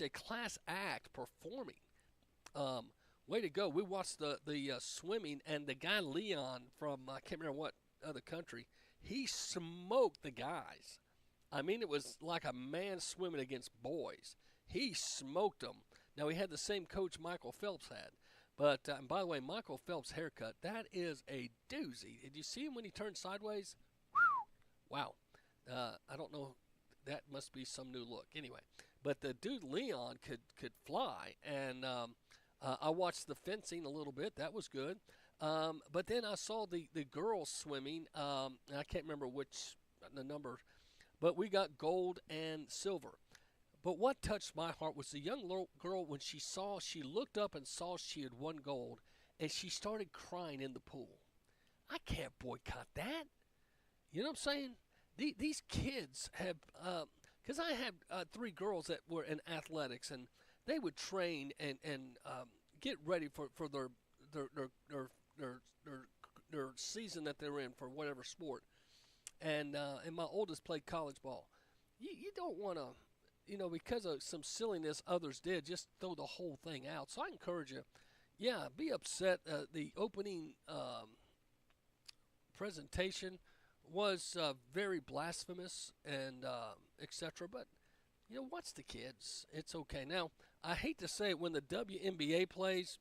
class act performing. Way to go. We watched the swimming, and the guy Leon from, I can't remember what other country, he smoked the guys. I mean, it was like a man swimming against boys. He smoked them. Now, he had the same coach Michael Phelps had. But, and by the way, Michael Phelps' haircut, that is a doozy. Did you see him when he turned sideways? Wow. I don't know. That must be some new look. Anyway, but the dude Leon could fly. And I watched the fencing a little bit. That was good. But then I saw the girls swimming. I can't remember the number. But we got gold and silver. But what touched my heart was the young little girl when she looked up and saw she had won gold, and she started crying in the pool. I can't boycott that. You know what I'm saying? These kids have, because I had 3 girls that were in athletics, and they would train and get ready for their season that they're in for whatever sport. And my oldest played college ball. you don't want to, because of some silliness others did, just throw the whole thing out. So I encourage you, be upset. The opening presentation was very blasphemous and etc. But watch the kids. It's okay. Now I hate to say it, when the WNBA plays,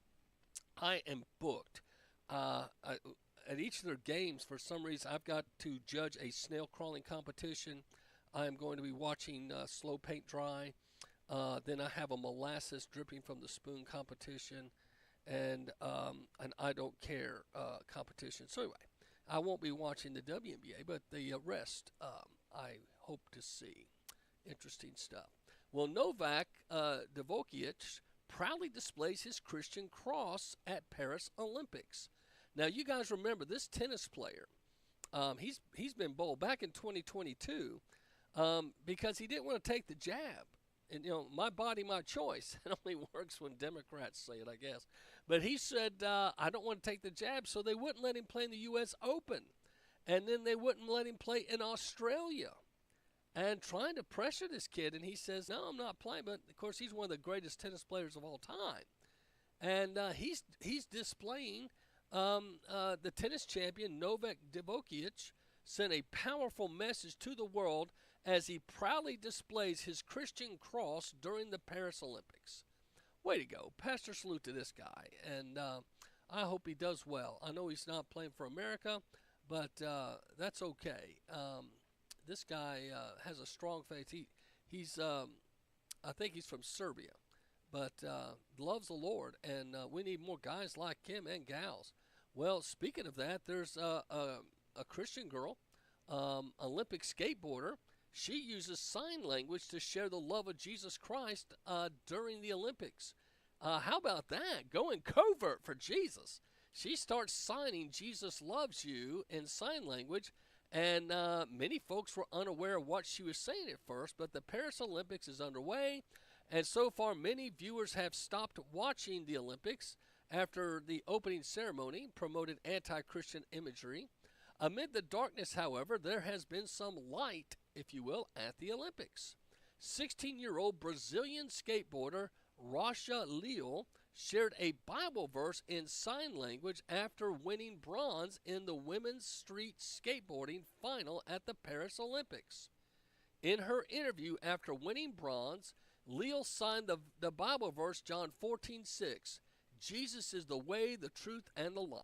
I am booked. At each of their games, for some reason, I've got to judge a snail crawling competition. I'm going to be watching slow paint dry. Then I have a molasses dripping from the spoon competition, and an I don't care competition. So anyway, I won't be watching the WNBA, but the rest I hope to see. Interesting stuff. Well, Novak Djokovic proudly displays his Christian cross at Paris Olympics. Now, you guys remember this tennis player. He's been bold back in 2022 because he didn't want to take the jab. And, my body, my choice. It only works when Democrats say it, I guess. But he said, I don't want to take the jab, so they wouldn't let him play in the U.S. Open. And then they wouldn't let him play in Australia. And trying to pressure this kid, and he says, no, I'm not playing. But, of course, he's one of the greatest tennis players of all time. And he's displaying the tennis champion Novak Djokovic sent a powerful message to the world as he proudly displays his Christian cross during the Paris Olympics. Way to go. Pastor salute to this guy, and I hope he does well. I know he's not playing for America, but that's okay. This guy has a strong faith. He's I think he's from Serbia, but loves the Lord, and we need more guys like him and gals. Well, speaking of that, there's a Christian girl, Olympic skateboarder. She uses sign language to share the love of Jesus Christ during the Olympics. How about that? Going covert for Jesus. She starts signing Jesus loves you in sign language, and many folks were unaware of what she was saying at first, but the Paris Olympics is underway, and so far many viewers have stopped watching the Olympics after the opening ceremony promoted anti-Christian imagery. Amid the darkness, however, there has been some light, if you will, at the Olympics. 16-year-old Brazilian skateboarder Rasha Leal shared a Bible verse in sign language after winning bronze in the women's street skateboarding final at the Paris Olympics. In her interview after winning bronze, Leal signed the Bible verse John 14:6. Jesus is the way, the truth, and the life.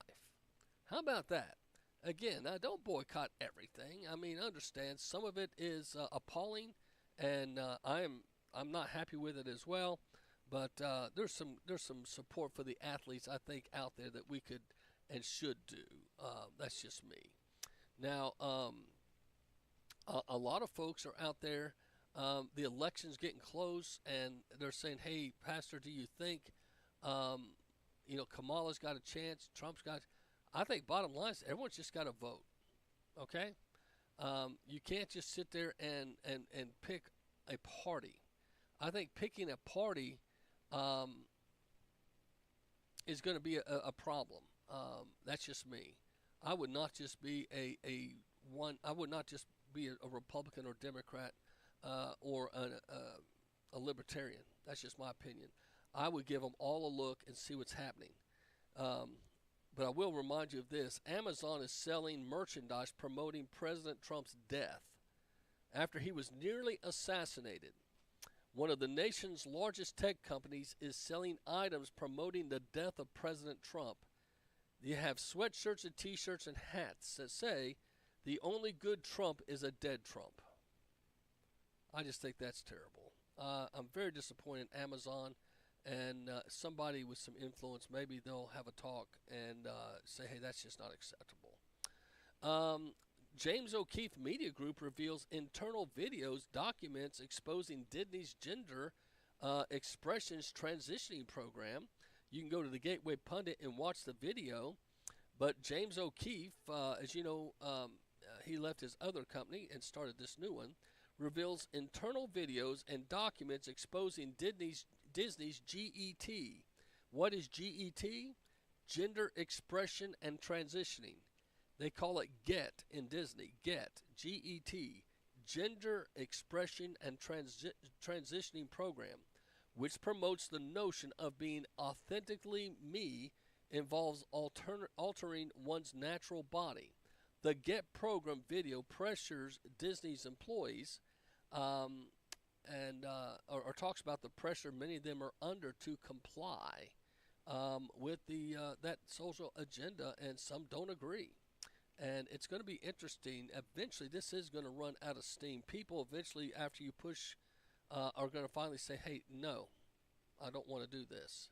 How about that? Again, now don't boycott everything. I mean, understand some of it is appalling, and I'm not happy with it as well. But there's some support for the athletes, I think, out there that we could and should do. That's just me. Now, a lot of folks are out there. The election's getting close, and they're saying, "Hey, Pastor, do you think, Kamala's got a chance? Trump's got?" I think bottom line is everyone's just got to vote. Okay, you can't just sit there and pick a party. I think picking a party is going to be a problem. That's just me. I would not just be I would not just be a Republican or Democrat or a Libertarian. That's just my opinion. I would give them all a look and see what's happening. But I will remind you of this. Amazon is selling merchandise promoting President Trump's death after he was nearly assassinated. One of the nation's largest tech companies is selling items promoting the death of President Trump. You have sweatshirts and T-shirts and hats that say, "The only good Trump is a dead Trump." I just think that's terrible. I'm very disappointed in Amazon, and somebody with some influence, maybe they'll have a talk and say, hey, that's just not acceptable. James O'Keefe Media Group reveals internal videos, documents exposing Disney's gender expressions transitioning program. You can go to the Gateway Pundit and watch the video. But James O'Keefe, as you know, he left his other company and started this new one, reveals internal videos and documents exposing Disney's GET. What is GET? Gender expression and transitioning. They call it GET in Disney. GET, G-E-T, Gender Expression and Transitioning Program, which promotes the notion of being authentically me, involves altering one's natural body. The Get program video pressures Disney's employees or talks about the pressure many of them are under to comply with that social agenda, and some don't agree. And it's going to be interesting. Eventually, this is going to run out of steam. People eventually, after you push, are going to finally say, hey, no, I don't want to do this.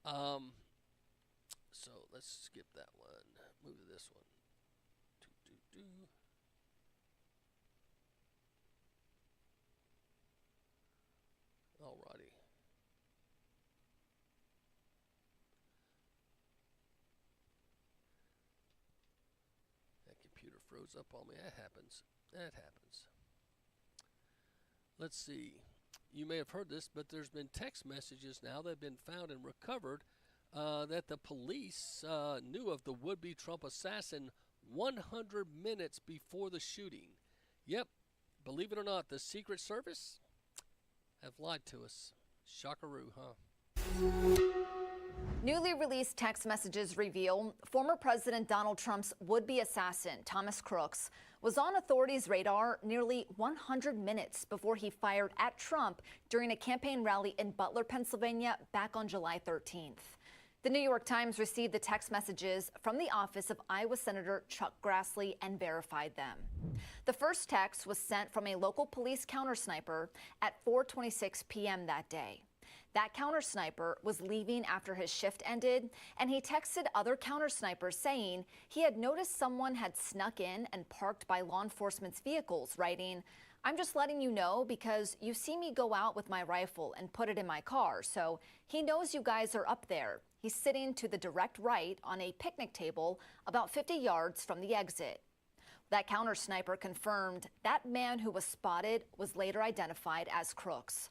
So let's skip that one. Move to this one. Alrighty. That computer froze up on me. That happens. Let's see. You may have heard this, but there's been text messages now that have been found and recovered that the police knew of the would-be Trump assassin 100 minutes before the shooting. Yep, believe it or not, the Secret Service have lied to us. Shockaroo, huh? Newly released text messages reveal former President Donald Trump's would-be assassin, Thomas Crooks, was on authorities' radar nearly 100 minutes before he fired at Trump during a campaign rally in Butler, Pennsylvania, back on July 13th. The New York Times received the text messages from the office of Iowa Senator Chuck Grassley and verified them. The first text was sent from a local police countersniper at 4:26 p.m. that day. That countersniper was leaving after his shift ended, and he texted other countersnipers saying he had noticed someone had snuck in and parked by law enforcement's vehicles, writing, "I'm just letting you know because you see me go out with my rifle and put it in my car, so he knows you guys are up there. He's sitting to the direct right on a picnic table about 50 yards from the exit." That countersniper confirmed that man who was spotted was later identified as Crooks.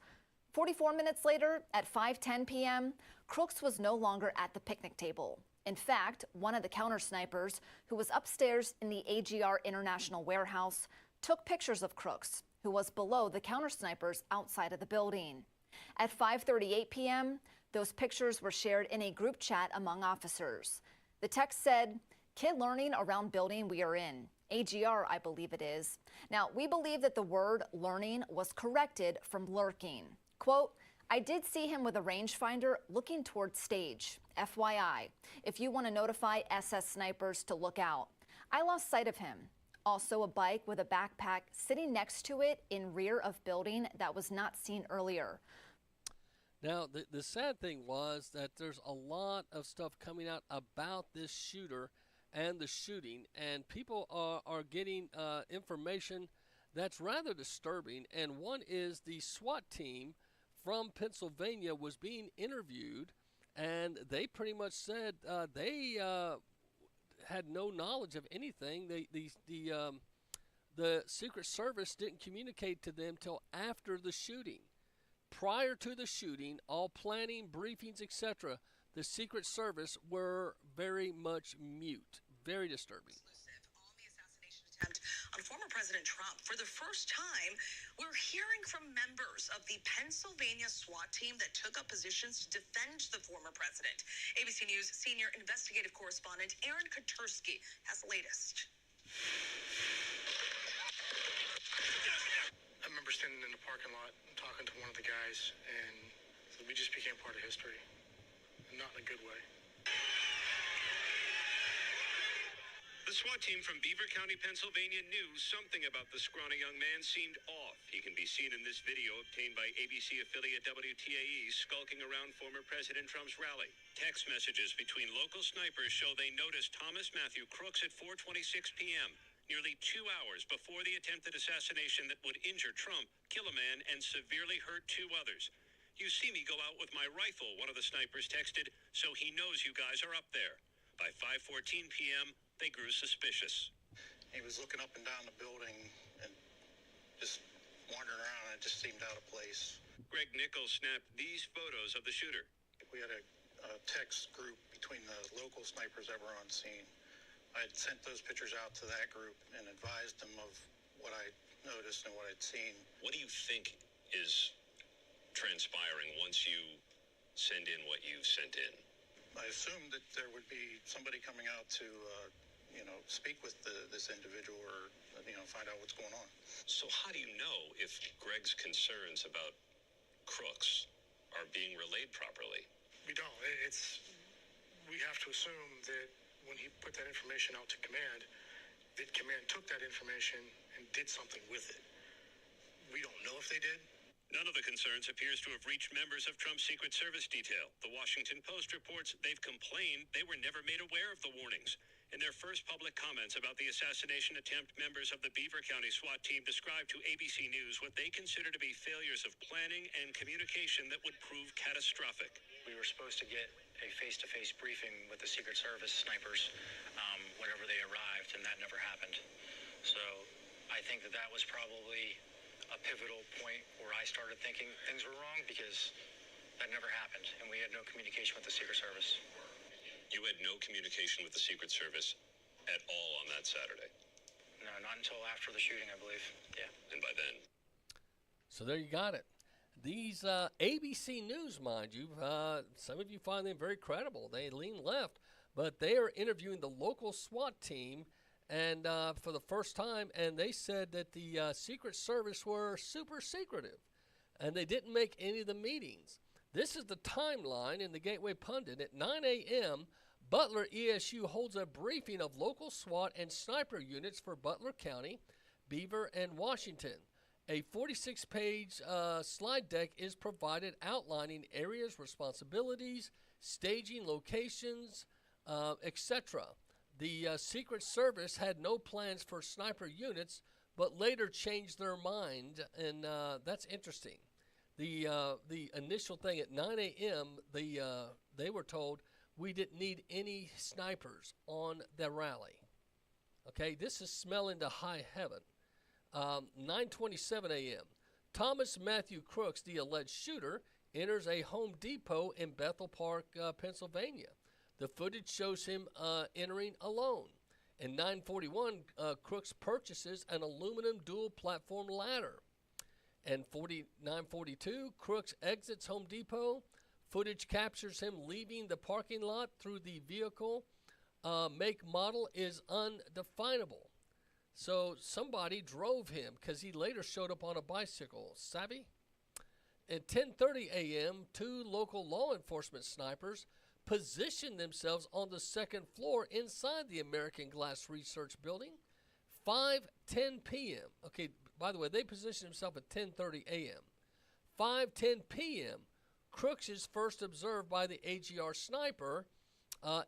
44 minutes later, at 5:10 p.m., Crooks was no longer at the picnic table. In fact, one of the countersnipers, who was upstairs in the AGR International Warehouse, took pictures of Crooks, who was below the countersnipers outside of the building. At 5:38 p.m., those pictures were shared in a group chat among officers. The text said, "Kid learning around building we are in. AGR, I believe it is." Now, we believe that the word learning was corrected from lurking. Quote, "I did see him with a rangefinder looking towards stage. FYI, if you want to notify SS snipers to look out. I lost sight of him. Also a bike with a backpack sitting next to it in rear of building that was not seen earlier." Now, the sad thing was that there's a lot of stuff coming out about this shooter and the shooting, and people are getting information that's rather disturbing. And one is the SWAT team from Pennsylvania was being interviewed, and they pretty much said they had no knowledge of anything. The Secret Service didn't communicate to them till after the shooting. Prior to the shooting, all planning, briefings, etc., the Secret Service were very much mute. Very disturbing. Attempt on former President Trump. For the first time, we're hearing from members of the Pennsylvania SWAT team that took up positions to defend the former president. ABC News senior investigative correspondent Aaron Katursky has the latest. I remember standing in the parking lot and talking to one of the guys, and we just became part of history, not in a good way. The SWAT team from Beaver County, Pennsylvania knew something about the scrawny young man seemed off. He can be seen in this video obtained by ABC affiliate WTAE skulking around former President Trump's rally. Text messages between local snipers show they noticed Thomas Matthew Crooks at 4:26 p.m., nearly 2 hours before the attempted assassination that would injure Trump, kill a man, and severely hurt 2 others. "You see me go out with my rifle," one of the snipers texted, "so he knows you guys are up there." By 5:14 p.m., they grew suspicious. He was looking up and down the building and just wandering around, and it just seemed out of place. Greg Nichols snapped these photos of the shooter. We had a text group between the local snipers that were on scene. I had sent those pictures out to that group and advised them of what I noticed and what I'd seen. What do you think is transpiring once you send in what you've sent in? I assumed that there would be somebody coming out to, speak with this individual or, find out what's going on. So how do you know if Greg's concerns about crooks are being relayed properly? We don't. We have to assume that when he put that information out to command, that command took that information and did something with it. We don't know if they did. None of the concerns appears to have reached members of Trump's Secret Service detail. The Washington Post reports they've complained they were never made aware of the warnings. In their first public comments about the assassination attempt, members of the Beaver County SWAT team described to ABC News what they consider to be failures of planning and communication that would prove catastrophic. We were supposed to get a face-to-face briefing with the Secret Service snipers whenever they arrived, and that never happened. So I think that was probably a pivotal point where I started thinking things were wrong, because that never happened, and we had no communication with the Secret Service. You had no communication with the Secret Service at all on that Saturday? No, not until after the shooting, I believe. Yeah. And by then? So there you got it. These ABC News, mind you, some of you find them very credible. They lean left, but they are interviewing the local SWAT team and for the first time, and they said that the Secret Service were super secretive, and they didn't make any of the meetings. This is the timeline in the Gateway Pundit. At 9 a.m., Butler ESU holds a briefing of local SWAT and sniper units for Butler County, Beaver, and Washington. A 46-page slide deck is provided outlining areas, responsibilities, staging locations, etc. The Secret Service had no plans for sniper units, but later changed their mind, and that's interesting. The initial thing at 9 a.m., they were told we didn't need any snipers on the rally. Okay, this is smelling to high heaven. 9:27 a.m. Thomas Matthew Crooks, the alleged shooter, enters a Home Depot in Bethel Park, Pennsylvania. The footage shows him entering alone. In 9:41, Crooks purchases an aluminum dual-platform ladder. And 9:42, Crooks exits Home Depot. Footage captures him leaving the parking lot through the vehicle. Make model is undefinable. So somebody drove him, because he later showed up on a bicycle. Savvy? At 10:30 a.m., two local law enforcement snipers positioned themselves on the second floor inside the American Glass Research Building. 5:10 p.m. Okay, by the way, they positioned themselves at 10:30 a.m. 5:10 p.m., Crooks is first observed by the AGR sniper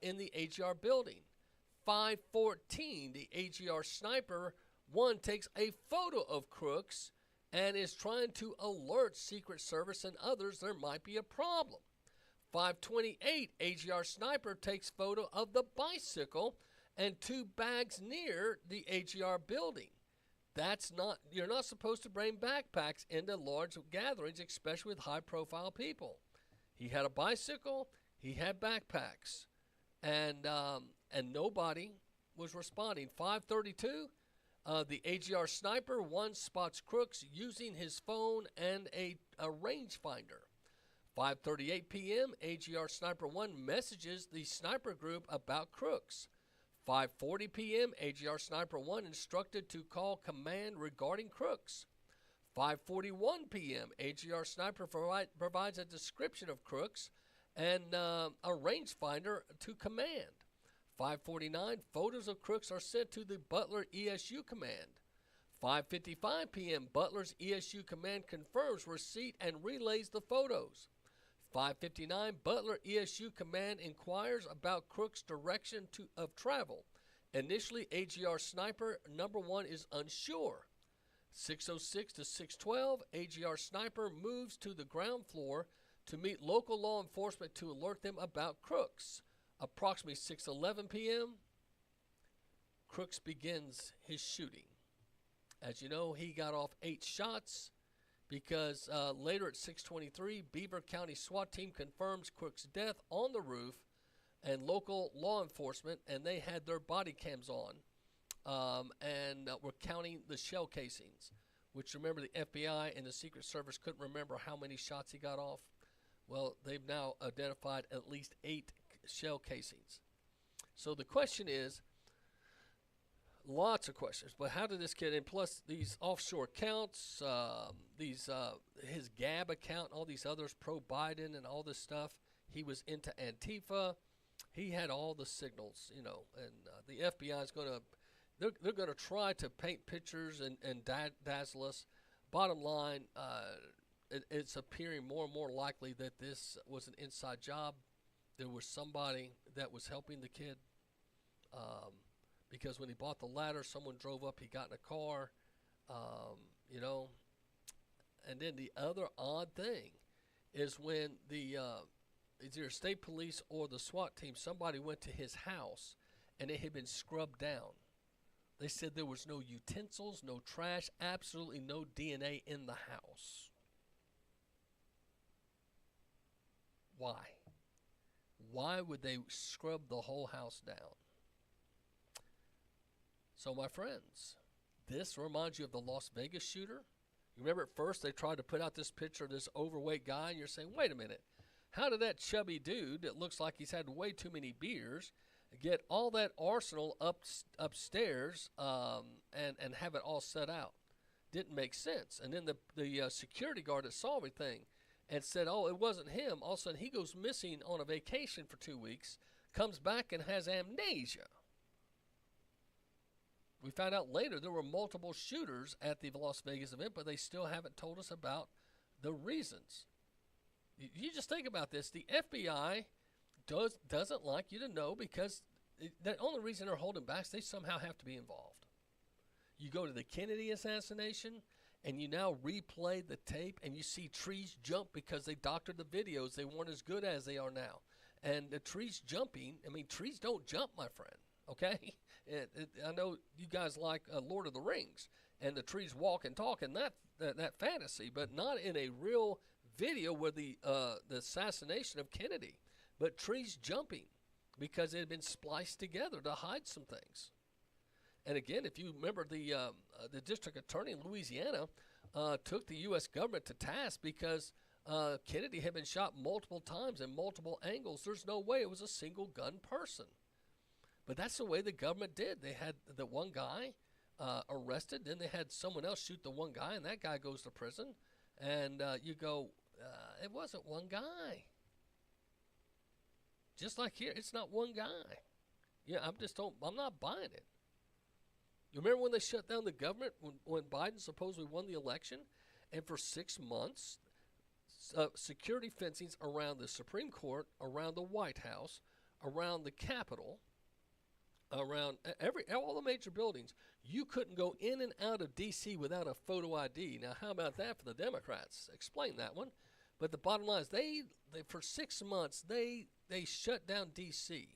in the AGR building. 5:14, the AGR sniper one takes a photo of Crooks and is trying to alert Secret Service and others there might be a problem. 5:28, AGR sniper takes photo of the bicycle and two bags near the AGR building. You're not supposed to bring backpacks into large gatherings, especially with high-profile people. He had a bicycle, he had backpacks, and nobody was responding. 5:32, the AGR sniper one spots Crooks using his phone and a rangefinder. 5:38 p.m., AGR sniper one messages the sniper group about Crooks. 5:40 p.m., AGR sniper one instructed to call command regarding Crooks. 5:41 p.m., AGR sniper provides a description of Crooks and a rangefinder to command. 5:49, photos of Crooks are sent to the Butler ESU command. 5:55 p.m., Butler's ESU command confirms receipt and relays the photos. 5:59, Butler ESU command inquires about Crooks' direction of travel. Initially, AGR sniper number one is unsure. 6:06 to 6:12, AGR sniper moves to the ground floor to meet local law enforcement to alert them about Crooks. Approximately 6:11 p.m., Crooks begins his shooting. As you know, he got off 8 shots because later at 6:23, Beaver County SWAT team confirms Crooks' death on the roof, and local law enforcement, and they had their body cams on and were counting the shell casings. which remember the FBI and the Secret Service couldn't remember how many shots he got off. Well, they've now identified at least 8 shell casings. So the question is, lots of questions, but how did this kid, and plus these offshore accounts, his Gab account, all these others, pro-Biden and all this stuff, he was into Antifa. He had all the signals, and the FBI is going to, they're going to try to paint pictures and dazzle us. Bottom line, it's appearing more and more likely that this was an inside job. There was somebody that was helping the kid, because when he bought the ladder, someone drove up, he got in a car, And then the other odd thing is when the either state police or the SWAT team, somebody went to his house and it had been scrubbed down. They said there was no utensils, no trash, absolutely no DNA in the house. Why? Why would they scrub the whole house down? So, my friends, this reminds you of the Las Vegas shooter. You remember at first they tried to put out this picture of this overweight guy, and you're saying, wait a minute, how did that chubby dude that looks like he's had way too many beers get all that arsenal upstairs and have it all set out? Didn't make sense. And then the security guard that saw everything and said, oh, it wasn't him. All of a sudden he goes missing on a vacation for 2 weeks, comes back and has amnesia. We found out later there were multiple shooters at the Las Vegas event, but they still haven't told us about the reasons. You just think about this. The FBI doesn't like you to know because the only reason they're holding back is they somehow have to be involved. You go to the Kennedy assassination, and you now replay the tape, and you see trees jump because they doctored the videos. They weren't as good as they are now. And the trees jumping, trees don't jump, my friend, okay? I know you guys like Lord of the Rings, and the trees walk and talk and that fantasy, but not in a real video where the assassination of Kennedy. But trees jumping because it had been spliced together to hide some things. And again, if you remember, the district attorney in Louisiana took the U.S. government to task because Kennedy had been shot multiple times in multiple angles. There's no way it was a single gun person. But that's the way the government did. They had the one guy arrested, then they had someone else shoot the one guy, and that guy goes to prison. And you go, it wasn't one guy. Just like here, it's not one guy. Yeah, I'm not buying it. You remember when they shut down the government when Biden supposedly won the election? And for 6 months, security fencings around the Supreme Court, around the White House, around the Capitol, around all the major buildings. You couldn't go in and out of D.C. without a photo ID. Now, how about that for the Democrats? Explain that one. But the bottom line is they for 6 months, they shut down D.C.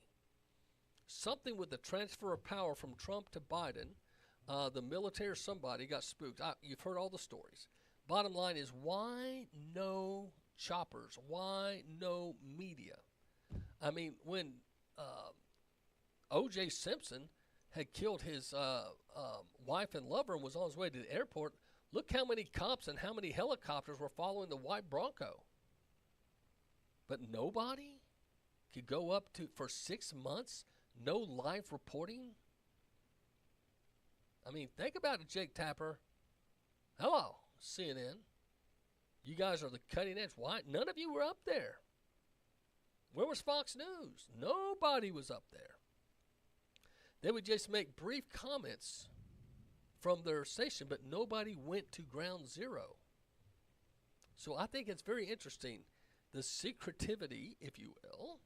Something with the transfer of power from Trump to Biden, the military or somebody got spooked. You've heard all the stories. Bottom line is, why no choppers? Why no media? When O.J. Simpson had killed his wife and lover and was on his way to the airport, look how many cops and how many helicopters were following the white Bronco. But nobody could go up to, for 6 months, no live reporting? Think about it, Jake Tapper. Hello, CNN. You guys are the cutting edge. Why? None of you were up there. Where was Fox News? Nobody was up there. They would just make brief comments from their station, but nobody went to ground zero. So I think it's very interesting. The secretivity, if you will,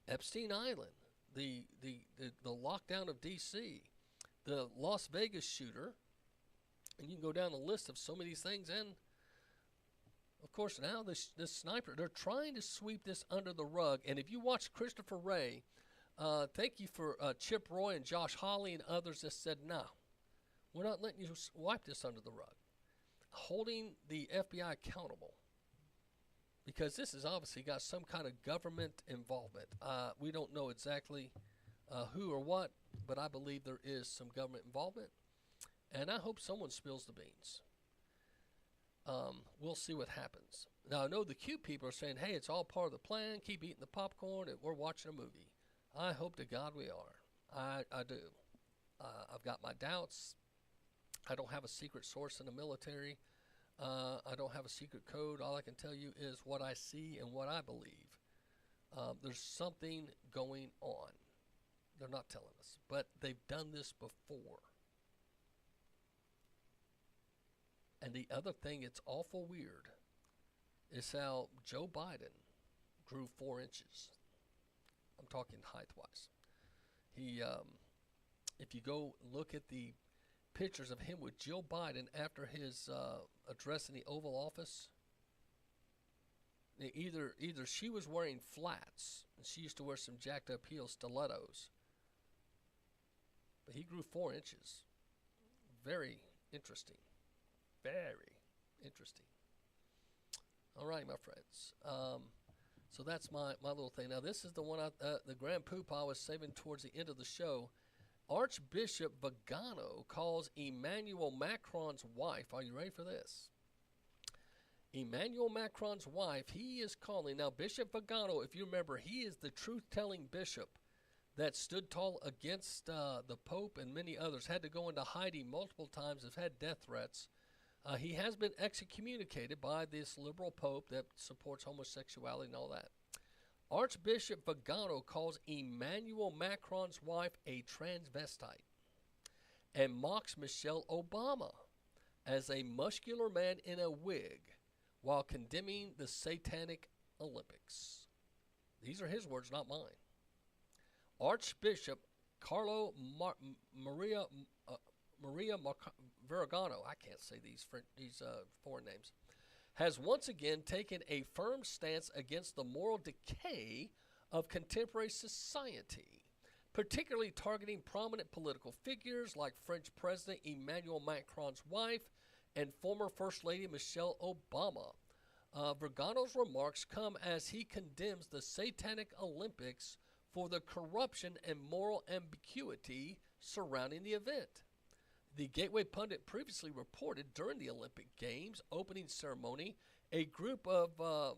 Epstein Island, the lockdown of D.C., the Las Vegas shooter, and you can go down the list of so many things. And, of course, now this sniper, they're trying to sweep this under the rug. And if you watch Christopher Wray, thank you for Chip Roy and Josh Hawley and others that said, no, we're not letting you wipe this under the rug. Holding the FBI accountable. Because this has obviously got some kind of government involvement. We don't know exactly who or what, but I believe there is some government involvement. And I hope someone spills the beans. We'll see what happens. Now, I know the cute people are saying, hey, it's all part of the plan. Keep eating the popcorn, and we're watching a movie. I hope to God we are. I do. I've got my doubts. I don't have a secret source in the military. I don't have a secret code. All I can tell you is what I see and what I believe. There's something going on. They're not telling us, but they've done this before. And the other thing that's awful weird is how Joe Biden grew 4 inches. I'm talking height-wise. He, if you go look at the pictures of him with Jill Biden after his address in the Oval Office, either she was wearing flats, and she used to wear some jacked-up heel stilettos, but he grew 4 inches. Very interesting. Very interesting. All right, my friends. So that's my little thing. Now, this is the one, the grand poop I was saving towards the end of the show. Archbishop Vigano calls Emmanuel Macron's wife. Are you ready for this? Emmanuel Macron's wife, he is calling. Now, Bishop Vigano, if you remember, he is the truth-telling bishop that stood tall against the Pope and many others, had to go into hiding multiple times, has had death threats. He has been excommunicated by this liberal Pope that supports homosexuality and all that. Archbishop Vigano calls Emmanuel Macron's wife a transvestite and mocks Michelle Obama as a muscular man in a wig while condemning the Satanic Olympics. These are his words, not mine. Archbishop Carlo Maria Vergano, I can't say these foreign names, has once again taken a firm stance against the moral decay of contemporary society, particularly targeting prominent political figures like French President Emmanuel Macron's wife and former First Lady Michelle Obama. Vergano's remarks come as he condemns the Satanic Olympics for the corruption and moral ambiguity surrounding the event. The Gateway Pundit previously reported during the Olympic Games opening ceremony, a group of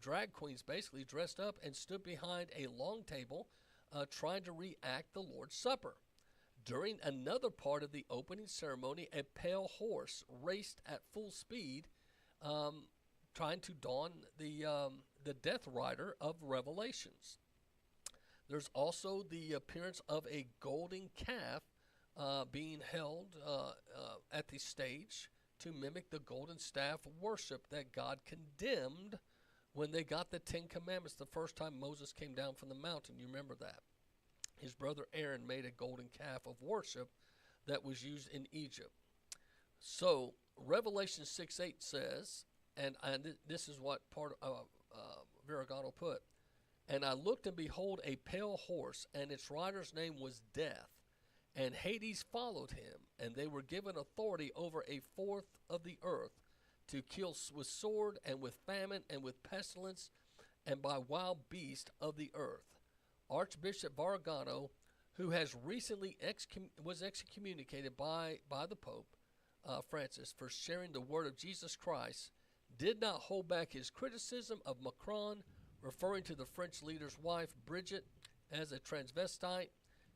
drag queens basically dressed up and stood behind a long table trying to reenact the Lord's Supper. During another part of the opening ceremony, a pale horse raced at full speed, trying to don the Death Rider of Revelations. There's also the appearance of a golden calf being held at the stage to mimic the golden staff worship that God condemned when they got the 10 Commandments the first time Moses came down from the mountain. You remember that. His brother Aaron made a golden calf of worship that was used in Egypt. So Revelation 6:8 says, and this is what part Vergano put, and I looked and behold a pale horse, and its rider's name was Death. And Hades followed him, and they were given authority over a fourth of the earth to kill with sword and with famine and with pestilence and by wild beast of the earth. Archbishop Vergano, who has recently was excommunicated by the Pope Francis for sharing the word of Jesus Christ, did not hold back his criticism of Macron, referring to the French leader's wife, Brigitte, as a transvestite.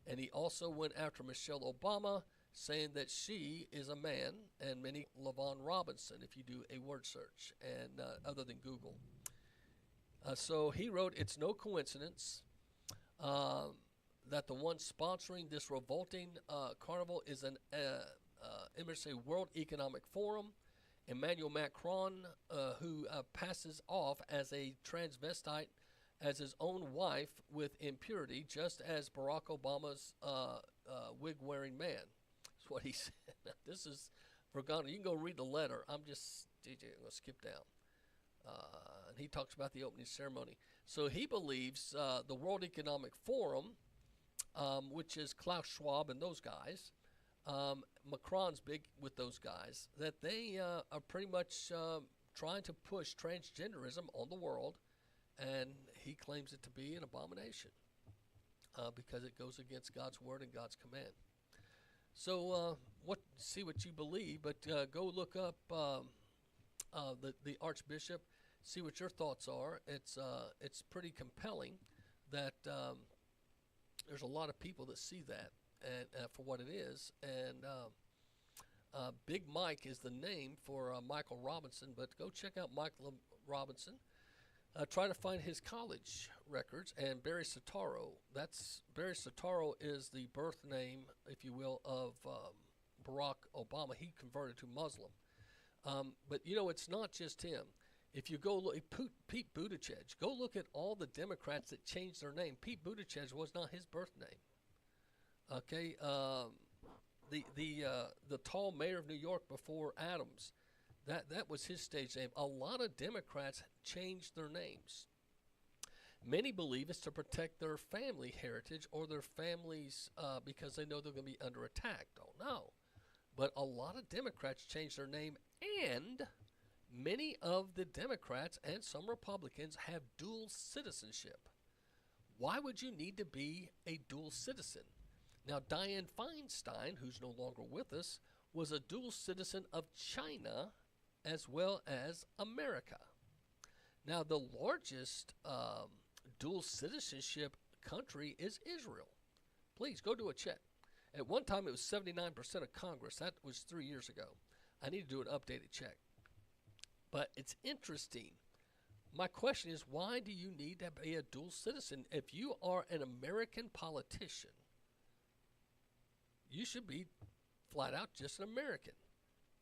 And he also went after Michelle Obama, saying that she is a man, and many LaVon Robinson, if you do a word search, and other than Google. So he wrote, it's no coincidence that the one sponsoring this revolting carnival is an World Economic Forum. Emmanuel Macron, who passes off as a transvestite, as his own wife with impurity, just as Barack Obama's wig-wearing man. That's what he said. This is Vergano. You can go read the letter. I'm going to skip down. And he talks about the opening ceremony. So he believes the World Economic Forum, which is Klaus Schwab and those guys, Macron's big with those guys, that they are pretty much trying to push transgenderism on the world, and he claims it to be an abomination because it goes against God's word and God's command. So see what you believe, but go look up the Archbishop, see what your thoughts are. It's pretty compelling that there's a lot of people that see that and for what it is. And Big Mike is the name for Michael Robinson, but go check out Michael Robinson. Try to find his college records, and Barry Soetoro. Barry Soetoro is the birth name, if you will, of Barack Obama. He converted to Muslim. But, it's not just him. If you go look at Pete Buttigieg, go look at all the Democrats that changed their name. Pete Buttigieg was not his birth name. Okay, the tall mayor of New York before Adams, that was his stage name. A lot of Democrats changed their names. Many believe it's to protect their family heritage or their families because they know they're going to be under attack. Don't know. But a lot of Democrats changed their name, and many of the Democrats and some Republicans have dual citizenship. Why would you need to be a dual citizen? Now, Dianne Feinstein, who's no longer with us, was a dual citizen of China as well as America. Now, the largest dual citizenship country is Israel. Please go do a check. At one time, it was 79% of Congress. That was 3 years ago. I need to do an updated check. But it's interesting. My question is, why do you need to be a dual citizen? If you are an American politician, you should be flat out just an American,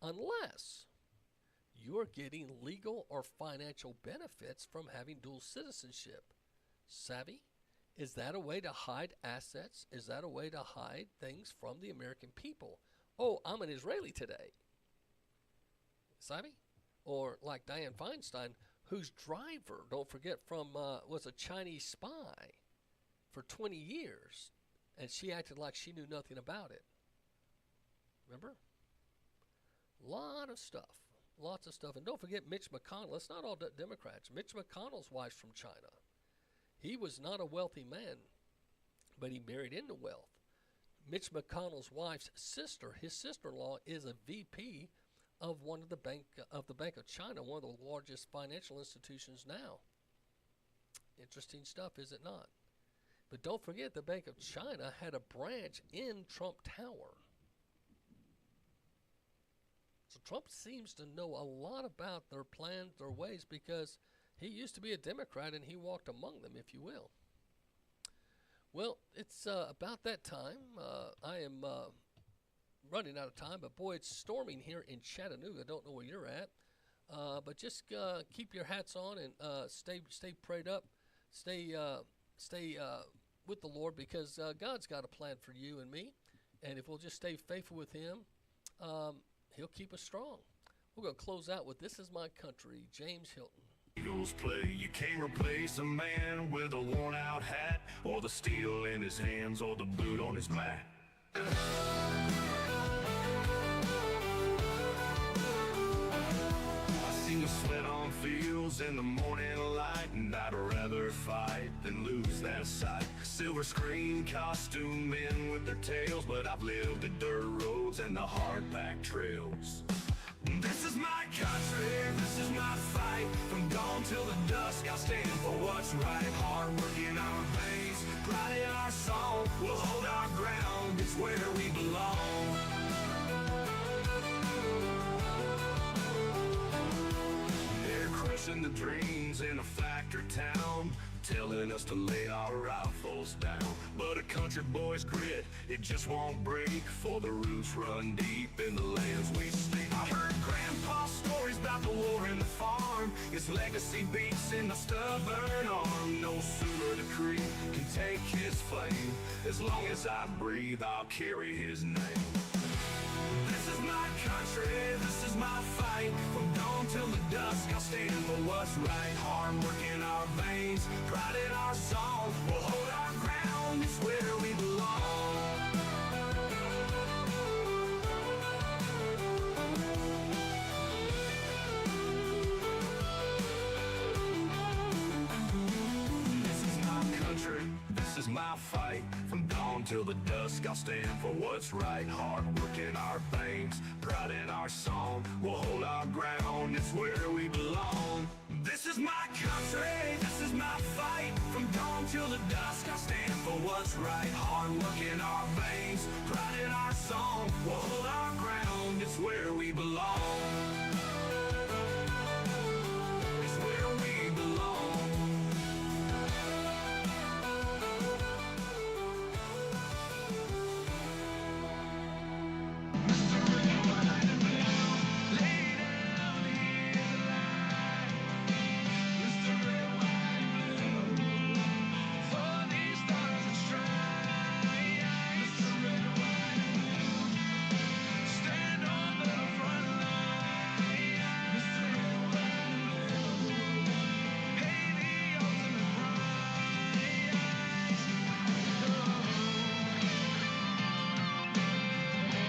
unless you're getting legal or financial benefits from having dual citizenship. Savvy? Is that a way to hide assets? Is that a way to hide things from the American people? Oh, I'm an Israeli today. Savvy? Or like Dianne Feinstein, whose driver, don't forget, was a Chinese spy for 20 years, and she acted like she knew nothing about it. Remember? Lot of stuff. Lots of stuff. And don't forget Mitch McConnell. It's not all Democrats. Mitch McConnell's wife's from China. He was not a wealthy man, but he married into wealth. Mitch McConnell's wife's sister, his sister-in-law, is a VP of the Bank of China, one of the largest financial institutions now. Interesting stuff, is it not? But don't forget, the Bank of China had a branch in Trump Tower. So Trump seems to know a lot about their plans, their ways, because he used to be a Democrat and he walked among them, if you will. Well, it's about that time. I am running out of time, but boy, it's storming here in Chattanooga. I don't know where you're at, but just keep your hats on and stay prayed up. Stay with the Lord, because God's got a plan for you and me, and if we'll just stay faithful with Him, He'll keep us strong. We're going to close out with "This Is My Country," James Hilton. Eagles play, you can't replace a man with a worn-out hat, or the steel in his hands, or the boot on his mat. I see the sweat on fields in the morning light, and I'd rather fight than lose that sight. Silver screen costume men with their tails, but I've lived the dirt roads and the hard-packed trails. This is my country, this is my fight. From dawn till the dusk, I'll stand for what's right. Hard work in our veins, pride in our song. We'll hold our ground, it's where we belong. They're crushing the dreams in a factory town, telling us to lay our rifles down. But a country boy's grit, it just won't break, for the roots run deep in the lands we stake. I heard Grandpa's stories about the war and the farm. His legacy beats in the stubborn arm. No sooner the creek can take his flame. As long as I breathe, I'll carry his name. This is my country, this is my fight. From dawn till the dusk, I'll stand for what's right. Hard work in our veins, pride in our song. We'll hold our ground, it's where we belong. This is my country, this is my fight. From dawn till the dusk, I'll stand for what's right. Hard work in our veins, pride in our song. We'll hold our ground, it's where we belong. This is my country, this is my fight. From dawn till the dusk, I'll stand for what's right. Hard work in our